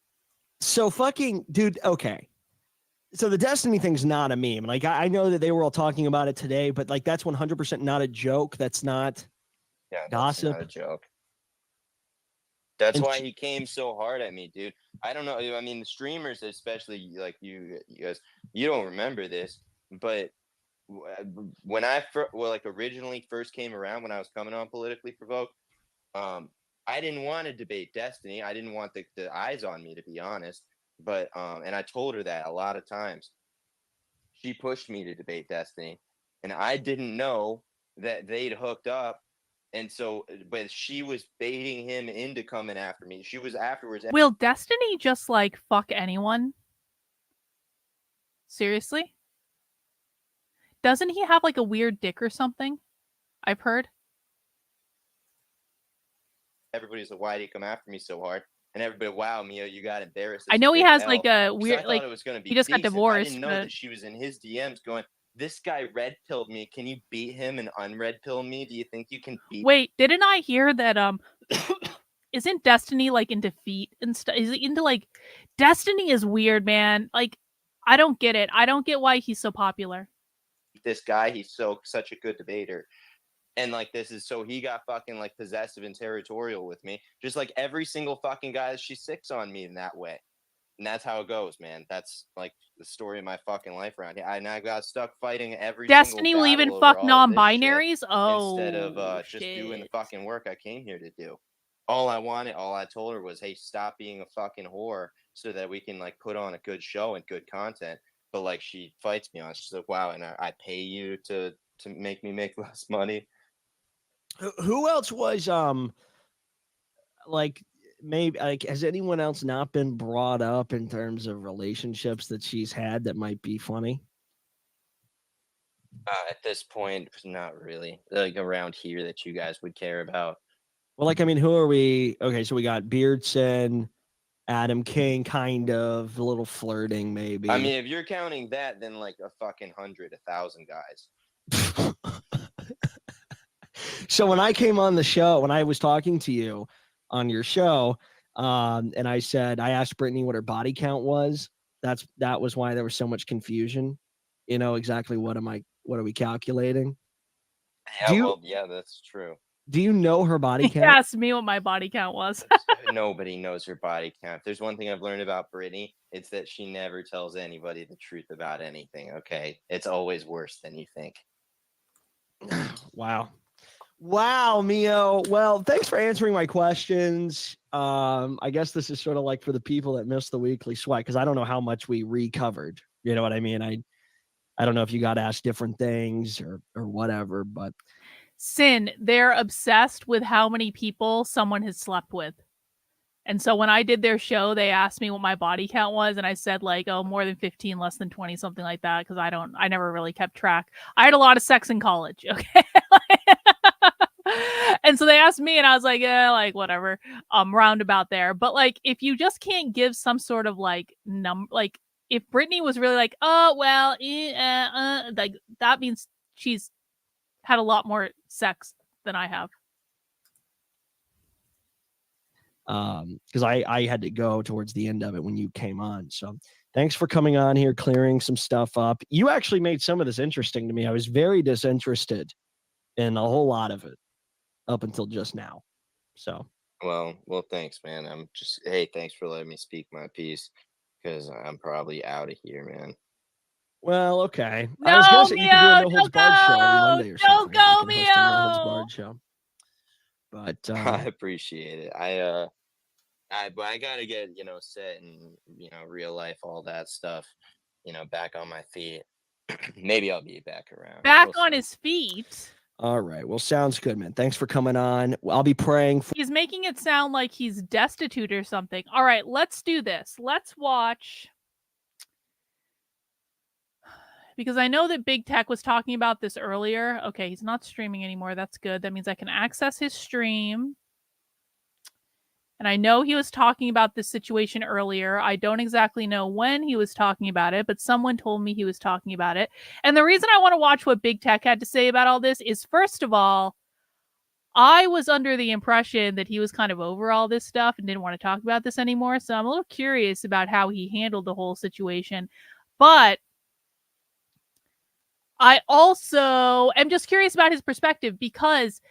So fucking dude, okay. So the Destiny thing's not a meme. Like I know that they were all talking about it today, but like that's 100% not a joke. That's not gossip. That's not a joke. That's why he came so hard at me, dude. I don't know. I mean, the streamers, especially like you guys, you don't remember this, but when I originally first came around, when I was coming on Politically Provoked, I didn't want to debate Destiny. I didn't want the eyes on me, to be honest. But and I told her that a lot of times. She pushed me to debate Destiny, and I didn't know that they'd hooked up And so, but she was baiting him into coming after me. She was afterwards. Will Destiny just like fuck anyone? Seriously? Doesn't he have like a weird dick or something? I've heard. Everybody's like, why do you come after me so hard? And everybody, wow, Mio, you got embarrassed. I know he big has L. like a 'Cause weird I thought like it was gonna be he just got decent. I divorced. didn't know But that she was in his DMs going, this guy red pilled me. Can you beat him and unred pill me? Do you think you can beat wait, didn't I hear that isn't Destiny like into feet and stuff? Is it into like Destiny is weird, man. Like I don't get it. I don't get why he's so popular. this guy? He's such a good debater. And like this is so he got fucking like possessive and territorial with me, just like every single fucking guy she sicks on me in that way. And that's how it goes, man. That's like the story of my fucking life around here. And I got stuck fighting every Destiny single will battle even over fuck all of this shit non-binaries? Oh, instead of just doing the fucking work I came here to do. All I told her was, hey, stop being a fucking whore so that we can like put on a good show and good content. But like she fights me on it. She's like, wow, and I pay you to make me make less money. Who else was like maybe like has anyone else not been brought up in terms of relationships that she's had that might be funny? At this point, not really. Like around here that you guys would care about. Well, like I mean, who are we? Okay, so we got Beardson, Adam King, kind of a little flirting, maybe. I mean, if you're counting that, then like a fucking 100, 1,000 guys. So when I came on the show, when I was talking to you on your show, and I asked Brittany what her body count was. That was why there was so much confusion. You know, exactly what are we calculating? Yeah, that's true. Do you know her body He count? asked me what my body count was. Nobody knows her body count. If there's one thing I've learned about Brittany, it's that she never tells anybody the truth about anything. Okay, it's always worse than you think. Wow, Mio. Well, thanks for answering my questions. I guess this is sort of like for the people that missed the weekly sweat, because I don't know how much we recovered. You know what I mean? I don't know if you got asked different things or whatever, but Sin, they're obsessed with how many people someone has slept with. And so when I did their show, they asked me what my body count was, and I said like, oh, more than 15, less than 20, something like that, because I never really kept track. I had a lot of sex in college, okay? And so they asked me, and I was like, yeah, like whatever, roundabout there. But like, if you just can't give some sort of like like if Brittany was really like, oh well, like that means she's had a lot more sex than I have. Because I had to go towards the end of it when you came on. So thanks for coming on here, clearing some stuff up. You actually made some of this interesting to me. I was very disinterested in a whole lot of it up until just now. So well, thanks, man. Hey, thanks for letting me speak my piece, because I'm probably out of here, man. Well, okay. No, I was gonna say you can do a Mio, No Holds Barred show every Monday or something. Don't go, You can host a No Holds Mio. Barred show. But I appreciate it. But I gotta get set and real life, all that stuff, back on my feet. Maybe I'll be back around. Back on his feet. all right. Well, sounds good, man. Thanks for coming on. I'll be praying for. He's making it sound like he's destitute or something. All right, let's do this. Let's watch. Because I know that Big Tech was talking about this earlier. Okay, he's not streaming anymore. That's good. That means I can access his stream. And I know he was talking about this situation earlier. I don't exactly know when he was talking about it, but someone told me he was talking about it. And the reason I want to watch what Big Tech had to say about all this is, first of all, I was under the impression that he was kind of over all this stuff and didn't want to talk about this anymore. So I'm a little curious about how he handled the whole situation. But I also am just curious about his perspective because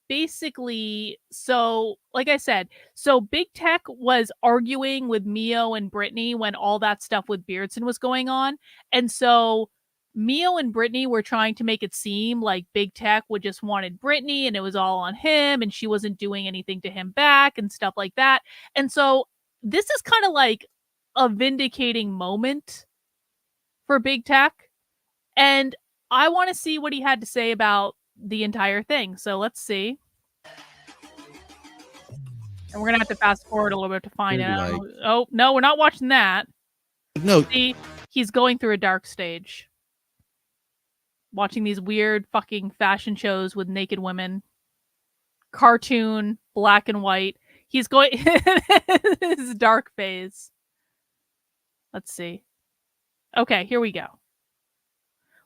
basically, so like I said, so Big Tech was arguing with Mio and Brittany when all that stuff with Beardson was going on. And so Mio and Brittany were trying to make it seem like Big Tech would just wanted Brittany and it was all on him and she wasn't doing anything to him back and stuff like that. And so this is kind of like a vindicating moment for Big Tech. And I want to see what he had to say about the entire thing. So let's see. And we're gonna have to fast forward a little bit to find it. Like, Oh no, we're not watching that. no, See, he's going through a dark stage. Watching these weird fucking fashion shows with naked women. Cartoon, black and white. He's going his dark phase. Let's see. Okay, here we go.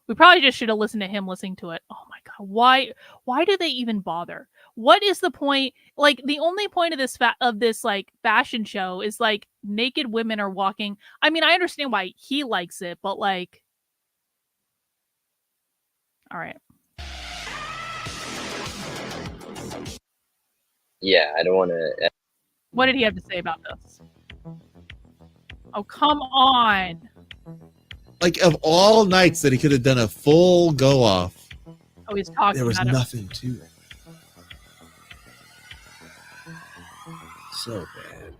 We probably just should have listened to him listening to it. Oh my god, why do they even bother? What is the point? Like, the only point of this like fashion show is like naked women are walking. I mean, I understand why he likes it, but like, all right. Yeah, I don't want to. What did he have to say about this? Oh, come on. like of all nights that he could have done a full go off, Oh, he's talking there was about nothing to it. So bad.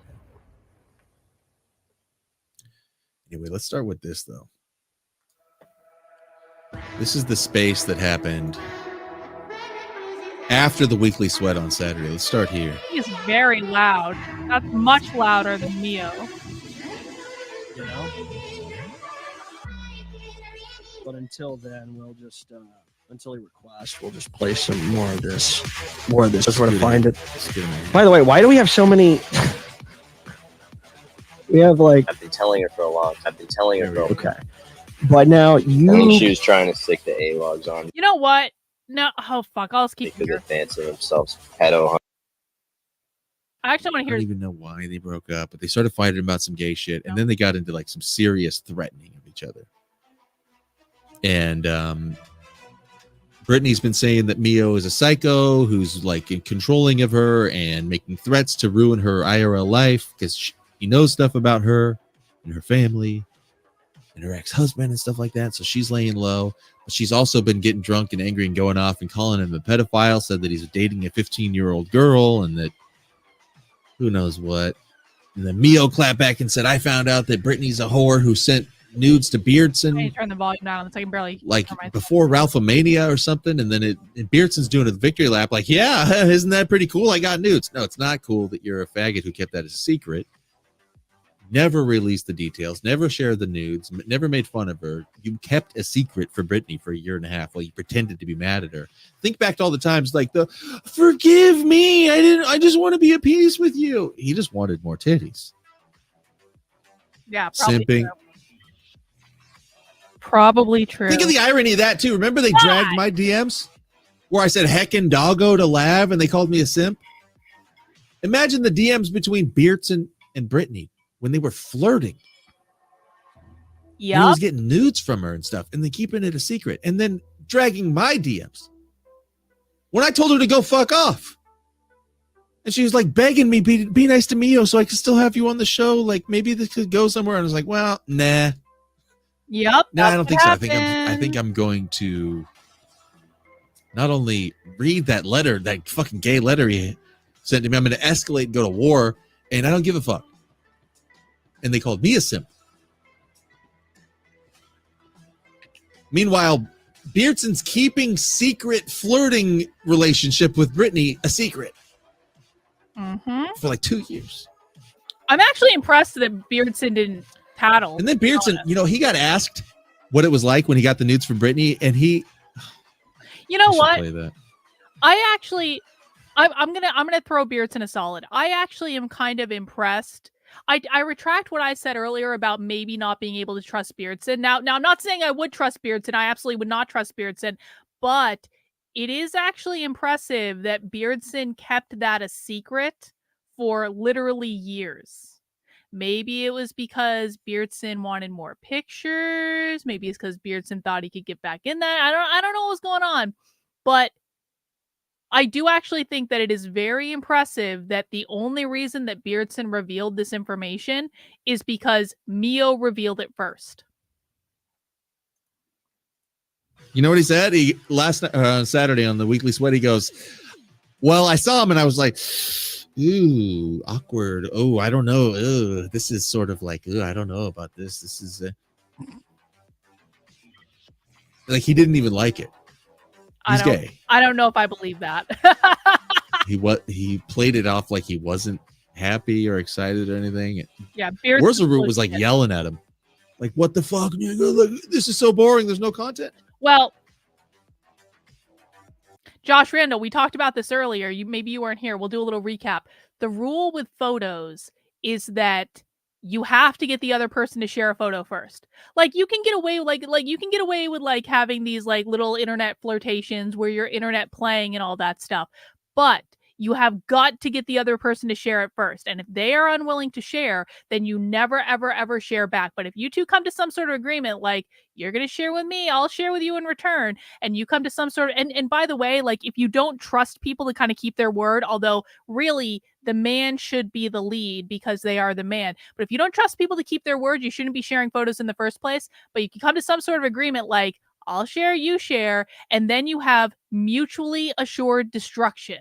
Anyway, let's start with this though. This is the space that happened after the weekly sweat on Saturday. Let's start here. He's very loud. That's much louder than Mio. You know. But until then, we'll just until he requests, we'll just play some more of this. That's where to find it. By the way, why do we have so many? We have like. I've been telling her for a long time. Okay. But now I think you. she was trying to stick the A-logs on You know what? No, oh fuck! I'll just keep because here. they fancy themselves pedo. I actually want I to don't hear. even know why they broke up, but they started fighting about some gay shit, and then they got into like some serious threatening of each other. And Brittany's been saying that Mio is a psycho who's like controlling of her and making threats to ruin her IRL life because he knows stuff about her and her family and her ex-husband and stuff like that. So she's laying low. But she's also been getting drunk and angry and going off and calling him a pedophile, said that he's dating a 15-year-old girl and that who knows what. And then Mio clapped back and said, I found out that Brittany's a whore who sent nudes to I Beardson need to turn the volume down. It's like I can barely. like hear myself. before Ralphomania or something. And then and Beardson's doing a victory lap like, yeah, isn't that pretty cool? I got nudes. No, it's not cool that you're a faggot who kept that as a secret. Never released the details, never shared the nudes, never made fun of her. You kept a secret for Brittany for a year and a half while you pretended to be mad at her. Think back to all the times like the forgive me, I just want to be at peace with you. He just wanted more titties. Yeah, probably Simping. true. Probably true. Think of the irony of that too. Remember they dragged my DMs where I said heckin' doggo to Lav and they called me a simp? Imagine the DMs between Beardson and Brittany when they were flirting. He Yeah. was getting nudes from her and stuff, and then keeping it a secret, and then dragging my DMs. When I told her to go fuck off, and she was like begging me, be nice to Mio so I could still have you on the show. Like maybe this could go somewhere. And I was like, well, nah. Yep. No, I don't think so. I think happened. I'm going to not only read that letter, that fucking gay letter he sent to me. I'm going to escalate and go to war, and I don't give a fuck. And they called me a simp. Meanwhile, Beardson's keeping secret flirting relationship with Brittany a secret for like 2 years. I'm actually impressed that Beardson didn't tattle. And then Beardson, he got asked what it was like when he got the nudes from Brittany, and he. You know I should what? play that. I'm gonna throw Beardson a solid. I actually am kind of impressed. I retract what I said earlier about maybe not being able to trust Beardson. Now I'm not saying I would trust Beardson. I absolutely would not trust Beardson, but it is actually impressive that Beardson kept that a secret for literally years. Maybe it was because Beardson wanted more pictures. Maybe it's because Beardson thought he could get back in that. I don't know what's going on, but I do actually think that it is very impressive that the only reason that Beardson revealed this information is because Mio revealed it first. You know what he said? He last Saturday on the Weekly Sweat, he goes, well, I saw him and I was like, ooh, awkward. Oh, I don't know. Ugh, this is sort of like, I don't know about this. This is like he didn't even like it. He's gay. I don't know if I believe that. He played it off like he wasn't happy or excited or anything. Yeah, Root was like yelling at him, like, "What the fuck? This is so boring. There's no content." Well, Josh Randall, we talked about this earlier. Maybe you weren't here. We'll do a little recap. The rule with photos is that you have to get the other person to share a photo first. Like you can get away with like having these like little internet flirtations where you're internet playing and all that stuff. But you have got to get the other person to share it first. And if they are unwilling to share, then you never, ever, ever share back. But if you two come to some sort of agreement, like you're going to share with me, I'll share with you in return. And you come to some sort of, and by the way, like if you don't trust people to kind of keep their word, although really the man should be the lead because they are the man. But if you don't trust people to keep their word, you shouldn't be sharing photos in the first place. But you can come to some sort of agreement like I'll share, you share, and then you have mutually assured destruction.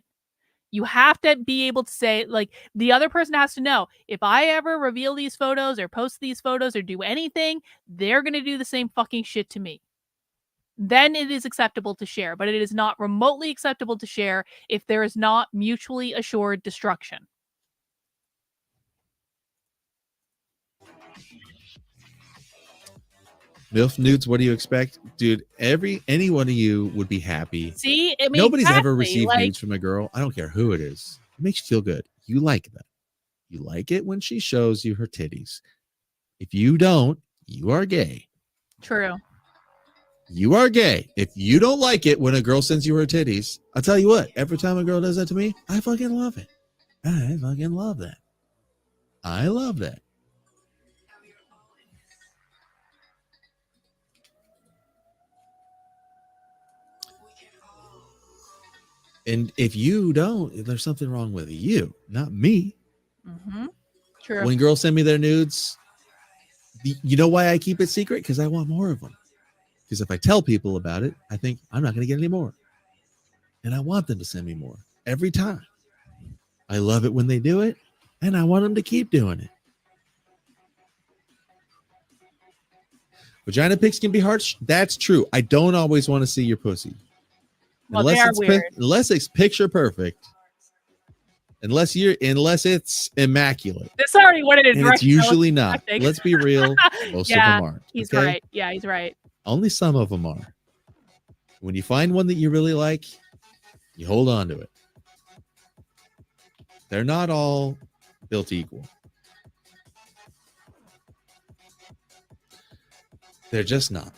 You have to be able to say, like, the other person has to know, if I ever reveal these photos or post these photos or do anything, they're going to do the same fucking shit to me. Then it is acceptable to share, but it is not remotely acceptable to share if there is not mutually assured destruction. MILF nudes, what do you expect? Dude, any one of you would be happy. See, I mean, nobody's ever exactly, received like, nudes from a girl. I don't care who it is. It makes you feel good. You like that. You like it when she shows you her titties. If you don't, you are gay. True. You are gay. If you don't like it when a girl sends you her titties, I'll tell you what, every time a girl does that to me, I fucking love it. I fucking love that. I love that. And if you don't, there's something wrong with you, not me. Mm-hmm. True. When girls send me their nudes, you know why I keep it secret? Because I want more of them. Because if I tell people about it, I think I'm not going to get any more. And I want them to send me more every time. I love it when they do it, and I want them to keep doing it. Vagina pics can be harsh. That's true. I don't always want to see your pussy. Well, they are weird. Unless it's picture perfect. Unless it's immaculate. That's already what it is. And Right? it's usually not. Let's be real. Most of them aren't. He's okay? right. Yeah, he's right. Only some of them are. When you find one that you really like, you hold on to it. They're not all built equal. They're just not.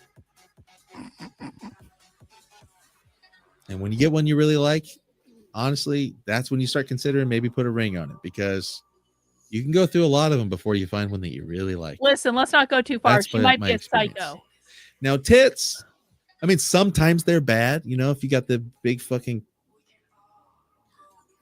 And when you get one you really like, honestly, that's when you start considering maybe put a ring on it, because you can go through a lot of them before you find one that you really like. Listen, let's not go too far. That's She might be a experience. psycho. Now, tits, I mean, sometimes they're bad. You know, if you got the big fucking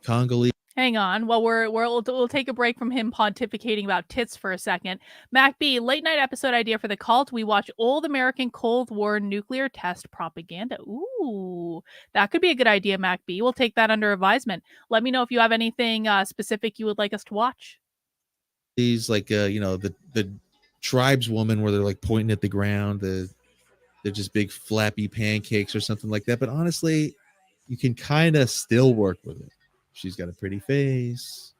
Congolese. Hang on. Well, we'll take a break from him pontificating about tits for a second. Mac B, late night episode idea for the cult. We watch old American Cold War nuclear test propaganda. Ooh, that could be a good idea, Mac B. We'll take that under advisement. Let me know if you have anything specific you would like us to watch. These like the tribeswoman where they're like pointing at the ground. They're just big flappy pancakes or something like that. But honestly, you can kind of still work with it. She's got a pretty face.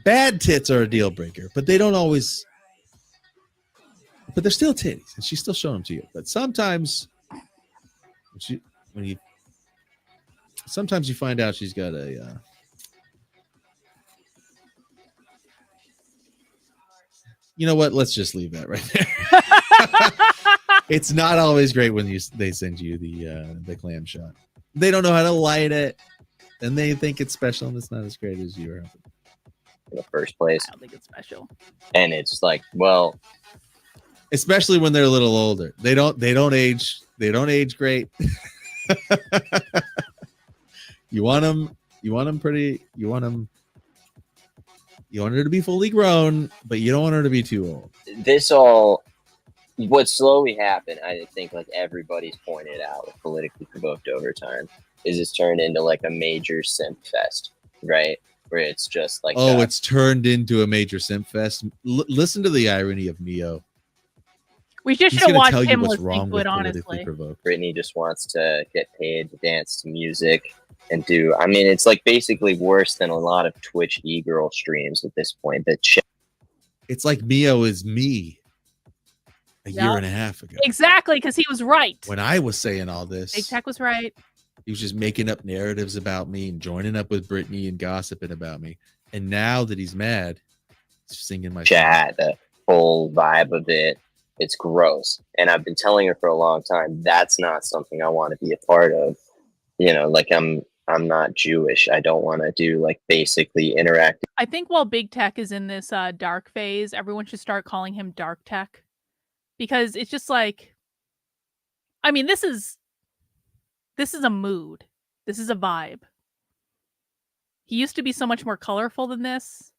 Bad tits are a deal breaker, but they don't always. But they're still titties, and she's still showing them to you. But sometimes, sometimes you find out she's got a. You know what? Let's just leave that right there. It's not always great when they send you the clam shot. They don't know how to light it, and they think it's special, and it's not as great as you are. In the first place. I don't think it's special. And it's like, well, especially when they're a little older, they don't age great. You want them pretty. You want her to be fully grown, but you don't want her to be too old. What slowly happened, I think, like everybody's pointed out with politically provoked overtime, is it's turned into like a major simp fest, right? Where it's just like, it's turned into a major simp fest. Listen to the irony of Mio. We just He's should gonna watch tell you him what's listening wrong to with it, Politically honestly. Provoked. Brittany just wants to get paid to dance to music and do. I mean, it's like basically worse than a lot of Twitch e-girl streams at this point. It's like Mio is me a year Yep. and a half ago. Exactly, because he was right. When I was saying all Big this, Tech was right. he was just making up narratives about me and joining up with Brittany and gossiping about me. And now that he's mad, he's singing my chat, the whole vibe of it, it's gross. And I've been telling her for a long time, that's not something I want to be a part of. You know, like I'm not Jewish. I don't want to do like basically interactive. I think while Big Tech is in this dark phase, everyone should start calling him Dark Tech. Because it's just like, I mean, this is a mood. This is a vibe. He used to be so much more colorful than this.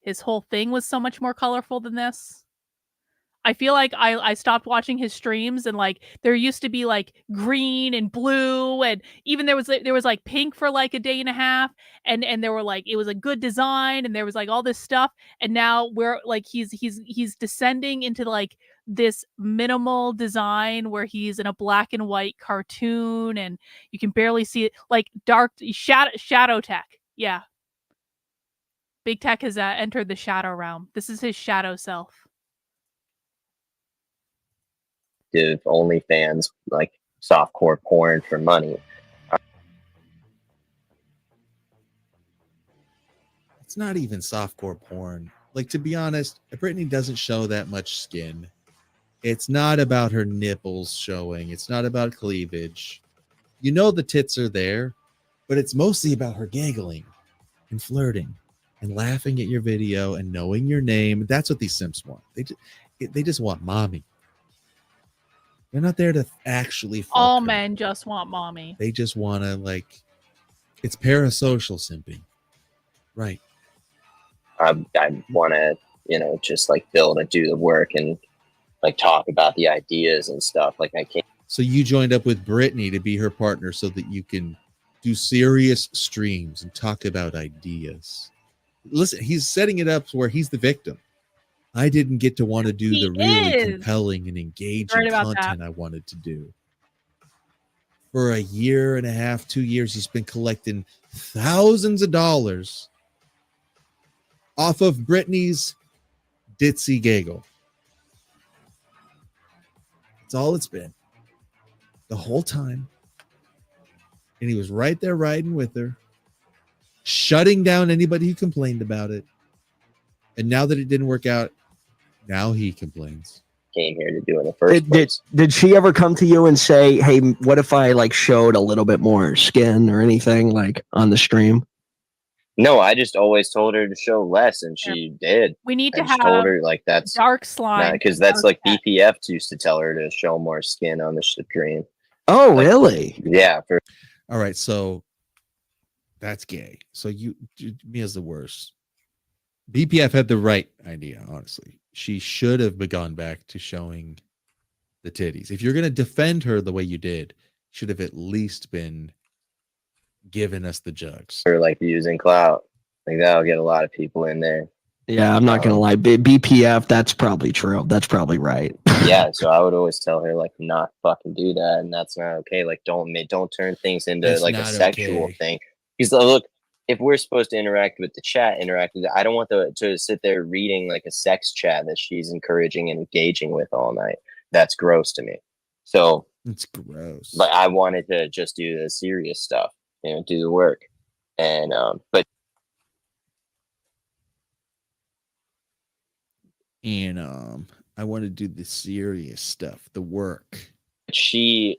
His whole thing was so much more colorful than this. I feel like I stopped watching his streams, and like there used to be like green and blue, and even there was like pink for like a day and a half, and there were like, it was a good design, and there was like all this stuff, and now we're like he's descending into like this minimal design where he's in a black and white cartoon, and you can barely see it, like dark shadow tech. Yeah, Big Tech has entered the shadow realm. This is his shadow self. OnlyFans, like softcore porn for money. It's not even softcore porn. Like, to be honest, Brittany doesn't show that much skin. It's not about her nipples showing. It's not about cleavage. You know the tits are there, but it's mostly about her giggling and flirting and laughing at your video and knowing your name. That's what these simps want. They just want mommy. They're not there to actually fuck All her. men just want mommy. They just want to, like, it's parasocial simping. Right. I want to, you know, just like build and do the work and like talk about the ideas and stuff. Like I can't. So you joined up with Brittany to be her partner so that you can do serious streams and talk about ideas. Listen, he's setting it up where he's the victim. I didn't get to want to do the really compelling and engaging content I wanted to do. For a year and a half, 2 years, he's been collecting thousands of dollars off of Brittany's ditzy giggle. That's all it's been. The whole time. And he was right there riding with her, shutting down anybody who complained about it. And now that it didn't work out, now he complains. Came here to do in the first place. Did she ever come to you and say, hey, what if I like showed a little bit more skin or anything like on the stream? No, I just always told her to show less, and she did. We need I to just have told her like that's dark slime, because that's like BPF used to tell her to show more skin on the stream. Oh, really? Yeah. All right, so that's gay. So Mia's the worst. BPF had the right idea, honestly. She should have gone back to showing the titties. If you're going to defend her the way you did, should have at least been giving us the jugs. Or like using clout. Like that'll get a lot of people in there. Yeah, I'm not going to lie. BPF, that's probably true. That's probably right. Yeah, so I would always tell her like not fucking do that, and that's not okay. Like don't turn things into That's like a not sexual okay. thing. Because look, if we're supposed to interact with the chat, I don't want to sit there reading like a sex chat that she's encouraging and engaging with all night. That's gross to me. So it's gross. But I wanted to just do the serious stuff, you know, do the work, and but. And I want to do the serious stuff, the work. She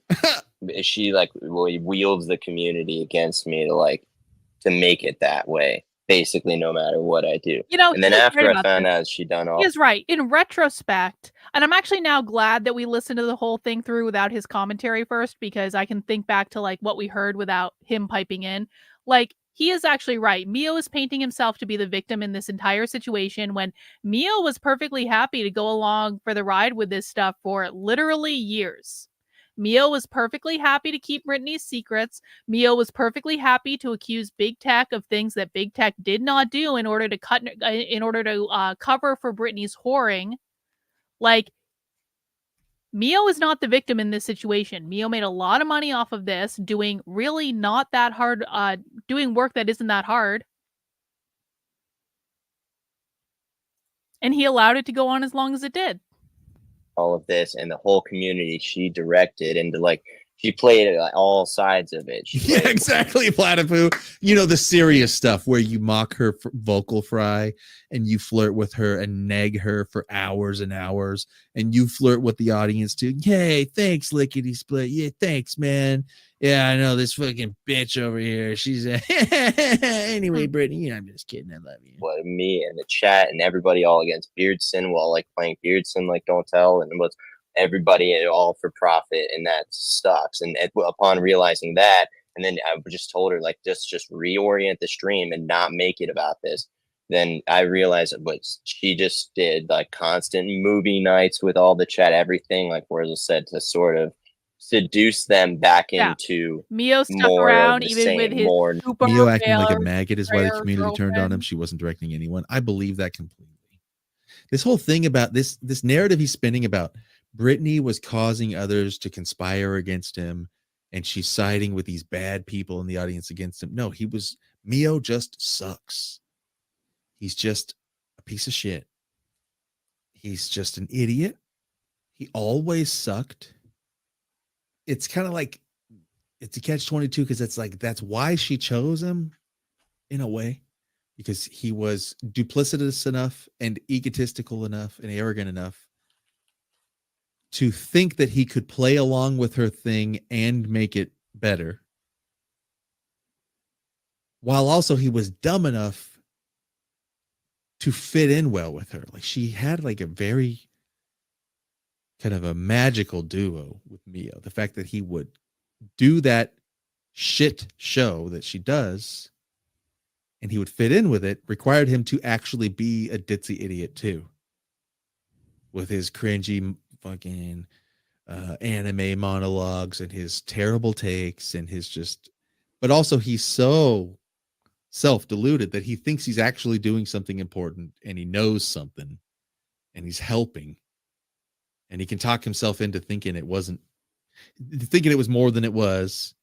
like wields the community against me to make it that way, basically, no matter what I do. You know, and then after I found out she done all, he is right. In retrospect, and I'm actually now glad that we listened to the whole thing through without his commentary first, because I can think back to like what we heard without him piping in. Like, he is actually right. Mio is painting himself to be the victim in this entire situation when Mio was perfectly happy to go along for the ride with this stuff for literally years. Mio was perfectly happy to keep Brittany's secrets. Mio was perfectly happy to accuse Big Tech of things that Big Tech did not do in order to cover for Brittany's whoring. Like, Mio is not the victim in this situation. Mio made a lot of money off of this, doing really not that hard, doing work that isn't that hard. And he allowed it to go on as long as it did. All of this and the whole community she directed, and like she played all sides of it. Yeah, exactly, Platypoo. You know, the serious stuff where you mock her vocal fry and you flirt with her and nag her for hours and hours, and you flirt with the audience too. Hey, thanks, Lickety Split. Yeah, thanks, man. Yeah, I know this fucking bitch over here. She's anyway, Brittany. I'm just kidding. I love you. What me and the chat and everybody all against Beardson while like playing Beardson like Don't Tell, and was everybody at all for profit, and that sucks. And upon realizing that, and then I just told her like just reorient the stream and not make it about this. Then I realized what she just did, like constant movie nights with all the chat, everything, like Wurzel said, to sort of seduce them back into Mio stuck more around of the even same, with his more super Mio acting like a failure maggot is why the prayer community turned on him. girlfriend. She wasn't directing anyone. I believe that completely. This whole thing about this narrative he's spinning about Brittany was causing others to conspire against him, and she's siding with these bad people in the audience against him. No, Mio just sucks. He's just a piece of shit. He's just an idiot. He always sucked. It's kind of like it's a catch-22 because that's why she chose him in a way, because he was duplicitous enough and egotistical enough and arrogant enough to think that he could play along with her thing and make it better, while also he was dumb enough to fit in well with her. Like she had like a very kind of a magical duo with Mio. The fact that he would do that shit show that she does and he would fit in with it required him to actually be a ditzy idiot too, with his cringy fucking anime monologues and his terrible takes and his just, but also he's so self-deluded that he thinks he's actually doing something important and he knows something and he's helping, and he can talk himself into thinking it was more than it was.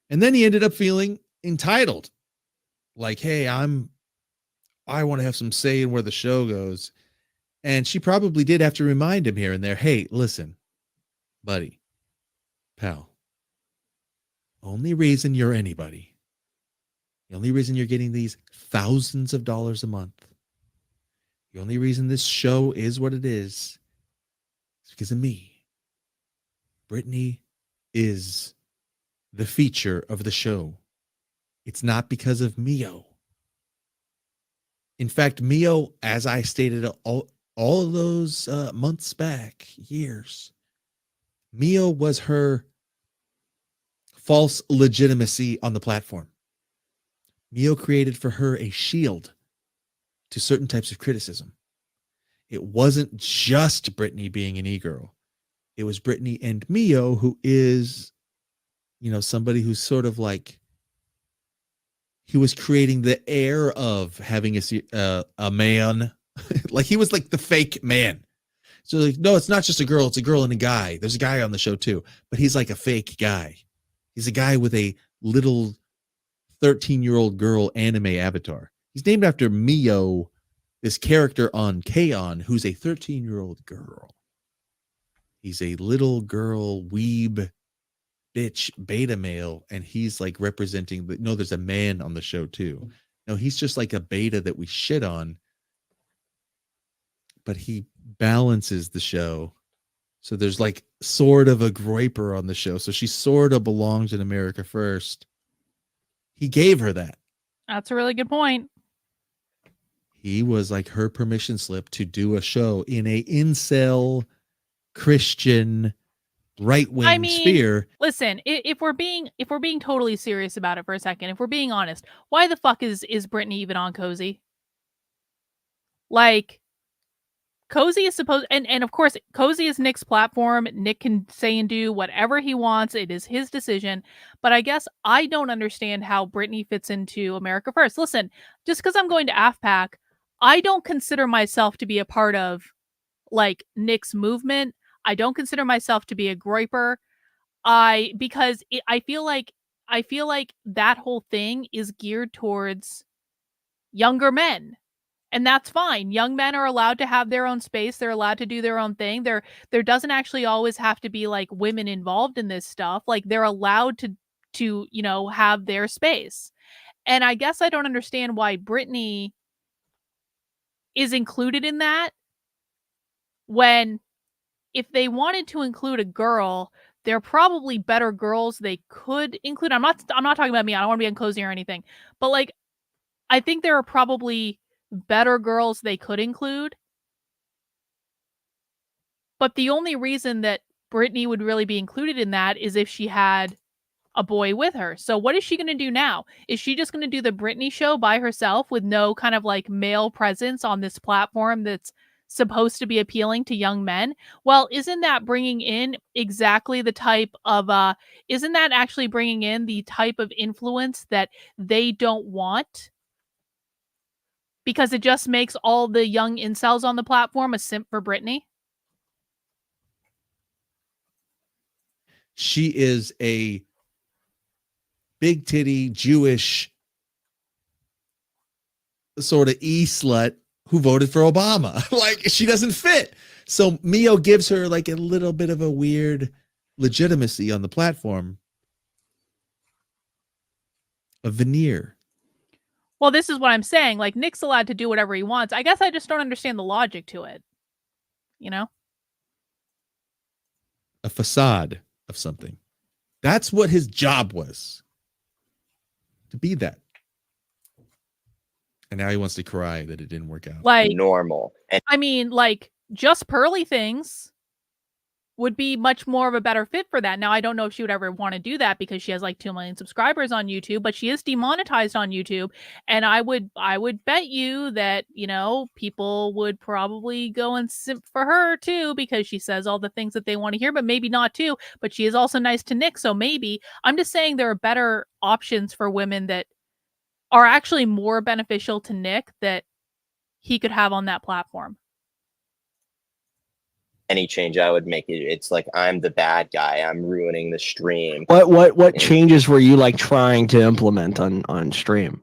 And then he ended up feeling entitled, like, hey, I want to have some say in where the show goes. And she probably did have to remind him here and there, hey, listen, buddy, pal, only reason you're anybody, the only reason you're getting these thousands of dollars a month, the only reason this show is what it is because of me. Brittany is the feature of the show. It's not because of Mio. In fact, Mio, as I stated all of those months back, years, Mio was her false legitimacy on the platform. Mio created for her a shield to certain types of criticism. It wasn't just Brittany being an e-girl. It was Brittany and Mio, who is, somebody who's sort of like, he was creating the air of having a man. Like he was like the fake man. So like, no, it's not just a girl. It's a girl and a guy. There's a guy on the show too, but he's like a fake guy. He's a guy with a little 13-year-old girl anime avatar. He's named after Mio, this character on K-On, who's a 13-year-old girl. He's a little girl weeb bitch beta male, and he's like representing there's a man on the show too. No, he's just like a beta that we shit on, but he balances the show. So there's like sort of a groiper on the show. So she sort of belongs in America First. He gave her that. That's a really good point. He was like her permission slip to do a show in a incel Christian right-wing sphere. Listen, if we're being totally serious about it for a second, if we're being honest, why the fuck is Brittany even on Cozy? Like, Cozy is supposed, and of course, Cozy is Nick's platform. Nick can say and do whatever he wants. It is his decision. But I guess I don't understand how Brittany fits into America First. Listen, just because I'm going to AFPAC, I don't consider myself to be a part of like Nick's movement. I don't consider myself to be a groiper. Because I feel like that whole thing is geared towards younger men. And that's fine. Young men are allowed to have their own space. They're allowed to do their own thing. There doesn't actually always have to be like women involved in this stuff. Like they're allowed to, you know, have their space. And I guess I don't understand why Britney is included in that when if they wanted to include a girl, there are probably better girls they could include. I'm not talking about me. I don't want to be uncozy or anything. But like I think there are probably better girls they could include. But the only reason that Britney would really be included in that is if she had a boy with her. So what is she going to do now? Is she just going to do the Britney show by herself with no kind of like male presence on this platform that's supposed to be appealing to young men? Well, isn't that bringing in exactly the type of isn't that actually bringing in the type of influence that they don't want? Because it just makes all the young incels on the platform a simp for Britney. She is a big titty Jewish sort of e-slut who voted for Obama. Like she doesn't fit. So Mio gives her like a little bit of a weird legitimacy on the platform. A veneer. Well, this is what I'm saying. Like Nick's allowed to do whatever he wants. I guess I just don't understand the logic to it. You know? A facade of something. That's what his job was. To be that. And now he wants to cry that it didn't work out. Like normal. And I mean, like just pearly things would be much more of a better fit for that. Now, I don't know if she would ever want to do that because she has like 2 million subscribers on YouTube, but she is demonetized on YouTube. And I would bet you that, you know, people would probably go and simp for her too because she says all the things that they want to hear, but maybe not too. But she is also nice to Nick, so maybe. I'm just saying there are better options for women that are actually more beneficial to Nick that he could have on that platform. Any change I would make, it's like I'm the bad guy. I'm ruining the stream. What changes were you like trying to implement on stream?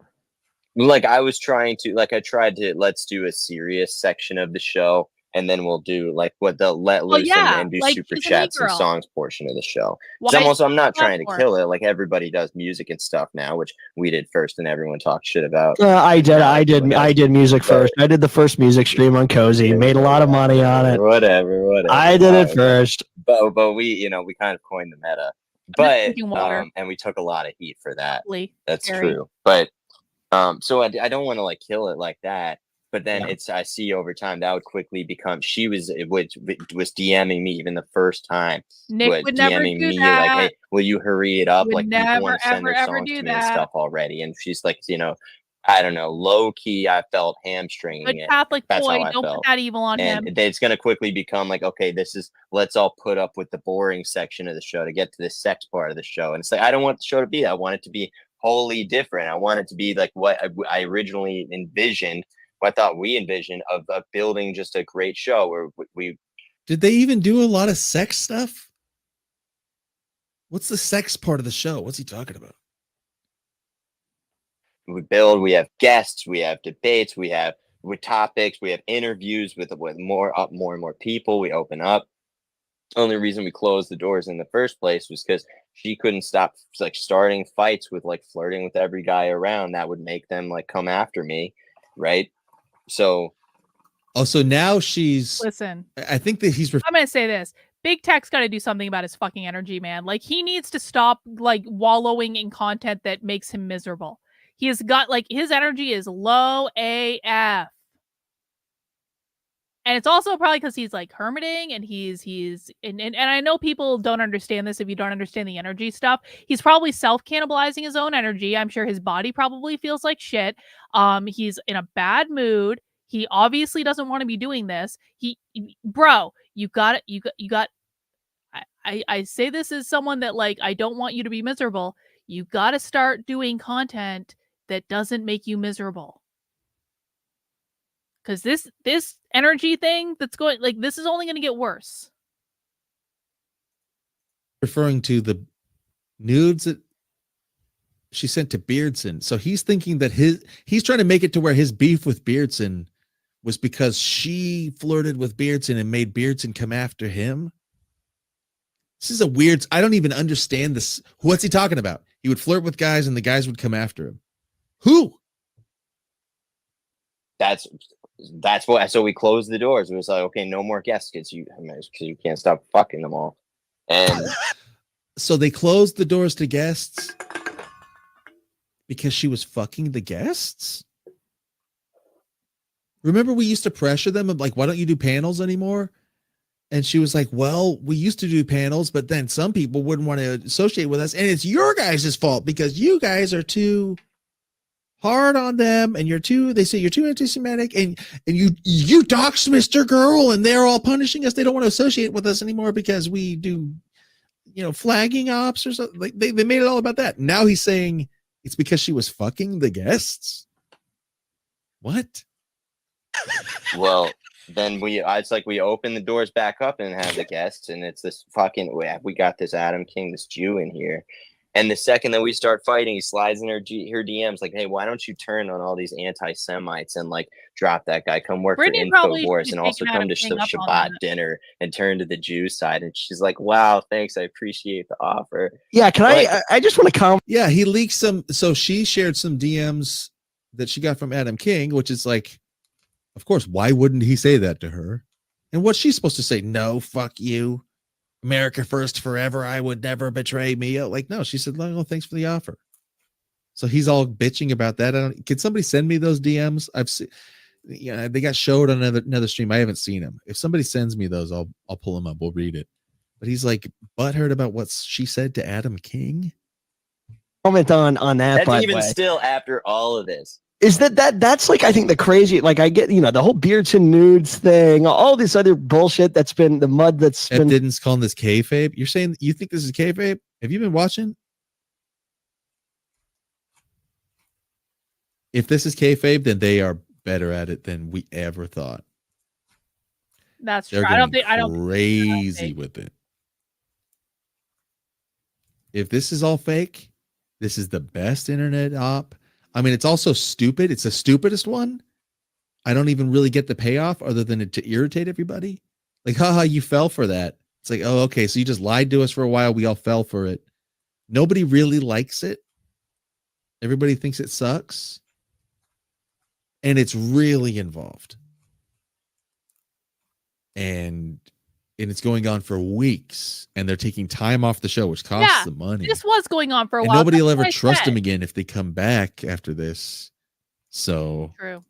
Like I was trying to, like I tried to, let's do a serious section of the show, and then we'll do like what the let loose and do like super she's an chats and e-girl. songs portion of the show. Why I'm not trying to platform? kill it. Like everybody does music and stuff now, which we did first, and everyone talks shit about. I did everyone does. music first. I did the first music stream on Cozy. Made a lot of money on it. Whatever. I did it first. But we, you know, we kind of coined the meta. But drinking water. And we took a lot of heat for that. That's Scary. true. But so I don't want to like kill it like that. But then I see over time that would quickly become, she was DMing me even the first time. Nick would never DMing do me that. like, hey, will you hurry it up? Would Like people never, want to send their ever songs do to me and that. stuff already. And she's like, you know, I don't know, low key, I felt hamstringing Good it. Catholic That's boy, how I don't put felt. that evil on him. And it's going to quickly become like, okay, let's all put up with the boring section of the show to get to the sex part of the show. And it's like, I don't want the show to be that. I want it to be wholly different. I want it to be like what I originally envisioned, what I thought we envisioned of building just a great show where we. Did they even do a lot of sex stuff? What's the sex part of the show? What's he talking about? We have guests, we have debates, we have topics, we have interviews with more and more people. We open up. Only reason we closed the doors in the first place was because she couldn't stop like starting fights with like flirting with every guy around. That would make them like come after me, right? So so now she's Listen. I think that he's I'm gonna say this. Big Tech's got to do something about his fucking energy, man. Like he needs to stop like wallowing in content that makes him miserable. He has got like his energy is low AF. And it's also probably because he's like hermiting and and I know people don't understand this if you don't understand the energy stuff. He's probably self-cannibalizing his own energy. I'm sure his body probably feels like shit. He's in a bad mood. He obviously doesn't want to be doing this. Bro, you got it. I say this as someone that like I don't want you to be miserable. You got to start doing content that doesn't make you miserable. Because this energy thing that's going, like, this is only going to get worse. referring to the nudes that she sent to Beardson. So he's thinking that he's trying to make it to where his beef with Beardson was because she flirted with Beardson and made Beardson come after him. This is a weird, I don't even understand this. What's he talking about? He would flirt with guys and the guys would come after him. Who? That's what. So we closed the doors. It was like, okay, no more guests because you can't stop fucking them all. And so they closed the doors to guests because she was fucking the guests. Remember, we used to pressure them of like, why don't you do panels anymore? And she was like, well, we used to do panels, but then some people wouldn't want to associate with us. And it's your guys' fault because you guys are too hard on them. And they say you're too anti-Semitic and you dox Mr. Girl and they're all punishing us. They don't want to associate with us anymore because we do, flagging ops or something. Like they made it all about that. Now he's saying it's because she was fucking the guests. What? Well, then it's like we open the doors back up and have the guests, and it's this fucking, we got this Adam King, this Jew in here. And the second that we start fighting, he slides in her DMs like, hey, why don't you turn on all these anti-Semites and like drop that guy, come work Brittany for probably InfoWars should and be also taking come Adam to King up on Shabbat that. dinner and turn to the Jew side. And she's like, wow, thanks. I appreciate the offer. Yeah. Can I just want to comment. Yeah. He leaked some. So she shared some DMs that she got from Adam King, which is like, of course, why wouldn't he say that to her? And what's she supposed to say? No, fuck you. America first forever. I would never betray Mia. Like, no, she said, no, thanks for the offer. So he's all bitching about that. Can somebody send me those DMs? I've seen, they got showed on another stream. I haven't seen them. If somebody sends me those, I'll pull them up. We'll read it. But he's like butthurt about what she said to Adam King. Comment on that. That's by even the way. still after all of this. Is that's like, I think the crazy, like I get, the whole Beardson nudes thing, all this other bullshit that's been the mud that's been. Didn't call this kayfabe. You're saying you think this is kayfabe? Have you been watching? If this is kayfabe, then they are better at it than we ever thought. That's They're true. I don't crazy with it. If this is all fake, this is the best internet op. I mean, it's also stupid. It's the stupidest one. I don't even really get the payoff other than to irritate everybody. Like, haha, you fell for that. It's like, oh, okay. So you just lied to us for a while. We all fell for it. Nobody really likes it. Everybody thinks it sucks. And it's really involved. And it's going on for weeks. And they're taking time off the show, which costs them money. This was going on for a and while. nobody will That's ever what I trust said. them again if they come back after this. So True.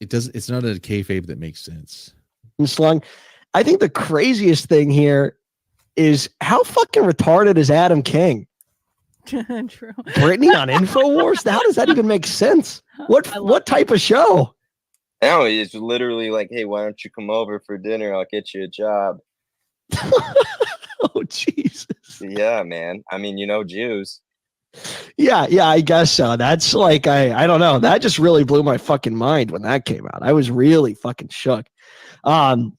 It's not a kayfabe that makes sense. Slung. I think the craziest thing here is how fucking retarded is Adam King? True. Brittany on InfoWars? How does that even make sense? What type of show? No, it's literally like, hey, why don't you come over for dinner? I'll get you a job. Oh, Jesus. Yeah, man. I mean, Jews. Yeah, I guess so. That's like, I don't know. That just really blew my fucking mind when that came out. I was really fucking shook. So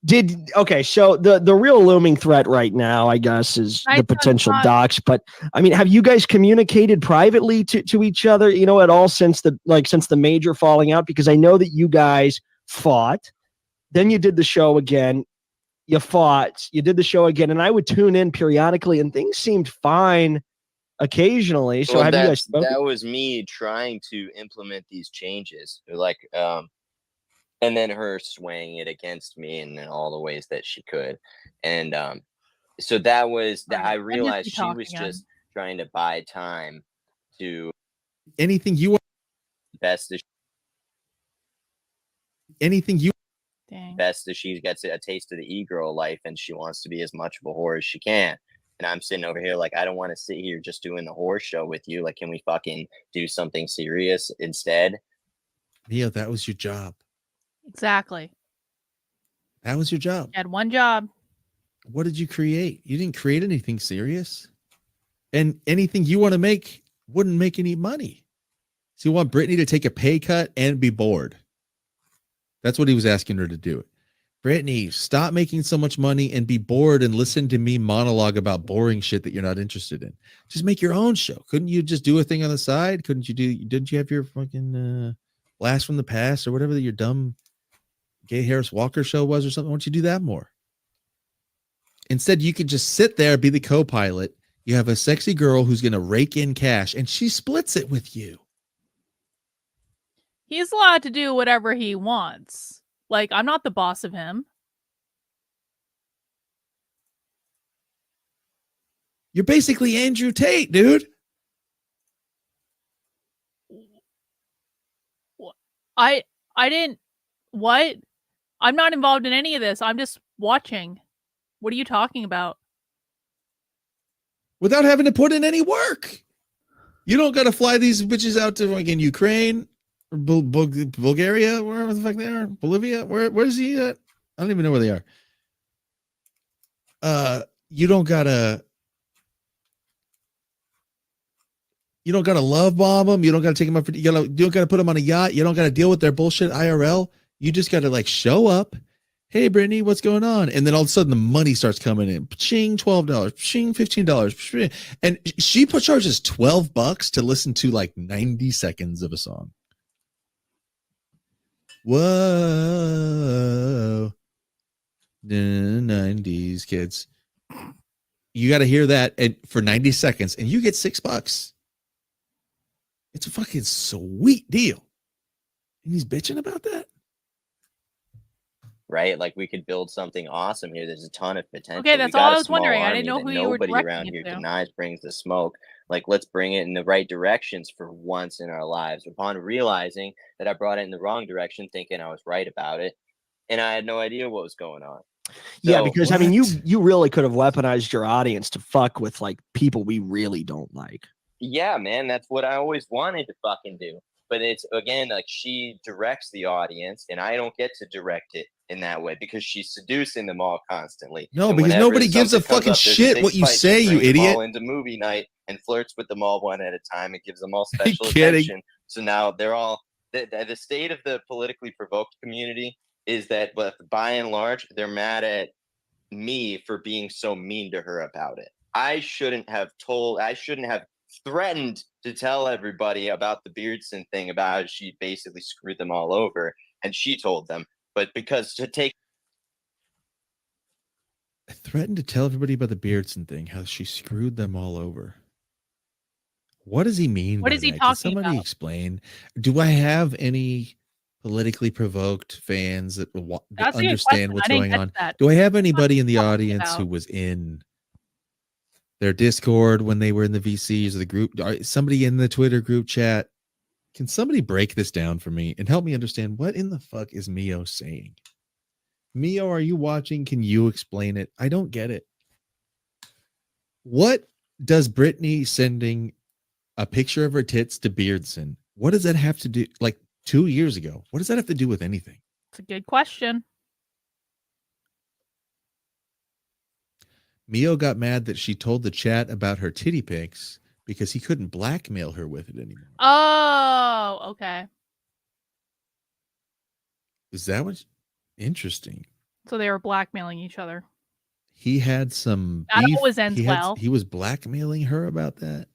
the real looming threat right now, I guess, is the potential dox. But I mean, have you guys communicated privately to each other, at all since the major falling out? Because I know that you guys fought, then you did the show again, you fought, you did the show again, and I would tune in periodically, and things seemed fine occasionally. So well, have you guys spoken? That was me trying to implement these changes, and then her swaying it against me in all the ways that she could. And so that was that I realized she was just trying to buy time to anything you want. Best as she gets a taste of the e-girl life, and she wants to be as much of a whore as she can. And I'm sitting over here like, I don't want to sit here just doing the horror show with you. Like, can we fucking do something serious instead? Yeah, that was your job. Exactly. That was your job. You had one job. What did you create? You didn't create anything serious. And anything you want to make wouldn't make any money. So you want Brittany to take a pay cut and be bored. That's what he was asking her to do. Brittany, stop making so much money and be bored and listen to me monologue about boring shit that you're not interested in. Just make your own show. Couldn't you just do a thing on the side? Didn't you have your fucking blast from the past or whatever your dumb Gay Harris Walker show was or something? Why don't you do that more? Instead, you could just sit there, be the co-pilot. You have a sexy girl who's going to rake in cash and she splits it with you. He's allowed to do whatever he wants. Like, I'm not the boss of him. You're basically Andrew Tate, dude. I didn't. What? I'm not involved in any of this. I'm just watching. What are you talking about? Without having to put in any work. You don't got to fly these bitches out to like in Ukraine or Bulgaria, wherever the fuck they are. Bolivia. Where's he at? I don't even know where they are. You don't gotta love bomb them. You don't gotta take them up for, you don't gotta put them on a yacht. You don't gotta deal with their bullshit IRL. You just gotta like show up. Hey, Brittany, what's going on? And then all of a sudden the money starts coming in. Ching, $12. Ching, $15. And she charges $12 to listen to like 90 seconds of a song. Whoa. 90s kids. You got to hear that for 90 seconds and you get $6. It's a fucking sweet deal. And he's bitching about that. Right? Like we could build something awesome here. There's a ton of potential. Okay, that's all I was wondering. I didn't know who you were nobody directing around it here to. denies brings the smoke. Like let's bring it in the right directions for once in our lives. Upon realizing that I brought it in the wrong direction, thinking I was right about it, and I had no idea what was going on. Yeah, So, because I mean, you really could have weaponized your audience to fuck with like people we really don't like. yeah, man, that's what I always wanted to fucking do. But it's again like she directs the audience, and I don't get to direct it in that way because she's seducing them all constantly. No, And because whenever nobody gives a something comes fucking up, there's a shit big what you fight, she say, you brings them idiot. all into movie night and flirts with them all one at a time. It gives them all Are you special kidding? attention. So now they're all the state of the politically provoked community is that, but by and large, they're mad at me for being so mean to her about it. I shouldn't have threatened to tell everybody about the Beardson thing, about how she basically screwed them all over, and she told them. But because to take I threatened to tell everybody about the Beardson thing, how she screwed them all over. What does he mean What by is he that? Can talking somebody about? explain? Do I have any politically provoked fans that That's a good understand question. what's I didn't going get on? that. Do I have anybody in the talking audience about? who was in their Discord when they were in the VCs or the group? Somebody in the Twitter group chat? Can somebody break this down for me and help me understand what in the fuck is Mio saying? Mio, are you watching? Can you explain it? I don't get it. What does Brittany sending a picture of her tits to Beardson, what does that have to do? Like 2 years ago, what does that have to do with anything? It's a good question. Mio got mad that she told the chat about her titty pics because he couldn't blackmail her with it anymore. Oh, okay. Is that what's interesting? So they were blackmailing each other. He had some That beef. always ends well. He was blackmailing her about that.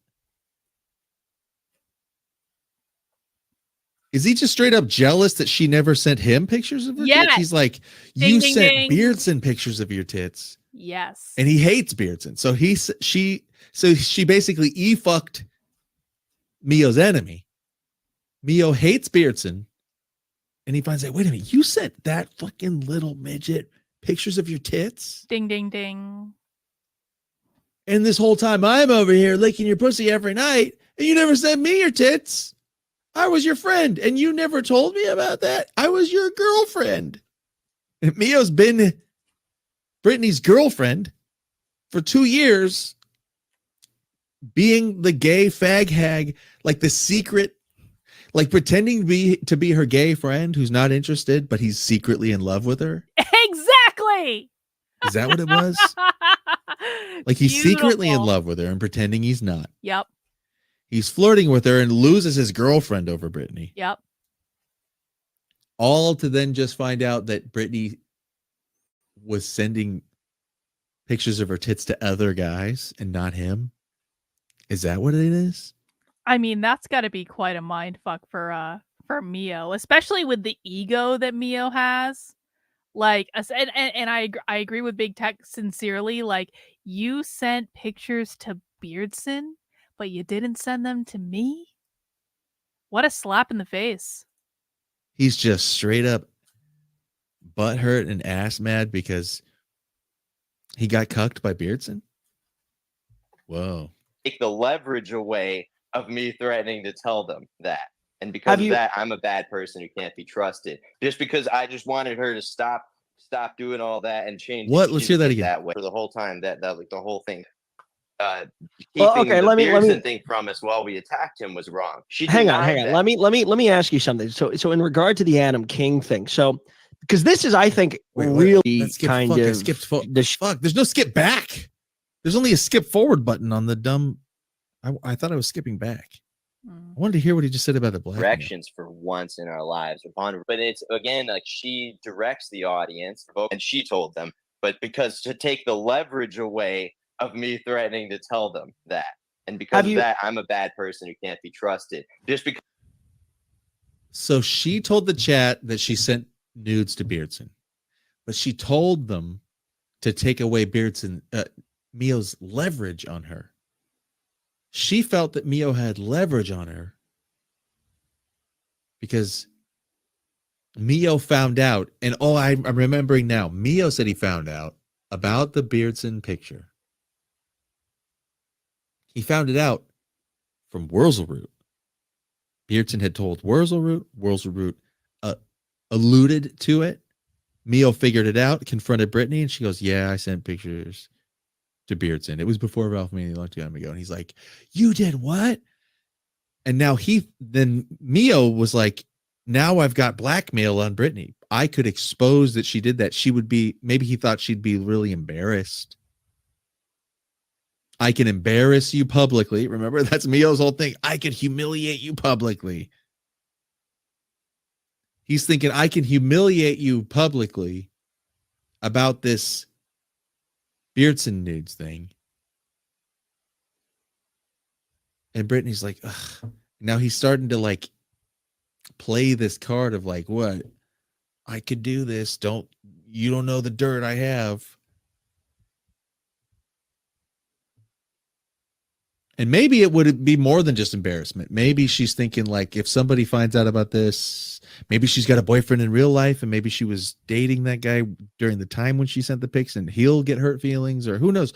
Is he just straight up jealous that she never sent him pictures of her tits? He's like, you Ding, sent ding. Beardson pictures of your tits. Yes. And he hates Beardson. So she basically fucked Mio's enemy. Mio hates Beardson. And he finds out, wait a minute, you sent that fucking little midget pictures of your tits? Ding, ding, ding. And this whole time I'm over here licking your pussy every night, and you never sent me your tits. I was your friend, and you never told me about that. I was your girlfriend. And Mio's been Brittany's girlfriend for 2 years, being the gay fag hag, like the secret, like pretending to be her gay friend who's not interested, but he's secretly in love with her. Exactly. Is that what it was? Like he's secretly in Beautiful. love with her and pretending he's not. Yep. He's flirting with her and loses his girlfriend over Brittany. Yep. All to then just find out that Brittany was sending pictures of her tits to other guys and not him? Is that what it is? I mean, that's got to be quite a mind fuck for Mio, especially with the ego that Mio has. Like, and I agree with Big Tech sincerely. Like, you sent pictures to Beardson, but you didn't send them to me. What a slap in the face. He's just straight up butthurt and ass mad because he got cucked by Beardson. Whoa. Take the leverage away of me threatening to tell them that. And because of that, I'm a bad person who can't be trusted. Just because I just wanted her to stop doing all that and change. What? Let's hear that again. That way for the whole time that like the whole thing. Keeping okay, the let me Beardson thing from us while we attacked him was wrong. Hang on. Let me ask you something. So in regard to the Adam King thing, so because this is, I think, really kind of fuck. There's no skip back. There's only a skip forward button on the dumb. I thought I was skipping back. I wanted to hear what he just said about the black directions for once in our lives, but it's again like she directs the audience, and she told them, but because to take the leverage away of me threatening to tell them that, and because of that, I'm a bad person who can't be trusted. Just because. So she told the chat that she sent nudes to Beardson, but she told them to take away Beardson, Mio's leverage on her. She felt that Mio had leverage on her because Mio found out, and I'm remembering now. Mio said he found out about the Beardson picture. He found it out from Wurzelroot. Beardson had told Wurzelroot. Wurzelroot alluded to it. Mio figured it out, confronted Brittany, and she goes, "Yeah, I sent pictures to Beardson. It was before Ralph Maney a long time ago." And he's like, "You did what?" And now then Mio was like, "Now I've got blackmail on Brittany. I could expose that she did that. She would be, maybe he thought she'd be really embarrassed. I can embarrass you publicly." Remember, that's Mio's whole thing. I could humiliate you publicly. He's thinking, I can humiliate you publicly about this Beardson nudes thing. And Brittany's like, ugh. Now he's starting to like play this card of like, what? I could do this. You don't know the dirt I have. And maybe it would be more than just embarrassment. Maybe she's thinking like, if somebody finds out about this, maybe she's got a boyfriend in real life and maybe she was dating that guy during the time when she sent the pics and he'll get hurt feelings, or who knows.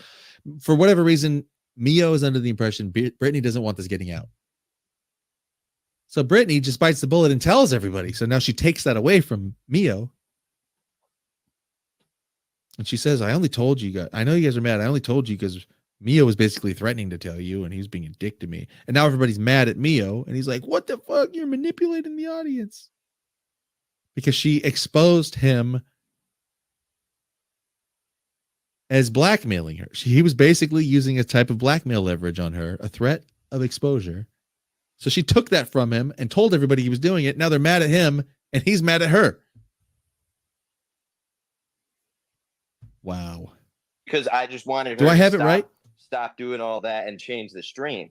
For whatever reason, Mio is under the impression Brittany doesn't want this getting out. So Brittany just bites the bullet and tells everybody. So now she takes that away from Mio. And she says, I only told you guys. I know you guys are mad. I only told you because Mio was basically threatening to tell you, and he was being a dick to me. And now everybody's mad at Mio, and he's like, what the fuck? You're manipulating the audience. Because she exposed him as blackmailing her. He was basically using a type of blackmail leverage on her, a threat of exposure. So she took that from him and told everybody he was doing it. Now they're mad at him, and he's mad at her. Wow. Because I just wanted her Do I have it right? Stop doing all that and change the stream.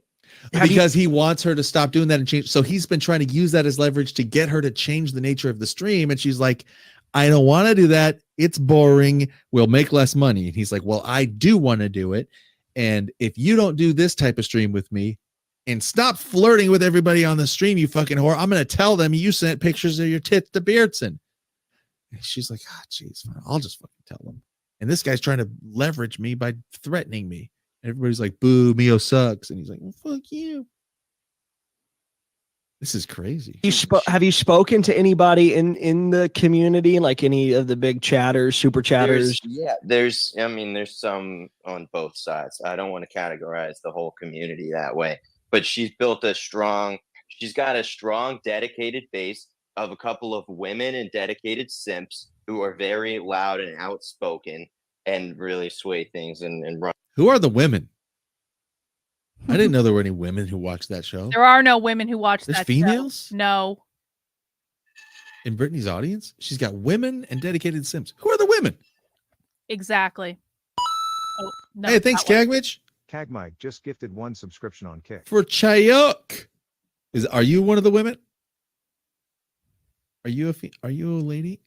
Because he wants her to stop doing that and change. So he's been trying to use that as leverage to get her to change the nature of the stream. And she's like, I don't want to do that. It's boring. We'll make less money. And he's like, well, I do want to do it. And if you don't do this type of stream with me and stop flirting with everybody on the stream, you fucking whore, I'm going to tell them you sent pictures of your tits to Beardson. And she's like, oh, geez, fine. I'll just fucking tell them. And this guy's trying to leverage me by threatening me. Everybody's like, boo, Mio sucks. And he's like, well, fuck you. This is crazy. Have you spoken to anybody in the community, like any of the big chatters, super chatters? There's some on both sides. I don't want to categorize the whole community that way, but she's got a strong, dedicated base of a couple of women and dedicated simps who are very loud and outspoken and really sway things and run. Who are the women? I didn't know there were any women who watched that show. There are no women who watch There's that females? show. No. In Brittany's audience? She's got women and dedicated simps. Who are the women? Exactly. Oh, no, Hey, thanks, that one. Cagwitch, Cagmike just gifted 1 subscription on Kick. for Chayuk. Are you one of the women? Are you a lady?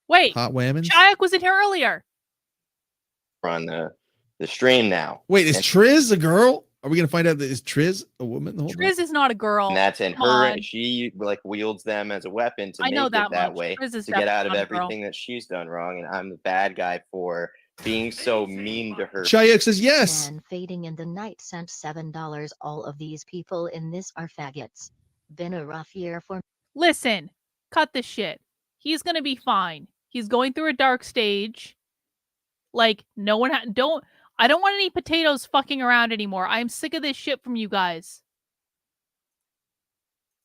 Wait, Hot women? Chayak was in here earlier. We're on the stream now. Wait, is And- Triz a girl? Are we gonna find out that is Triz a woman? Hold on. Triz is not a girl. And that's in Come her. on. She like wields them as a weapon to I know make it that much. way Triz is to get out of definitely not a girl. everything that she's done wrong. And I'm the bad guy for being so mean to her. Chayuk says yes. Man fading in the night sent $7. All of these people in this are faggots. Been a rough year for. Listen, cut the shit. He's gonna be fine. He's going through a dark stage. Like no one don't. I don't want any potatoes fucking around anymore. I'm sick of this shit from you guys.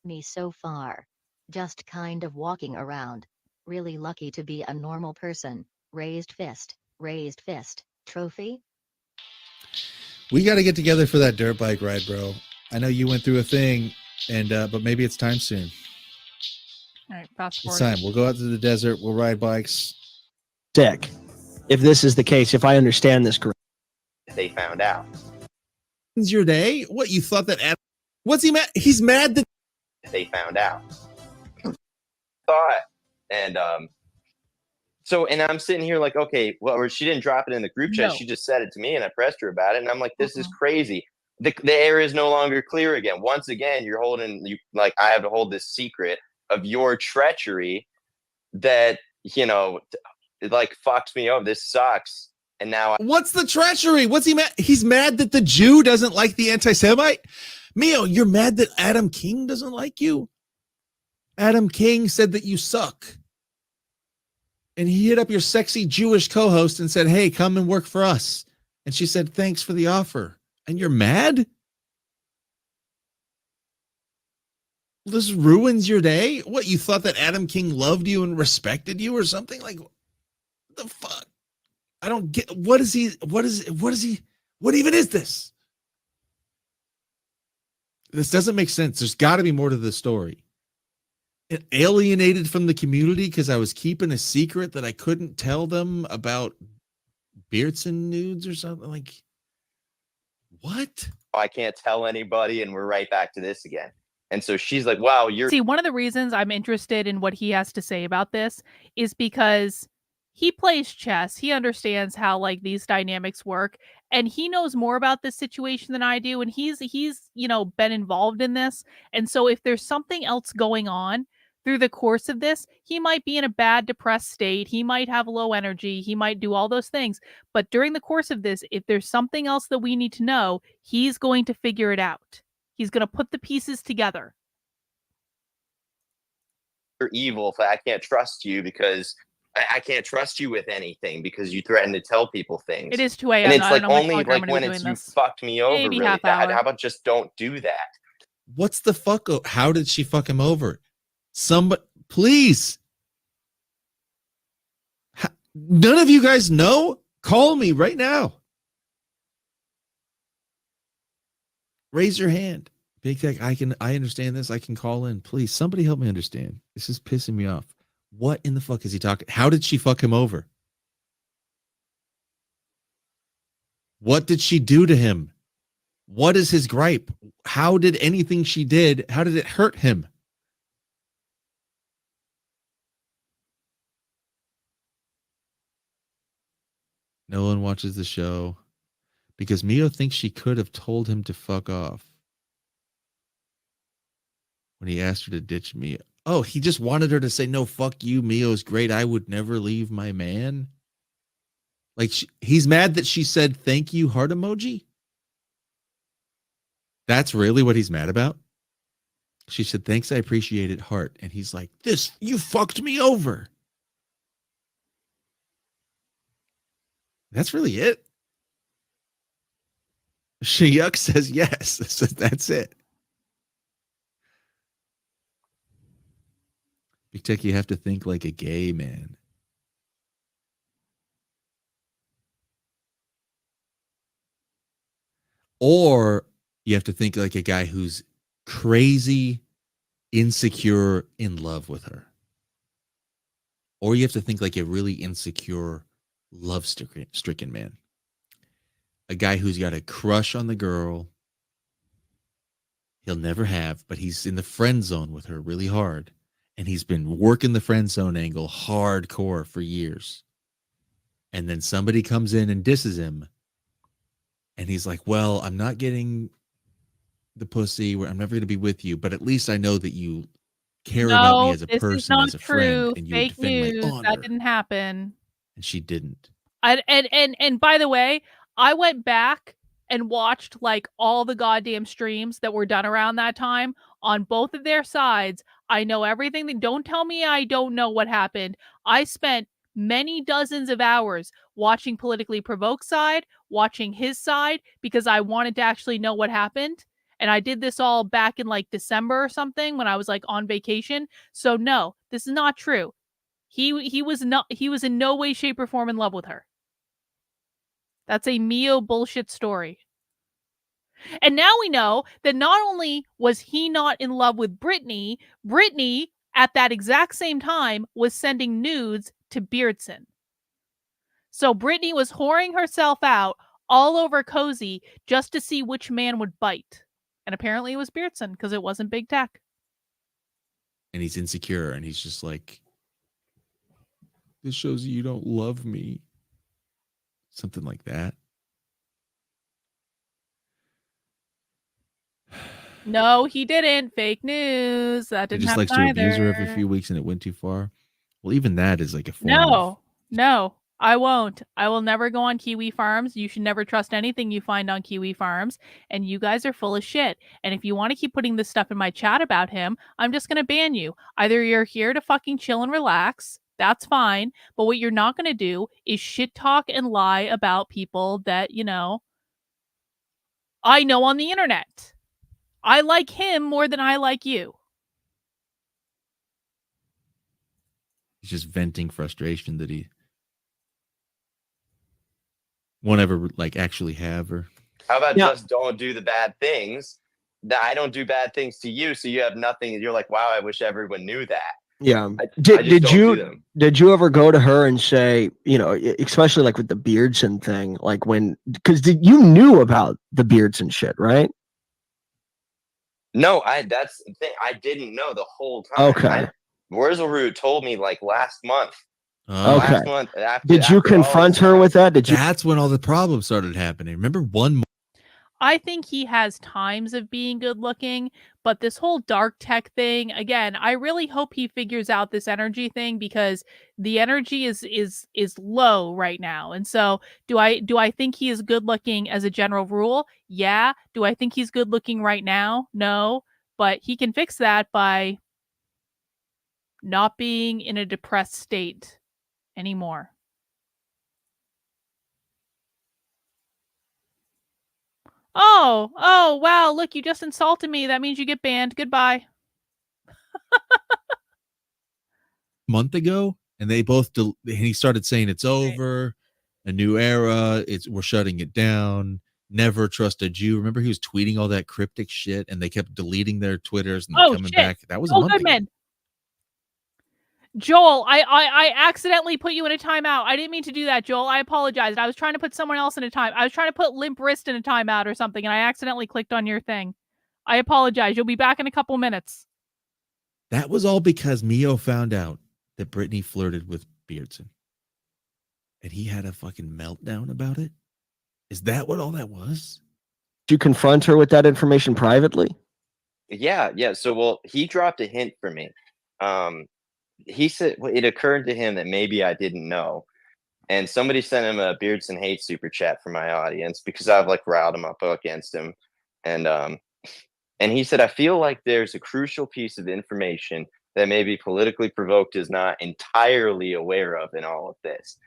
Me so far. Just kind of walking around. Really lucky to be a normal person. Raised fist. Trophy? We got to get together for that dirt bike ride, bro. I know you went through a thing, and but maybe it's time soon. All right, fast It's forward. time. We'll go out to the desert. We'll ride bikes. Sick. If this is the case, if I understand this correctly. They found out. It's your day. What, you thought that? What's he mad? He's mad that They found out. Thought. And so, and I'm sitting here like, okay, well, she didn't drop it in the group chat. No. She just said it to me, and I pressed her about it. And I'm like, this is crazy. The air is no longer clear again. Once again, you're holding like I have to hold this secret of your treachery that it like fucks me over. This sucks. And now What's the treachery? What's he mad? He's mad that the Jew doesn't like the anti-Semite. Mio, you're mad that Adam King doesn't like you. Adam King said that you suck. And he hit up your sexy Jewish co-host and said, hey, come and work for us. And she said, thanks for the offer. And you're mad? This ruins your day? What, you thought that Adam King loved you and respected you or something? Like, what the fuck? I don't get, what even is this? This doesn't make sense. There's got to be more to the story. It alienated from the community because I was keeping a secret that I couldn't tell them about Beardson nudes or something. Like, what? I can't tell anybody, and we're right back to this again. And so she's like, wow, you're See, one of the reasons I'm interested in what he has to say about this is because he plays chess. He understands how like these dynamics work, and he knows more about this situation than I do. And he's been involved in this. And so if there's something else going on through the course of this, he might be in a bad, depressed state. He might have low energy. He might do all those things. But during the course of this, if there's something else that we need to know, he's going to figure it out. He's going to put the pieces together. evil if I can't trust you because I can't trust you with anything because you threaten to tell people things. It is 2 a.m. And it's I like don't know how much only longer I'm like gonna when be it's doing you this. fucked me over Maybe really half bad. hour. How about just don't do that? What's the fuck? How did she fuck him over? Somebody, please. None of you guys know? Call me right now. Raise your hand. Big Tech, I understand this. I can call in. Please, somebody help me understand. This is pissing me off. What in the fuck is he talking? How did she fuck him over? What did she do to him? What is his gripe? How did anything she did, how did it hurt him? No one watches the show because Mio thinks she could have told him to fuck off when he asked her to ditch Mio. Oh, he just wanted her to say, no, fuck you. Mio's great. I would never leave my man. Like he's mad that she said, thank you, heart emoji. That's really what he's mad about. She said, thanks. I appreciate it. Heart. And he's like, you fucked me over. That's really it. Shayuk says yes. That's it. Big Tech, you have to think like a gay man. Or you have to think like a guy who's crazy, insecure, in love with her. Or you have to think like a really insecure love-stricken man. A guy who's got a crush on the girl he'll never have, but he's in the friend zone with her really hard. And he's been working the friend zone angle hardcore for years. And then somebody comes in and disses him. And he's like, well, I'm not getting the pussy. I'm never going to be with you. But at least I know that you care about me No, as a this is person, not as a friend. true. And you would Fake defend my news. That honor. didn't happen. And she didn't. And by the way, I went back and watched like all the goddamn streams that were done around that time on both of their sides. I know everything. Don't tell me I don't know what happened. I spent many dozens of hours watching Politically Provoked side, watching his side, because I wanted to actually know what happened. And I did this all back in like December or something when I was like on vacation. So no, this is not true. He was in no way, shape, or form in love with her. That's a Mio bullshit story. And now we know that not only was he not in love with Brittany at that exact same time was sending nudes to Beardson. So Brittany was whoring herself out all over Cozy just to see which man would bite. And apparently it was Beardson because it wasn't Big Tech. And he's insecure and he's just like, this shows you don't love me. Something like that. No, he didn't. Fake news. That He didn't just happen likes to abuse her every either. few weeks and it went too far. Well, even that is like a form of... No, I won't. I will never go on Kiwi Farms. You should never trust anything you find on Kiwi Farms. And you guys are full of shit. And if you want to keep putting this stuff in my chat about him, I'm just going to ban you. Either you're here to fucking chill and relax. That's fine. But what you're not going to do is shit talk and lie about people that, you know, I know on the internet. I like him more than I like you. He's just venting frustration that he won't ever like actually have her. How about just don't do the bad things? That I don't do bad things to you, so you have nothing. You're like, wow, I wish everyone knew that. Yeah. I just Did you ever go to her and say, you know, especially like with the Beardson thing, like because you knew about the Beardson shit, right? No, that's the thing. I didn't know the whole time. Okay. Wurzelroot told me like last month. Okay. Last month. Did you confront her with that? That's when all the problems started happening. Remember one I think he has times of being good looking, but this whole dark tech thing, again, I really hope he figures out this energy thing because the energy is low right now. And so do I think he is good looking as a general rule? Yeah. Do I think he's good looking right now? No. But he can fix that by not being in a depressed state anymore. Oh, wow, look, you just insulted me. That means you get banned. Goodbye. month ago, and they both and he started saying it's over, a new era, we're shutting it down, never trust a Jew. Remember he was tweeting all that cryptic shit and they kept deleting their Twitters and coming back. That was a month ago. Joel, I accidentally put you in a timeout. I didn't mean to do that, Joel. I apologize. I was trying to put someone else in a time. I was trying to put Limp Wrist in a timeout or something, and I accidentally clicked on your thing. I apologize. You'll be back in a couple minutes. That was all because Mio found out that Brittany flirted with Beardson. And he had a fucking meltdown about it? Is that what all that was? Did you confront her with that information privately? Yeah. So, well, he dropped a hint for me. He said it occurred to him that maybe I didn't know. And somebody sent him a Beardson hate super chat from my audience because I've like riled him up against him. And he said, I feel like there's a crucial piece of information that maybe Politically Provoked is not entirely aware of in all of this.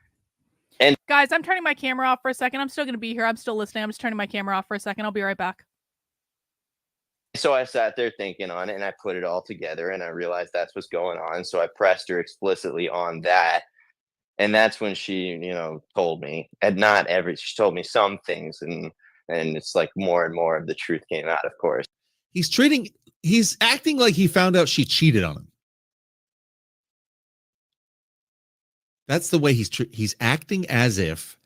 And guys, I'm turning my camera off for a second. I'm still going to be here. I'm still listening. I'm just turning my camera off for a second. I'll be right back. So I sat there thinking on it and I put it all together and I realized that's what's going on. So I pressed her explicitly on that. And that's when she, told me, and she told me some things and it's like more and more of the truth came out, of course. He's acting like he found out she cheated on him. That's the way he's acting as if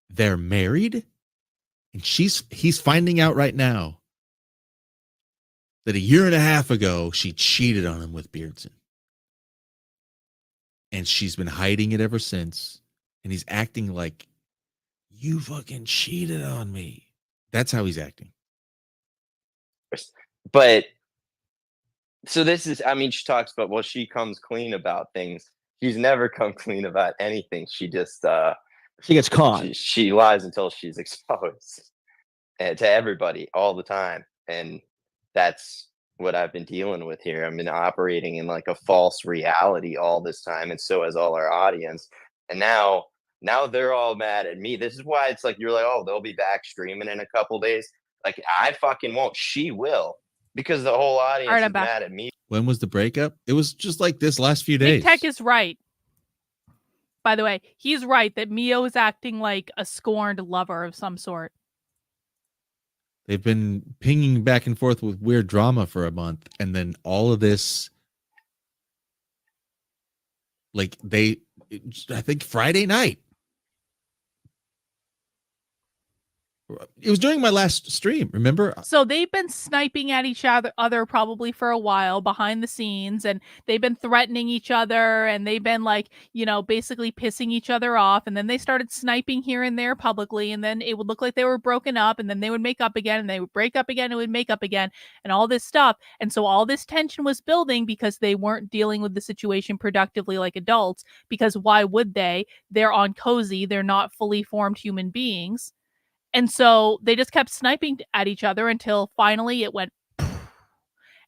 they're married, and he's finding out right now that a year and a half ago she cheated on him with Beardson, and she's been hiding it ever since. And he's acting like, you fucking cheated on me. That's how he's acting. But so this is, I mean, she talks about, well, she comes clean about things. She's never come clean about anything. She just she gets caught. She lies until she's exposed, and to everybody all the time. And that's what I've been dealing with here. I've been operating in like a false reality all this time, and so has all our audience. And now they're all mad at me. This is why it's like, you're like, oh, they'll be back streaming in a couple days. Like, I fucking won't. She will, because the whole audience is mad at me. When was the breakup? It was just like this last few days. Big Tech is right. By the way, he's right that Mio is acting like a scorned lover of some sort. They've been pinging back and forth with weird drama for a month, and then all of this, like I think Friday night. It was during my last stream, remember? So they've been sniping at each other probably for a while behind the scenes, and they've been threatening each other, and they've been like, basically pissing each other off. And then they started sniping here and there publicly, and then it would look like they were broken up, and then they would make up again, and they would break up again, and would make up again, and all this stuff. And so all this tension was building because they weren't dealing with the situation productively like adults, because why would they? They're on cozy. They're not fully formed human beings. And so they just kept sniping at each other until finally it went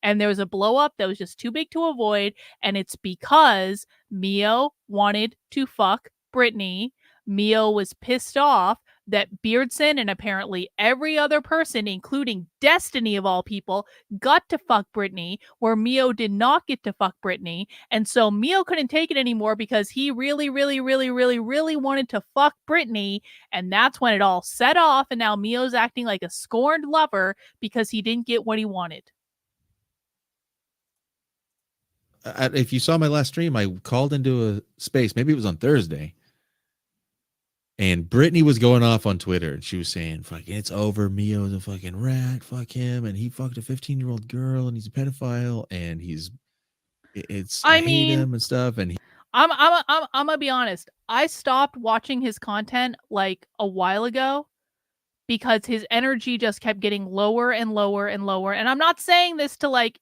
and there was a blow up that was just too big to avoid. And it's because Mio wanted to fuck Brittany. Mio was pissed off that Beardson and apparently every other person, including Destiny of all people, got to fuck Brittany, where Mio did not get to fuck Brittany. And so Mio couldn't take it anymore because he really, really, really, really, really wanted to fuck Brittany. And that's when it all set off. And now Mio's acting like a scorned lover because he didn't get what he wanted. If you saw my last stream, I called into a space. Maybe it was on Thursday. And Brittany was going off on Twitter, and she was saying, "Fucking, it's over. Mio's a fucking rat. Fuck him, and he fucked a 15-year-old girl, and he's a pedophile, and I hate him and stuff." And I'm gonna be honest. I stopped watching his content like a while ago because his energy just kept getting lower and lower and lower. And I'm not saying this to like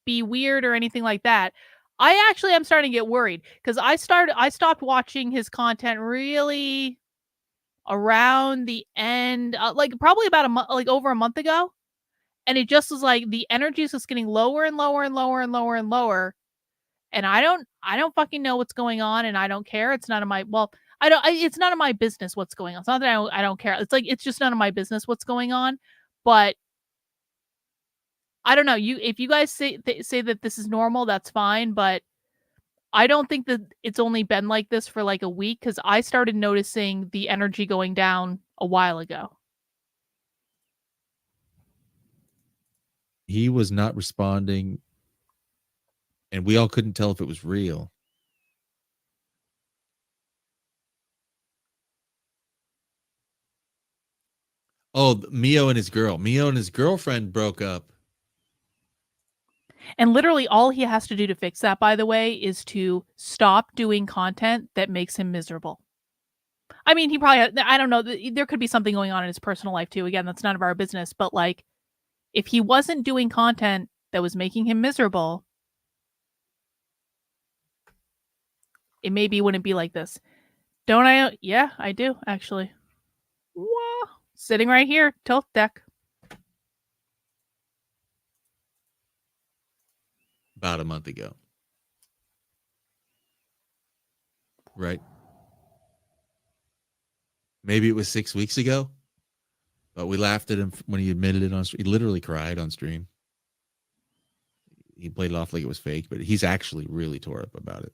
be weird or anything like that. I actually am starting to get worried because I stopped watching his content really around the end, like probably about a month, like over a month ago. And it just was like the energy is just getting lower and lower and lower and lower and lower. And I don't fucking know what's going on, and I don't care. It's none of my, it's none of my business what's going on. It's not that I don't care. It's like, it's just none of my business what's going on. But I don't know. If you guys say that this is normal, that's fine. But I don't think that it's only been like this for like a week, because I started noticing the energy going down a while ago. he was not responding, and we all couldn't tell if it was real. Oh, Mio and his girlfriend broke up. And literally all he has to do to fix that, by the way, is to stop doing content that makes him miserable. I mean, he probably, I don't know, there could be something going on in his personal life too. Again, that's none of our business. But like, if he wasn't doing content that was making him miserable, it maybe wouldn't be like this. Don't I? Yeah, I do, actually. Whoa. Sitting right here, tilt deck. About a month ago. Right? Maybe it was 6 weeks ago. But we laughed at him when he admitted it on stream. He literally cried on stream. He played it off like it was fake, but he's actually really tore up about it.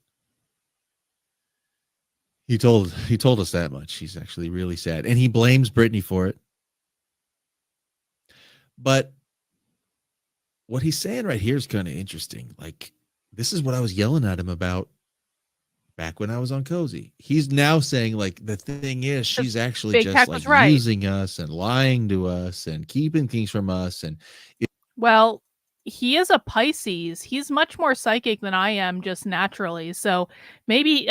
He told us that much. He's actually really sad. And he blames Brittany for it. But what he's saying right here is kind of interesting. Like, this is what I was yelling at him about back when I was on Cozy. He's now saying like the thing is she's actually Big just Tech like was right. using us and lying to us and keeping things from us. And Well, he is a Pisces. He's much more psychic than I am just naturally. So maybe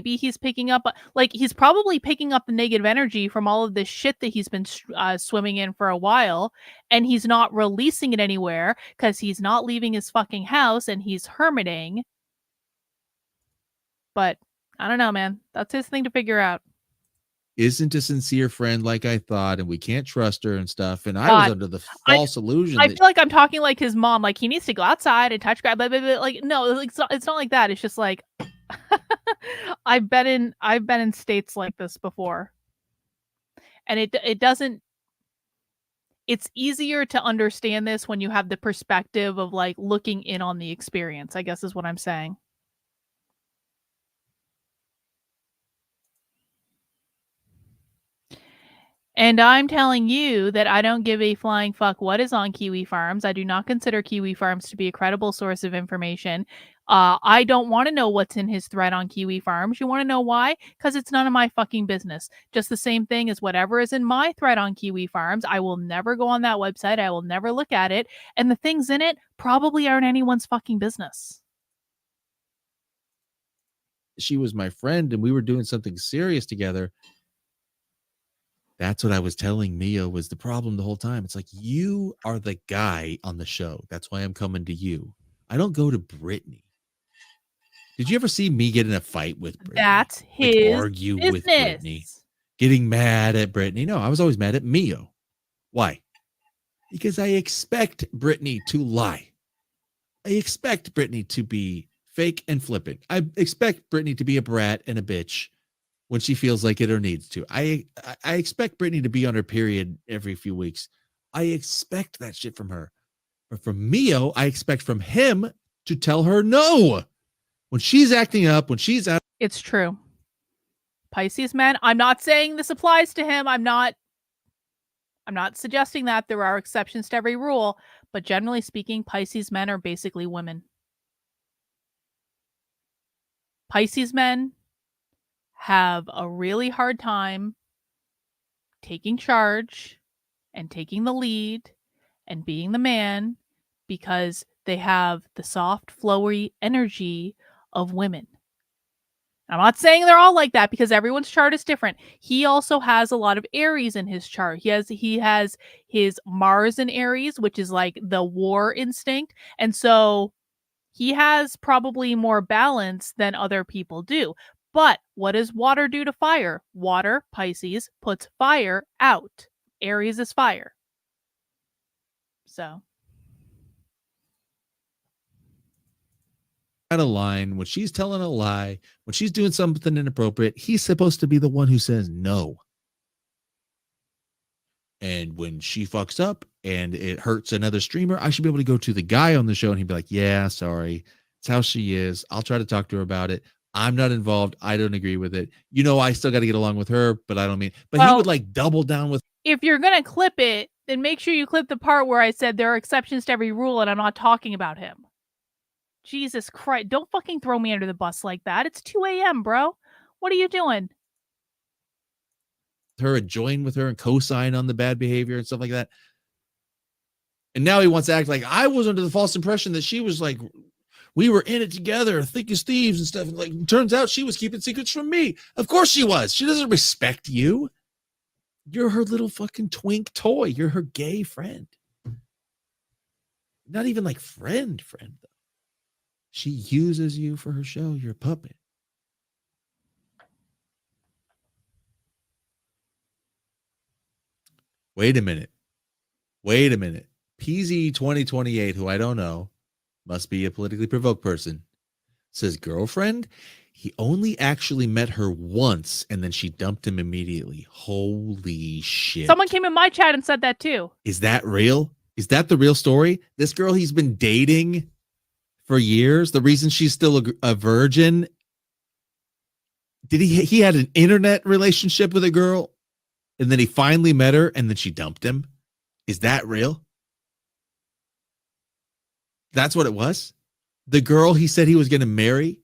he's picking up like he's probably picking up the negative energy from all of this shit that he's been swimming in for a while, and he's not releasing it anywhere because he's not leaving his fucking house and he's hermiting. But I don't know, man. That's his thing to figure out. isn't a sincere friend like I thought, and we can't trust her and stuff. And I was under the false illusion I that feel like I'm talking like his mom. Like he needs to go outside and touch grass. Like no, it's not like that. It's just like I've been in states like this before, and it doesn't. It's easier to understand this when you have the perspective of like looking in on the experience, I guess is what I'm saying. And I'm telling you that I don't give a flying fuck what is on Kiwi Farms. I do not consider Kiwi Farms to be a credible source of information. I don't want to know what's in his thread on Kiwi Farms. You want to know why? Because it's none of my fucking business. Just the same thing as whatever is in my thread on Kiwi Farms. I will never go on that website. I will never look at it. And the things in it probably aren't anyone's fucking business. she was my friend and we were doing something serious together. That's what I was telling Mia was the problem the whole time. It's like, you are the guy on the show. That's why I'm coming to you. I don't go to Brittany. Did you ever see me get in a fight with Brittany? That's like his argue business. with Brittany, getting mad at Brittany? No, I was always mad at Mio. Why? Because I expect Brittany to lie. I expect Brittany to be fake and flippant. I expect Brittany to be a brat and a bitch when she feels like it or needs to. I expect Brittany to be on her period every few weeks. I expect that shit from her. But from Mio, I expect from him to tell her no. When she's acting up, when she's out. It's true. Pisces men, I'm not saying this applies to him. I'm not suggesting that. There are exceptions to every rule, but generally speaking, Pisces men are basically women. Pisces men have a really hard time taking charge and taking the lead and being the man because they have the soft, flowy energy of women. I'm not saying they're all like that because everyone's chart is different. He also has a lot of Aries in his chart. He has his Mars in Aries, which is like the war instinct. And so he has probably more balance than other people do. But what does water do to fire? Water, Pisces, puts fire out. Aries is fire. So. Out of line, when she's telling a lie, when she's doing something inappropriate, he's supposed to be the one who says no. And when she fucks up and it hurts another streamer, I should be able to go to the guy on the show and he'd be like, yeah, sorry. It's how she is. I'll try to talk to her about it. I'm not involved. I don't agree with it. You know, I still got to get along with her, but I don't mean, but he would like double down with. If you're going to clip it, then make sure you clip the part where I said there are exceptions to every rule and I'm not talking about him. Jesus Christ. Don't fucking throw me under the bus like that. It's 2 a.m., bro. What are you doing? Her and join with her and co-sign on the bad behavior and stuff like that. And now he wants to act like I was under the false impression that she was like, we were in it together, thick as thieves and stuff. And like, turns out she was keeping secrets from me. Of course she was. She doesn't respect you. You're her little fucking twink toy. You're her gay friend. Not even like friend though. She uses you for her show. You're a puppet. Wait a minute. PZ 2028, who I don't know, must be a politically provoked person, says girlfriend. He only actually met her once and then she dumped him immediately. Holy shit. Someone came in my chat and said that too. Is that real? Is that the real story? This girl he's been dating for years, the reason she's still a virgin, did he had an internet relationship with a girl and then he finally met her and then she dumped him? Is that real? That's what it was? The girl he said he was going to marry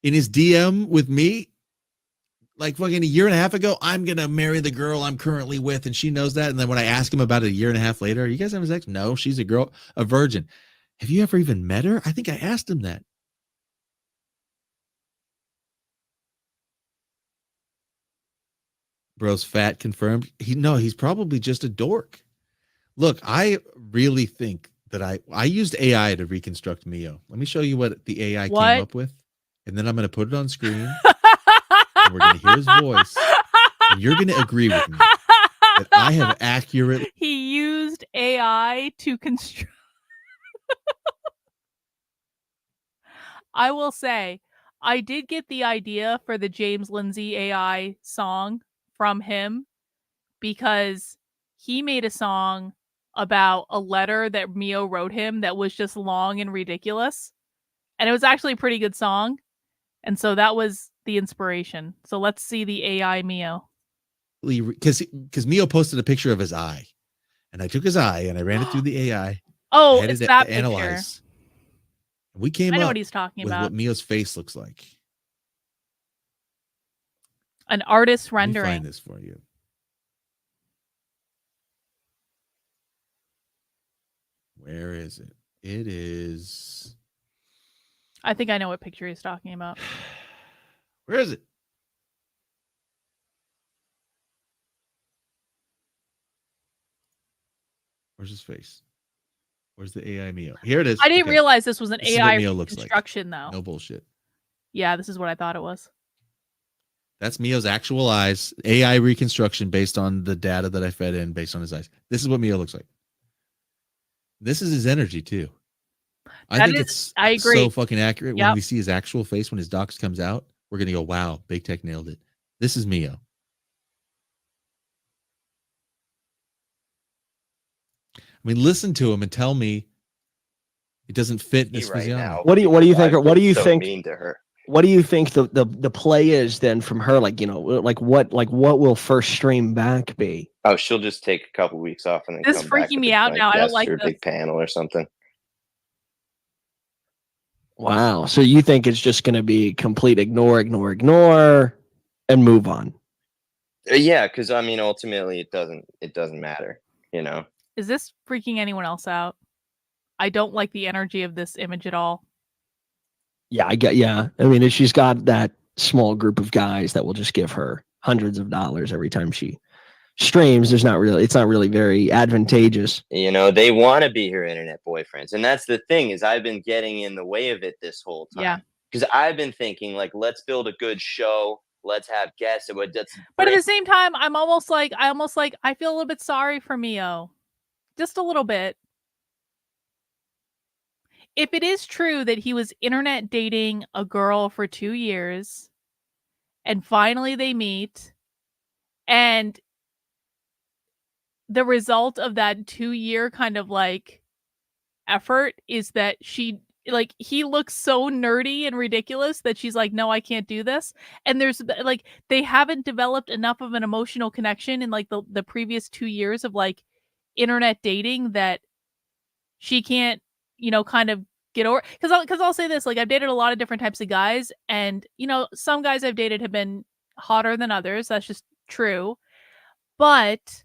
in his DM with me like fucking a year and a half ago. I'm gonna marry the girl I'm currently with, and she knows that. And then when I ask him about it a year and a half later, are you guys having sex? No, she's a virgin. Have you ever even met her? I think I asked him that. Bro's fat confirmed. He's probably just a dork. Look, I really think that I used AI to reconstruct Mio. Let me show you what the AI came up with, and then I'm going to put it on screen, and we're going to hear his voice, and you're going to agree with me that I have accurately. He used AI to construct. I will say, I did get the idea for the James Lindsay AI song from him because he made a song about a letter that Mio wrote him that was just long and ridiculous. And it was actually a pretty good song. And so that was the inspiration. So let's see the AI Mio. Because Mio posted a picture of his eye, and I took his eye and I ran it through the AI. Oh, I had it's it that to analyze. picture. We came I know up what he's talking with about. what Mio's face looks like. An artist Let me rendering. find this for you. Where is it? It is. I think I know what picture he's talking about. Where is it? Where's his face? Where's the AI Mio? Here it is. I didn't Okay. realize this was an This is what AI Mio looks like. reconstruction, though. No bullshit. Yeah, this is what I thought it was. That's Mio's actual eyes. AI reconstruction based on the data that I fed in based on his eyes. This is what Mio looks like. This is his energy too. I think it's I agree. so fucking accurate. When Yep. we see his actual face, when his docs comes out, we're gonna go, wow, Big Tech nailed it. This is Mio. I mean, listen to him and tell me it doesn't fit this Right physiognomy. now, What do you think? I've What do been you so think? mean to her. What do you think the play is then from her? Like, what will first stream back be? Oh, she'll just take a couple weeks off and then This is come back freaking with me a out giant now. I don't guest like or a this. big panel or something. Wow. So you think it's just going to be complete ignore, and move on? Yeah, because I mean, ultimately, it doesn't matter, you know. Is this freaking anyone else out? I don't like the energy of this image at all. Yeah, yeah. I mean, if she's got that small group of guys that will just give her hundreds of dollars every time she streams, it's not really very advantageous. You know, they want to be her internet boyfriends, and that's the thing is I've been getting in the way of it this whole time. Yeah. Because I've been thinking like, let's build a good show, let's have guests, But at the same time, I feel a little bit sorry for Mio. Just a little bit. If it is true that he was internet dating a girl for 2 years and finally they meet, and the result of that 2-year kind of like effort is that he looks so nerdy and ridiculous that she's like, no, I can't do this. And there's like, they haven't developed enough of an emotional connection in like the previous 2 years of like internet dating that she can't, kind of get over. Because I'll say this, like, I've dated a lot of different types of guys, and some guys I've dated have been hotter than others. That's just true. But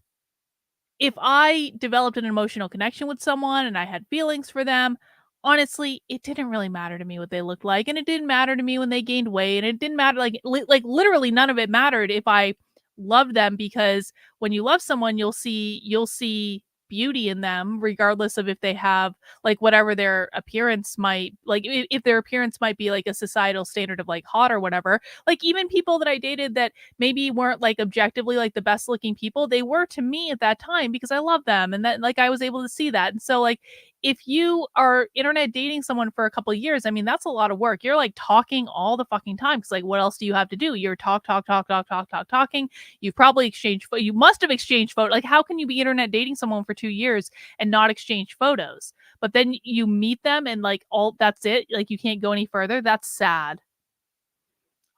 if I developed an emotional connection with someone and I had feelings for them, honestly, it didn't really matter to me what they looked like, and it didn't matter to me when they gained weight, and it didn't matter, like literally none of it mattered if I loved them, because when you love someone, you'll see beauty in them regardless of if they have like whatever their appearance might, like if their appearance might be like a societal standard of like hot or whatever. Like even people that I dated that maybe weren't like objectively like the best looking people, they were to me at that time because I love them, and that like I was able to see that. And so like if you are internet dating someone for a couple of years, I mean, that's a lot of work. You're like talking all the fucking time because like what else do you have to do? You're talking. You've probably you must have exchanged photos. Like how can you be internet dating someone for 2 years and not exchange photos? But then you meet them and like all that's it. Like you can't go any further. That's sad.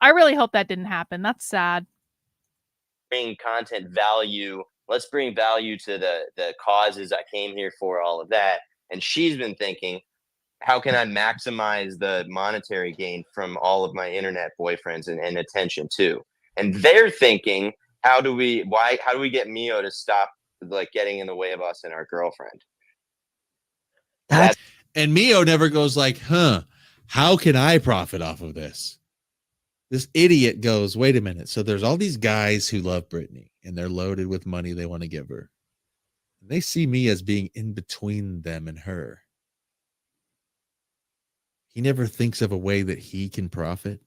I really hope that didn't happen. That's sad. Bring content value. Let's bring value to the causes I came here for, all of that. And she's been thinking, how can I maximize the monetary gain from all of my internet boyfriends and attention too? And they're thinking, how do we get Mio to stop like getting in the way of us and our girlfriend? And Mio never goes like, how can I profit off of this? This idiot goes, wait a minute. So there's all these guys who love Britney and they're loaded with money they want to give her. And they see me as being in between them and her. He never thinks of a way that he can profit.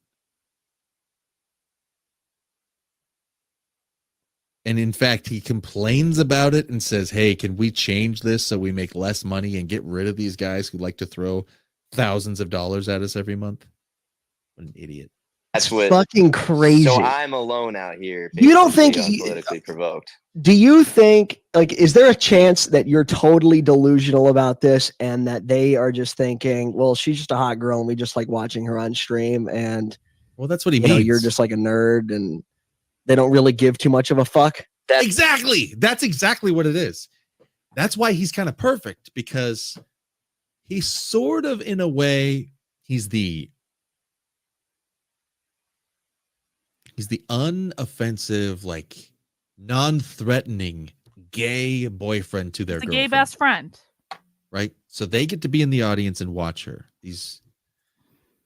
And in fact, he complains about it and says, hey, can we change this so we make less money and get rid of these guys who like to throw thousands of dollars at us every month? What an idiot. That's what fucking crazy. So I'm alone out here. You don't think politically provoked? Do you think, like, is there a chance that you're totally delusional about this and that they are just thinking, well, she's just a hot girl and we just like watching her on stream, and well, that's what he means. means. You're just like a nerd and they don't really give too much of a fuck. Exactly. That's exactly what it is. That's why he's kind of perfect, because he's sort of, in a way, he's the unoffensive, like non-threatening gay boyfriend to their The girlfriend. gay best friend. Right? So they get to be in the audience and watch her. These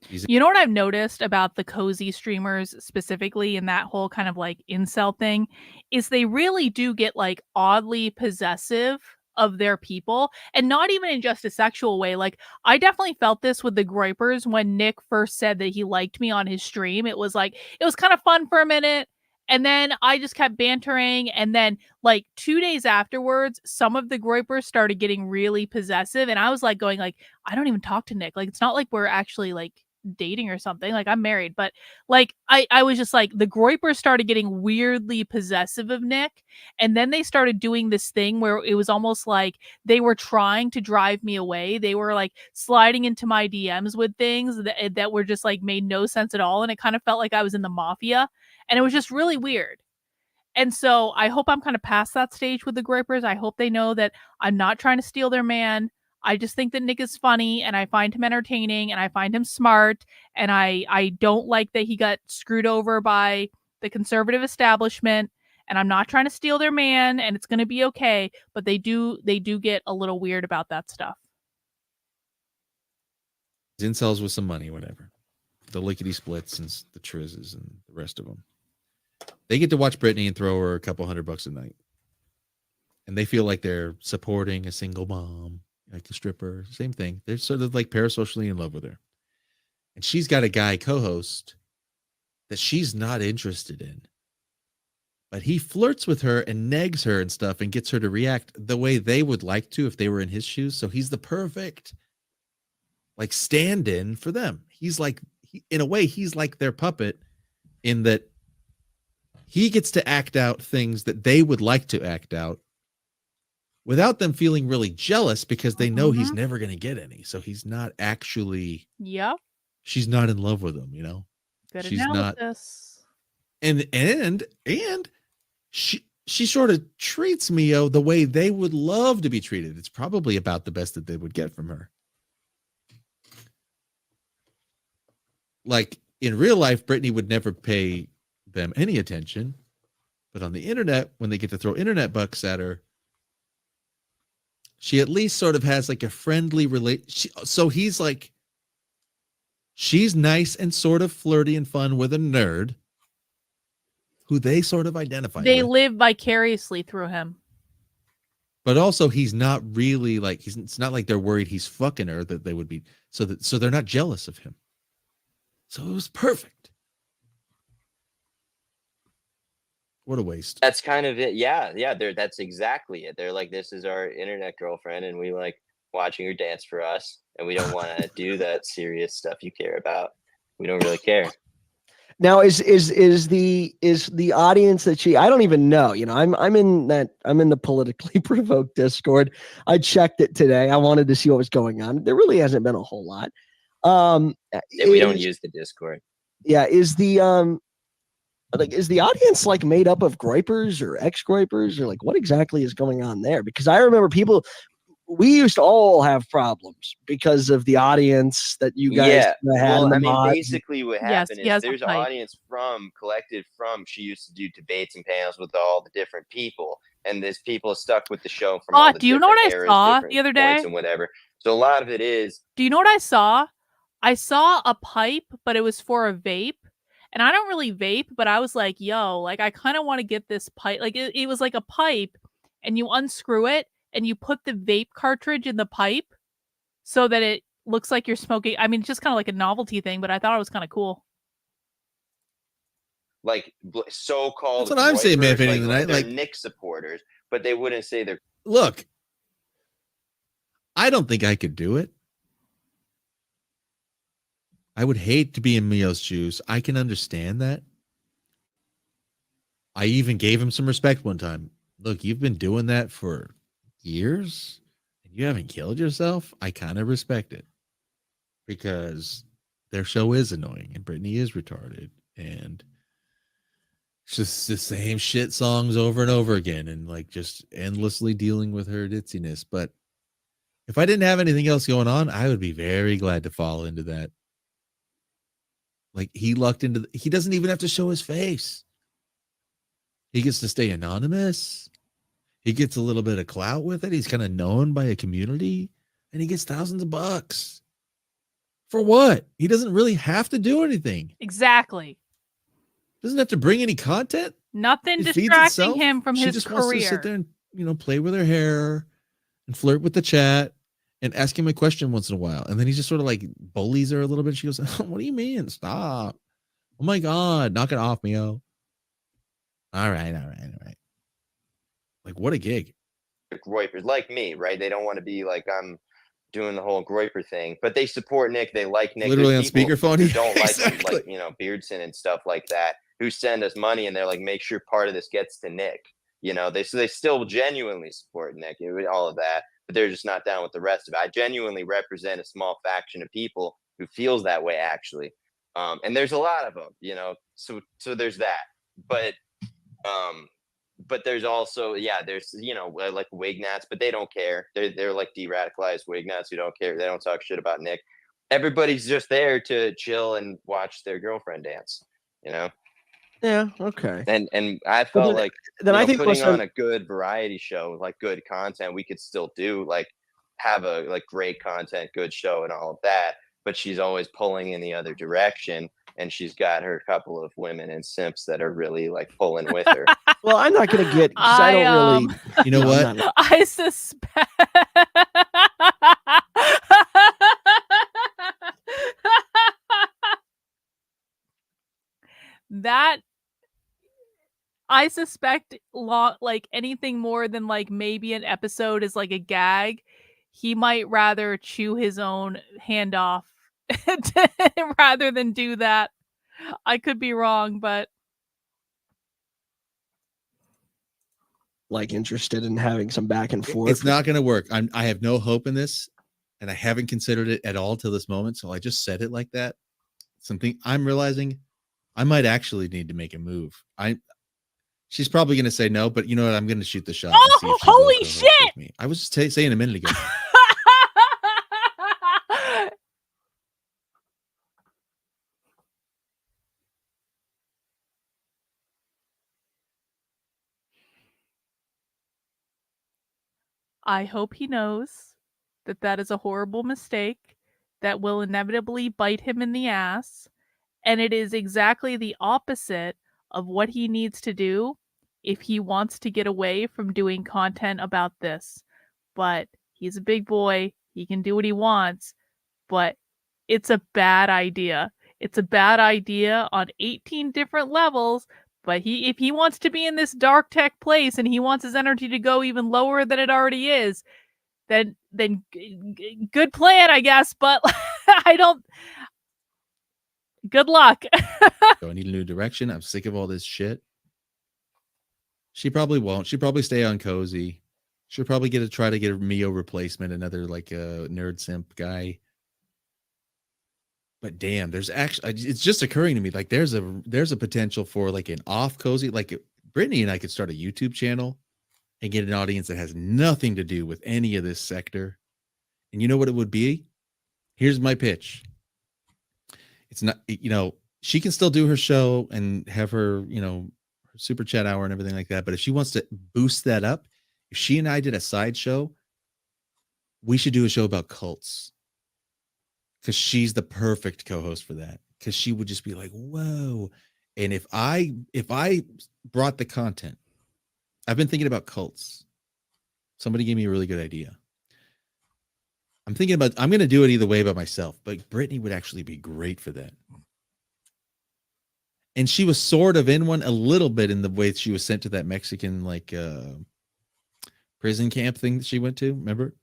You know what I've noticed about the cozy streamers specifically in that whole kind of like incel thing is they really do get like oddly possessive of their people, and not even in just a sexual way. Like I definitely felt this with the Groypers when Nick first said that he liked me on his stream. It was like, it was kind of fun for a minute. And then I just kept bantering. And then like 2 days afterwards, some of the Groypers started getting really possessive. And I was like going like, I don't even talk to Nick. Like, it's not like we're actually like dating or something. Like I'm married, but like I was just like, the Groypers started getting weirdly possessive of Nick. And then they started doing this thing where it was almost like they were trying to drive me away. They were like sliding into my DMs with things that were just like made no sense at all. And it kind of felt like I was in the mafia. And it was just really weird. And so I hope I'm kind of past that stage with the Groypers. I hope they know that I'm not trying to steal their man. I just think that Nick is funny and I find him entertaining and I find him smart. And I don't like that he got screwed over by the conservative establishment. And I'm not trying to steal their man, and it's going to be okay. But they do get a little weird about that stuff. incels with some money, whatever. The lickety splits and the trizzes and the rest of them. They get to watch Britney and throw her a couple $100 a night. And they feel like they're supporting a single mom, like a stripper, same thing. They're sort of like parasocially in love with her. And she's got a guy co-host that she's not interested in. But he flirts with her and negs her and stuff and gets her to react the way they would like to if they were in his shoes. So he's the perfect like stand-in for them. He's like, in a way, he's like their puppet in that he gets to act out things that they would like to act out without them feeling really jealous because they know he's never going to get any. So he's not actually, she's not in love with him, you know? Good she's analysis. Not. And she sort of treats Mio the way they would love to be treated. It's probably about the best that they would get from her. Like in real life, Britney would never pay them any attention, but on the internet, when they get to throw internet bucks at her, she at least sort of has like a friendly so he's like, she's nice and sort of flirty and fun with a nerd who they sort of identify They with. live vicariously through him. But also he's not really like, it's not like they're worried he's fucking her, that they would be, so they're not jealous of him. So it was perfect. What a waste. That's kind of it. Yeah. That's exactly it. They're like, this is our internet girlfriend, and we like watching her dance for us, and we don't want to do that serious stuff you care about. We don't really care. Now is the audience that I don't even know, you know, I'm in the politically provoked Discord. I checked it today. I wanted to see what was going on. There really hasn't been a whole lot. We don't use the Discord. Yeah. Is the audience like made up of Groypers or ex-Groypers, or like what exactly is going on there? Because I remember people we used to all have problems because of the audience that you guys had. Well, and the I mean, mods. basically what Yes, happened he is has a there's an pipe. audience collected from, she used to do debates and panels with all the different people. And there's people stuck with the show from all the Do you know different what I eras, saw different the other points day? and whatever. So a lot of it is, Do you know what I saw? I saw a pipe, but it was for a vape. And I don't really vape, but I was like, yo, like I kind of want to get this pipe. Like it was like a pipe, and you unscrew it and you put the vape cartridge in the pipe so that it looks like you're smoking. I mean, it's just kind of like a novelty thing, but I thought it was kind of cool. like so-called. That's what I'm saying, man. groypers, Like, like they're like Nick supporters, but they wouldn't say they're. look, I don't think I could do it. I would hate to be in Mio's shoes. I can understand that. I even gave him some respect one time. Look, you've been doing that for years and you haven't killed yourself. I kind of respect it because their show is annoying and Brittany is retarded and it's just the same shit songs over and over again and like just endlessly dealing with her ditziness. But if I didn't have anything else going on, I would be very glad to fall into that. Like he lucked into, he doesn't even have to show his face. He gets to stay anonymous. He gets a little bit of clout with it. He's kind of known by a community and he gets thousands of bucks. For what? He doesn't really have to do anything. Exactly. Doesn't have to bring any content. Nothing It feeds distracting itself. him from She his just career. wants to sit there and, you know, play with her hair and flirt with the chat and ask him a question once in a while. And then he just sort of like bullies her a little bit. She goes, what do you mean? Stop. Oh my God. Knock it off, Mio. All right. Like, what a gig. Groypers like me, right? They don't want to be like I'm doing the whole Groyper thing, but they support Nick. They like Nick. Literally There's on people speakerphone. who don't like Exactly. like Beardson and stuff like that, who send us money and they're like, make sure part of this gets to Nick. You know, they still genuinely support Nick and all of that, but they're just not down with the rest of it. I genuinely represent a small faction of people who feels that way actually, and there's a lot of them. You know, so there's that, but there's also, there's, you know, like Wignats, but they don't care. They're like de-radicalized Wignats who don't care. They don't talk shit about Nick. Everybody's just there to chill and watch their girlfriend dance, you know? Yeah, okay. And I felt like then I think putting also- on a good variety show, like good content, we could still do, like have a like great content, good show and all of that. But she's always pulling in the other direction. And she's got her couple of women and simps that are really like pulling with her. Well, I'm not going to get, because I don't really. You know what? I suspect. That I suspect like anything more than like maybe an episode is like a gag, he might rather chew his own hand off rather than do that. I could be wrong, but like interested in having some back and forth. It's not going to work. I have no hope in this, and I haven't considered it at all till this moment. So I just said it like that. Something I'm realizing I might actually need to make a move. She's probably going to say no, but you know what? I'm going to shoot the shot. And see if she will holy co-host shit! with me. I was just saying a minute ago. I hope he knows that that is a horrible mistake that will inevitably bite him in the ass. And it is exactly the opposite of what he needs to do if he wants to get away from doing content about this. But he's a big boy. He can do what he wants. But it's a bad idea. It's a bad idea on 18 different levels. But if he wants to be in this dark tech place and he wants his energy to go even lower than it already is, then good plan, I guess. But I don't. Good luck. I need a new direction. I'm sick of all this shit. She probably won't. She'll probably stay on cozy. She'll probably try to get a Mio replacement, another like a nerd simp guy. But damn, there's actually, it's just occurring to me like there's a potential for like an off cozy, like Brittany and I could start a YouTube channel and get an audience that has nothing to do with any of this sector. And you know what it would be? Here's my pitch. It's not, she can still do her show and have her, her super chat hour and everything like that. But if she wants to boost that up, if she and I did a side show, we should do a show about cults. Because she's the perfect co-host for that. Because she would just be like, whoa. And if I brought the content, I've been thinking about cults. Somebody gave me a really good idea. I'm going to do it either way by myself, but Brittany would actually be great for that. And she was sort of in one a little bit in the way she was sent to that Mexican prison camp thing that she went to. Remember?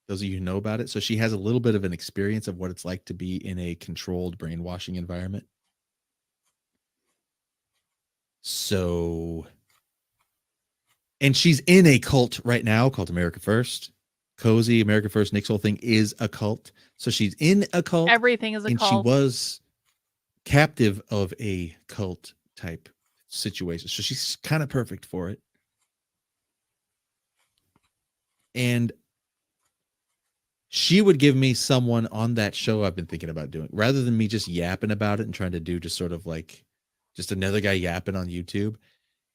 Those of you who know about it. So she has a little bit of an experience of what it's like to be in a controlled brainwashing environment. So, and she's in a cult right now called America First. Cozy, America First, Nick's whole thing is a cult. So she's in a cult. Everything is a cult. And she was captive of a cult type situation. So she's kind of perfect for it. And she would give me someone on that show I've been thinking about doing, rather than me just yapping about it and trying to do just sort of like just another guy yapping on YouTube.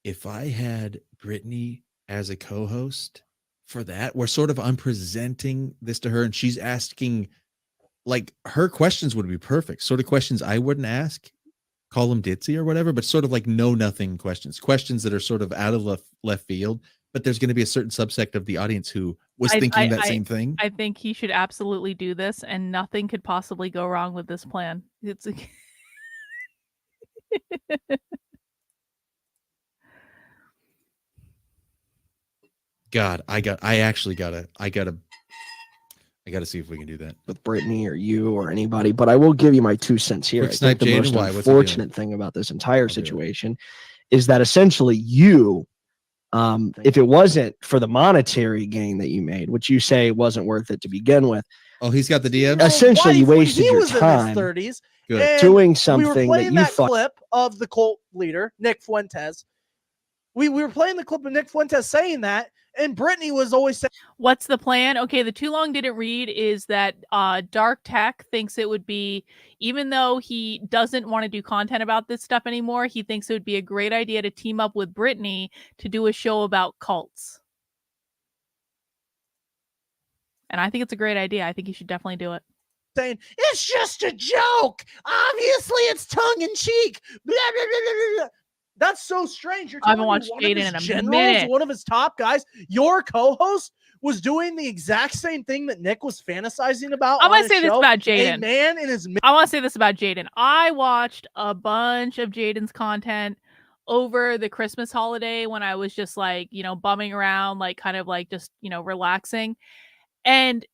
If I had Brittany as a co-host for that, where sort of I'm presenting this to her and she's asking, like, her questions would be perfect. Sort of questions I wouldn't ask, call them ditzy or whatever, but sort of like know nothing questions that are sort of out of left field. But there's going to be a certain subsect of the audience who was thinking that same thing. I think he should absolutely do this, and nothing could possibly go wrong with this plan. It's God, I gotta see if we can do that with Brittany or you or anybody. But I will give you my 2 cents here. Quick I snipe, think the Jaden, most why? What's he unfortunate thing about this entire I'll do it. situation is that essentially you, if it wasn't for the monetary gain that you made, which you say wasn't worth it to begin with. Oh, he's got the DM. Essentially, you wasted he your was time in his 30s Good. doing we something were playing that you that clip of the cult leader, Nick Fuentes. We were playing the clip of Nick Fuentes saying that, and Brittany was always saying, what's the plan? Okay, the too long didn't read is that Dark Tech thinks it would be, even though he doesn't want to do content about this stuff anymore, he thinks it would be a great idea to team up with Brittany to do a show about cults. And I think it's a great idea. I think you should definitely do it. saying, it's just a joke. Obviously, it's tongue in cheek. Blah, blah, blah, blah, blah. That's so strange. You're I haven't telling me watched one of Jaden his in a generals, minute. one of his top guys, your co-host, was doing the exact same thing that Nick was fantasizing about. I want to say this about Jaden. A man in his I want to say this about Jaden. I watched a bunch of Jaden's content over the Christmas holiday when I was just like, bumming around, like kind of like just, relaxing. And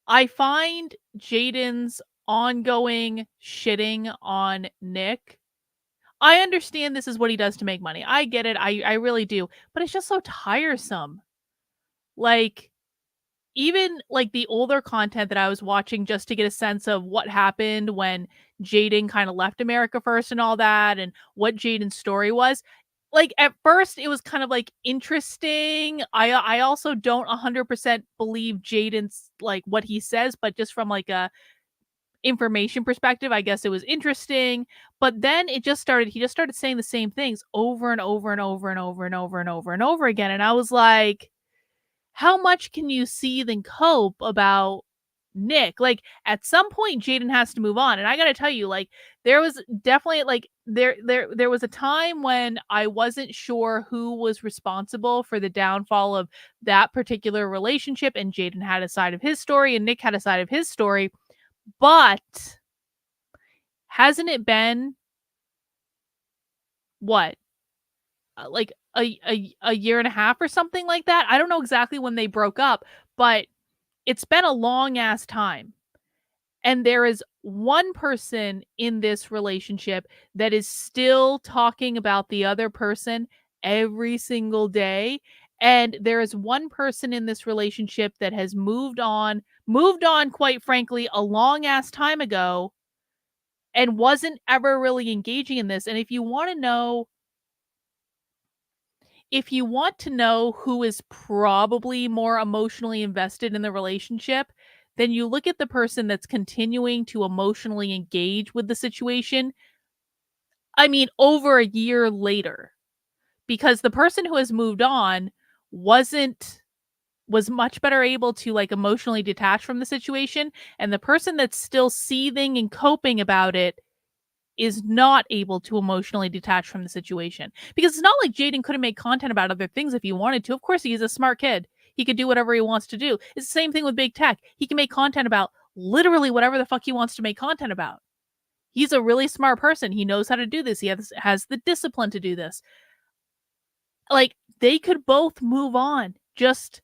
I find Jaden's ongoing shitting on Nick. I understand this is what he does to make money. I get it. I really do. But it's just so tiresome. Like, even like the older content that I was watching just to get a sense of what happened when Jaden kind of left America First and all that, and what Jaden's story was. Like, at first it was kind of like interesting. I also don't 100% believe Jaden's like what he says, but just from like a information perspective, I guess it was interesting. But then he just started saying the same things over and over and over and over and over and over and over again. And I was like, how much can you seethe and cope about Nick? Like, at some point Jaden has to move on. And I gotta tell you, like, there was definitely like there was a time when I wasn't sure who was responsible for the downfall of that particular relationship, and Jaden had a side of his story and Nick had a side of his story. But hasn't it been what, like a year and a half or something like that? I don't know exactly when they broke up, but it's been a long ass time. And there is one person in this relationship that is still talking about the other person every single day. And there is one person in this relationship that has moved on, quite frankly, a long ass time ago, and wasn't ever really engaging in this. And if you want to know if you want to know who is probably more emotionally invested in the relationship, then you look at the person that's continuing to emotionally engage with the situation. I mean, over a year later, because the person who has moved on was much better able to like emotionally detach from the situation, and the person that's still seething and coping about it is not able to emotionally detach from the situation. Because it's not like Jaden couldn't make content about other things if he wanted to. Of course, he's a smart kid. He could do whatever he wants to do. It's the same thing with big tech. He can make content about literally whatever the fuck he wants to make content about. He's a really smart person. He knows how to do this. He has the discipline to do this. Like, they could both move on. Just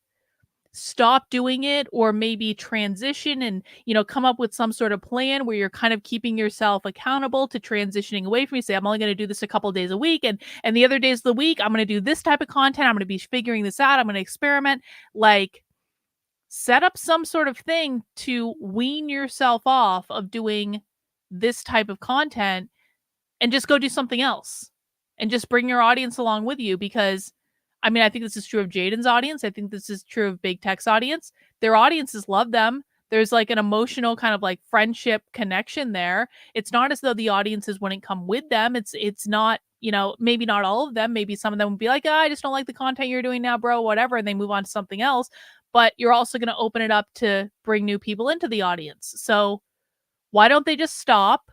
stop doing it, or maybe transition and, you know, come up with some sort of plan where you're kind of keeping yourself accountable to transitioning away from you. Say, I'm only going to do this a couple of days a week, and the other days of the week, I'm going to do this type of content. I'm going to be figuring this out. I'm going to experiment. Like, set up some sort of thing to wean yourself off of doing this type of content and just go do something else and just bring your audience along with you. Because I mean, I think this is true of Jaden's audience. I think this is true of Big Tech's audience. Their audiences love them. There's like an emotional kind of like friendship connection there. It's not as though the audiences wouldn't come with them. It's not, you know, maybe not all of them. Maybe some of them would be like, oh, I just don't like the content you're doing now, bro, whatever. And they move on to something else. But you're also going to open it up to bring new people into the audience. So why don't they just stop?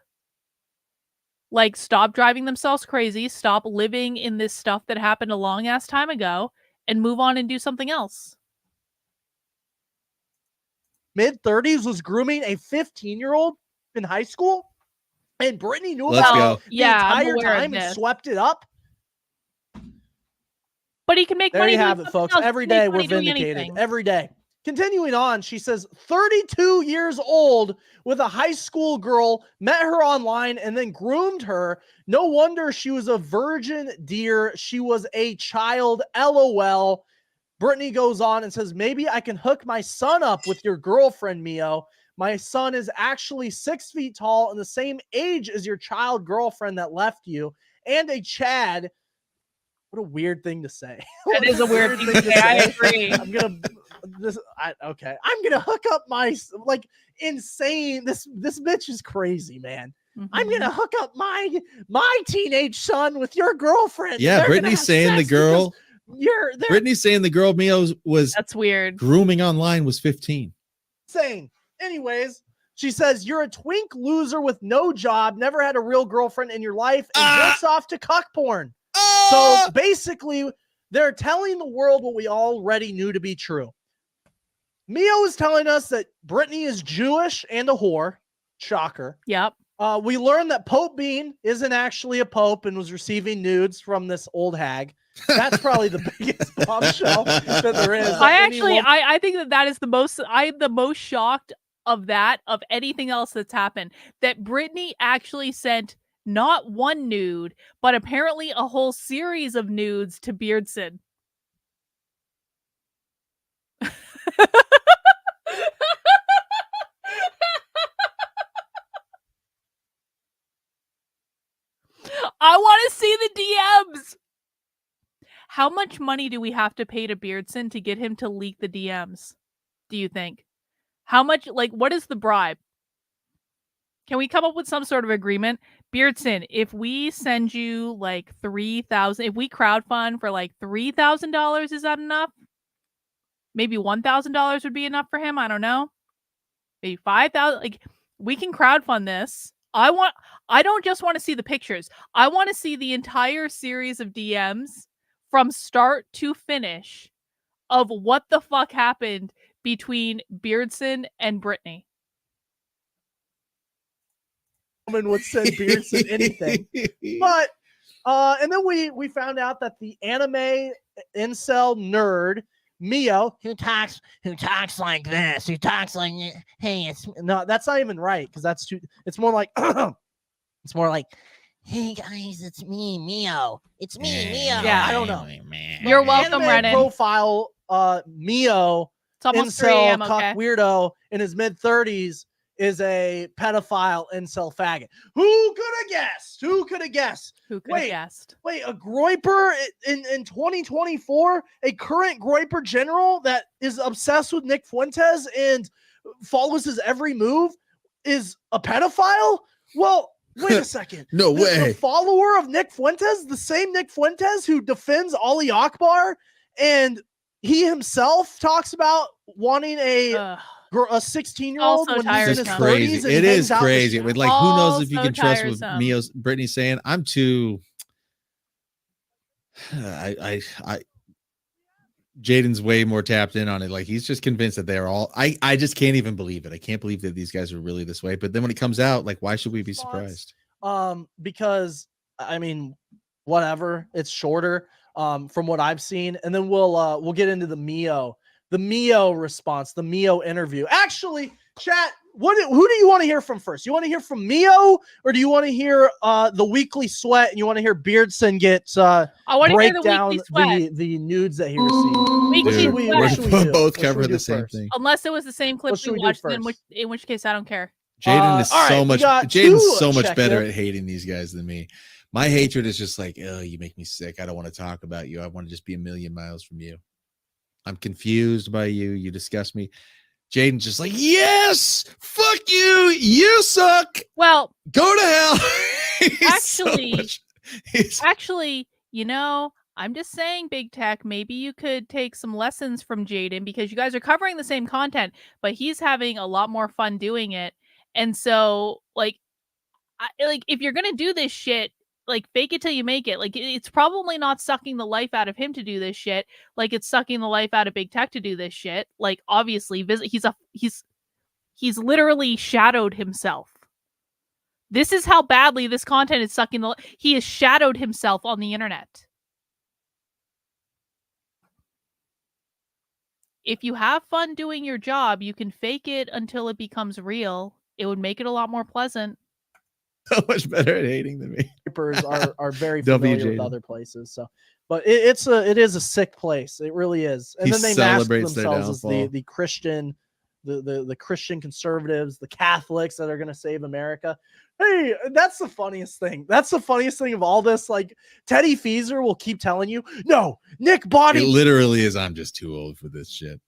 Like, stop driving themselves crazy, stop living in this stuff that happened a long ass time ago, and move on and do something else. Mid-30s was grooming a 15-year-old in high school, and Brittany knew Let's about go. it the Yeah, I'm entire aware of time and this. swept it up. But he can make There money. you doing have it, something folks. else. He Every can make day we're money doing vindicated. anything. Every day. Continuing on, she says 32 years old with a high school girl, met her online and then groomed her. No wonder she was a virgin, dear. She was a child. LOL. Brittany goes on and says, maybe I can hook my son up with your girlfriend, Mio. My son is actually 6 feet tall and the same age as your child girlfriend that left you, and a Chad. What a weird thing to say. That is a weird thing to say. I agree. I'm gonna hook up my, like, insane. This bitch is crazy, man. I'm gonna hook up my teenage son with your girlfriend. Yeah, Brittany's saying the girl. Brittany's saying the girl Mio was That's weird. Grooming online was 15. Insane. Anyways, she says you're a twink loser with no job, never had a real girlfriend in your life, and jerks off to cuck porn. So basically, they're telling the world what we already knew to be true. Mio is telling us that Brittany is Jewish and a whore. Shocker. Yep. We learned that Pope Bean isn't actually a pope and was receiving nudes from this old hag. That's probably the biggest bombshell that there is. I think that is the most. I'm the most shocked of that, of anything else that's happened. That Brittany actually sent not one nude, but apparently a whole series of nudes to Beardson. I want to see the DMs. How much money do we have to pay to Beardson to get him to leak the DMs? Do you think? How much, like, what is the bribe? Can we come up with some sort of agreement? Beardson, if we send you like 3,000, if we crowdfund for like $3,000, is that enough? Maybe $1,000 would be enough for him. I don't know. Maybe 5,000. Like, we can crowdfund this. I don't just want to see the pictures. I want to see the entire series of DMs from start to finish of what the fuck happened between Beardson and Brittany. Woman would send Beardson anything. But and then we found out that the anime incel nerd Mio, who talks like this, who talks like, hey, it's no, that's not even right, because that's too, it's more like it's more like, hey guys, it's me, Mio. It's me, Mio. Yeah. I don't know. You're welcome, Anime Renan. Profile Mio, It's almost 3 incel a.m., cuck okay? weirdo in his mid-30s is a pedophile incel faggot. Who could have guessed? Who could have guessed? Who could have guessed? Wait, a Groiper in 2024, a current Groiper general that is obsessed with Nick Fuentes and follows his every move is a pedophile? Well, wait a second. No way. The follower of Nick Fuentes, the same Nick Fuentes who defends Ali Akbar, and he himself talks about wanting a 16-year-old when he's in his 30s. Crazy. And It hangs is out with- crazy. With like, who knows if you Also can trust what tiresome. Brittany's saying? I'm too. I Jaden's way more tapped in on it. Like he's just convinced that they're all. I just can't even believe it. I can't believe that these guys are really this way. But then when it comes out, like, why should we be surprised? Because I mean, whatever. It's shorter from what I've seen, and then we'll get into the Mio response, the Mio interview. Actually, chat. Who do you want to hear from first? You want to hear from Mio, or do you want to hear the Weekly Sweat, and you want to hear Beardson get I want to hear break the down Weekly Sweat. the nudes that he received? Weekly What should we do? both What should cover we do the same first? thing. Unless it was the same clip What should we we do watched, first? in which case I don't care. Jaden is all right, so we much. got Jaden's two so much check better in. at hating these guys than me. My hatred is just like, oh, you make me sick. I don't want to talk about you. I want to just be a million miles from you. I'm confused by you. You disgust me. Jaden's just like, yes, fuck you. You suck. Well, go to hell. Actually, you know, I'm just saying, Big Tech, maybe you could take some lessons from Jaden because you guys are covering the same content, but he's having a lot more fun doing it. And so, like if you're gonna do this shit, like fake it till you make it. Like it's probably not sucking the life out of him to do this shit. Like it's sucking the life out of Big Tech to do this shit. Like obviously, he's literally shadowed himself. This is how badly this content is sucking he has shadowed himself on the internet. If you have fun doing your job, you can fake it until it becomes real. It would make it a lot more pleasant. So much better at hating than me. are very W. familiar with Jaden. other places. So, but it is a sick place. It really is. And He then they mask celebrates their themselves as downfall. the Christian, the Christian conservatives, the Catholics that are going to save America. Hey, that's the funniest thing. That's the funniest thing of all this. Like Teddy Feezer will keep telling you, no, Nick Body. It literally is. I'm just too old for this shit.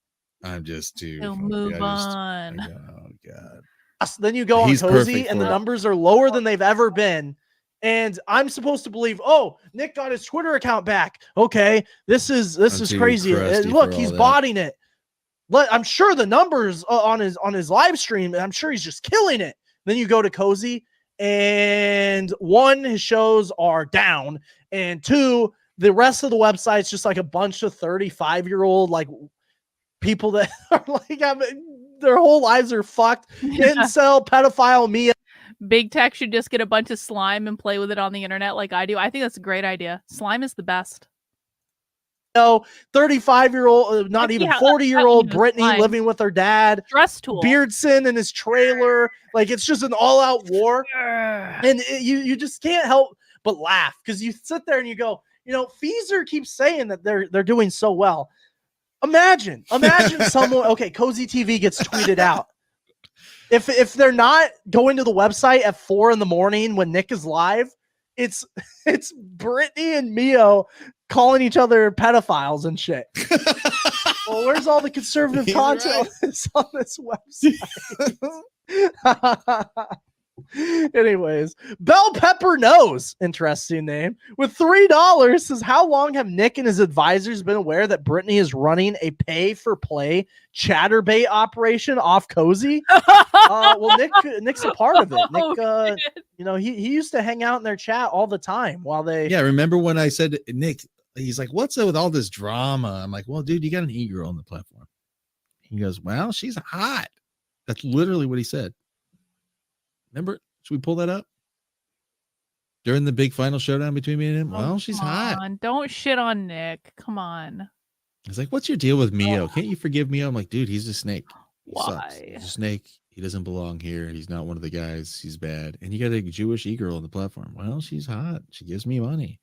I'm just too. So fucking- move I on. oh god. Then you go on He's Cozy perfect and the for it. numbers are lower than they've ever been. And I'm supposed to believe, oh, Nick got his Twitter account back. Okay, this is too crazy. crusty And look, for he's all that. botting it. I'm sure the numbers on his live stream, I'm sure he's just killing it. Then you go to Cozy, and one, his shows are down, and two, the rest of the website's just like a bunch of 35-year-old like people that are like their whole lives are fucked. Incel, pedophile, Mia. Big Tech should just get a bunch of slime and play with it on the internet like I do. I think that's a great idea. Slime is the best. 35-year-old, not even 40-year-old Brittany slime. living with her dad. Dress tool. Beardson in his trailer. Like it's just an all-out war. And you just can't help but laugh because you sit there and you go, you know, Feezer keeps saying that they're doing so well. Imagine someone. Okay, Cozy TV gets tweeted out. If they're not going to the website at 4 a.m. when Nick is live, it's Brittany and Mio calling each other pedophiles and shit. Well, where's all the conservative He's content on this website? Anyways, Bell Pepper Knows, interesting name, with $3 says, how long have Nick and his advisors been aware that Brittany is running a pay-for-play chatterbait operation off Cozy? Well, Nick's a part of it. Nick, you know, he used to hang out in their chat all the time while they. Yeah, remember when I said Nick? He's like, "What's up with all this drama?" I'm like, "Well, dude, you got an e-girl on the platform." He goes, "Well, she's hot." That's literally what he said. Remember? Should we pull that up during the big final showdown between me and him? Well, she's hot. Don't shit on Nick. Come on. He's like, "What's your deal with Mio? Can't you forgive Mio?" I'm like, "Dude, he's a snake. He sucks. Why? He's a snake. He doesn't belong here. He's not one of the guys. He's bad." And you got a Jewish e-girl on the platform. Well, she's hot. She gives me money.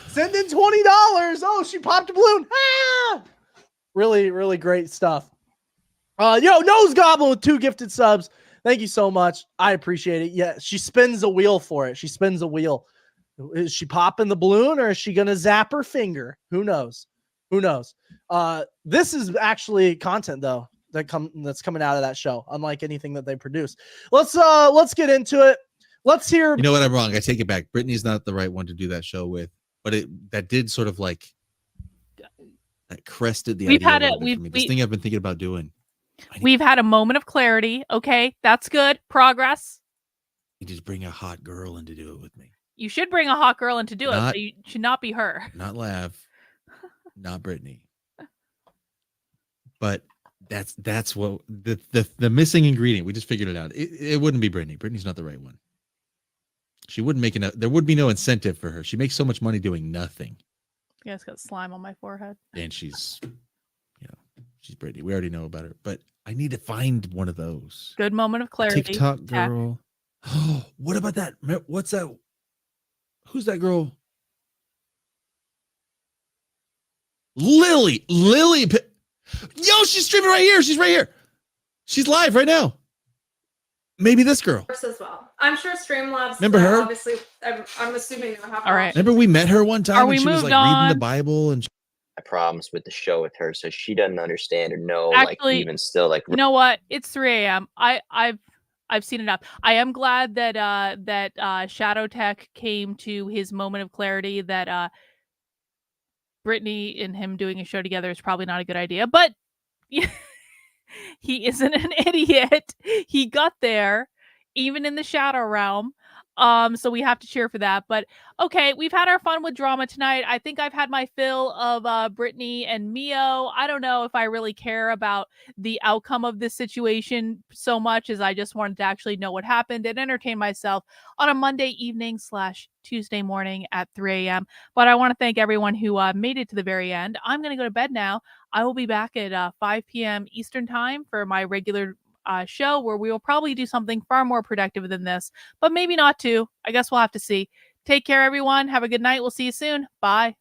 Send in $20. Oh, she popped a balloon. Ah! Really, really great stuff. Nose Goblin with 2 gifted subs. Thank you so much. I appreciate it. Yeah, she spins a wheel for it. She spins a wheel. Is she popping the balloon or is she gonna zap her finger? Who knows? Who knows? This is actually content though that's coming out of that show, unlike anything that they produce. Let's get into it. Let's hear. You know what? I'm wrong. I take it back. Brittany's not the right one to do that show with, but that did sort of like that crested the We've idea had a it. little bit for me. This thing I've been thinking about doing. We've had a moment of clarity. Okay, that's good. Progress. You just bring a hot girl in to do it with me. You should bring a hot girl in to do it, Not- but you should not be her. Not Lav, not Brittany. But that's what the missing ingredient. We just figured it out. It wouldn't be Brittany. Brittany's not the right one. She wouldn't make enough. There would be no incentive for her. She makes so much money doing nothing. Yeah, it's got slime on my forehead. And she's Brittany. We already know about her. But I need to find one of those. Good moment of clarity. TikTok Tech. girl. Oh, what about that? What's that? Who's that girl? Lily. Yo, she's streaming right here. She's right here. She's live right now. Maybe this girl. As well. I'm sure Streamlabs. Remember her? Obviously, I'm assuming they'll have. All right. Remember we met her one time Are and we she was moved like reading on? the Bible and Problems with the show with her, so she doesn't understand or know, Actually, like even still, like You know what? It's 3 a.m. I've seen enough. I am glad that Shadow Tech came to his moment of clarity that Brittany and him doing a show together is probably not a good idea. But he isn't an idiot. He got there, even in the shadow realm. So we have to cheer for that. But okay, we've had our fun with drama tonight. I think I've had my fill of Brittany and Mio. I don't know if I really care about the outcome of this situation so much as I just wanted to actually know what happened and entertain myself on a Monday evening / Tuesday morning at 3 a.m. But I want to thank everyone who made it to the very end. I'm going to go to bed now. I will be back at 5 p.m. Eastern time for my regular show where we will probably do something far more productive than this, but maybe not too. I guess we'll have to see. Take care, everyone. Have a good night. We'll see you soon. Bye.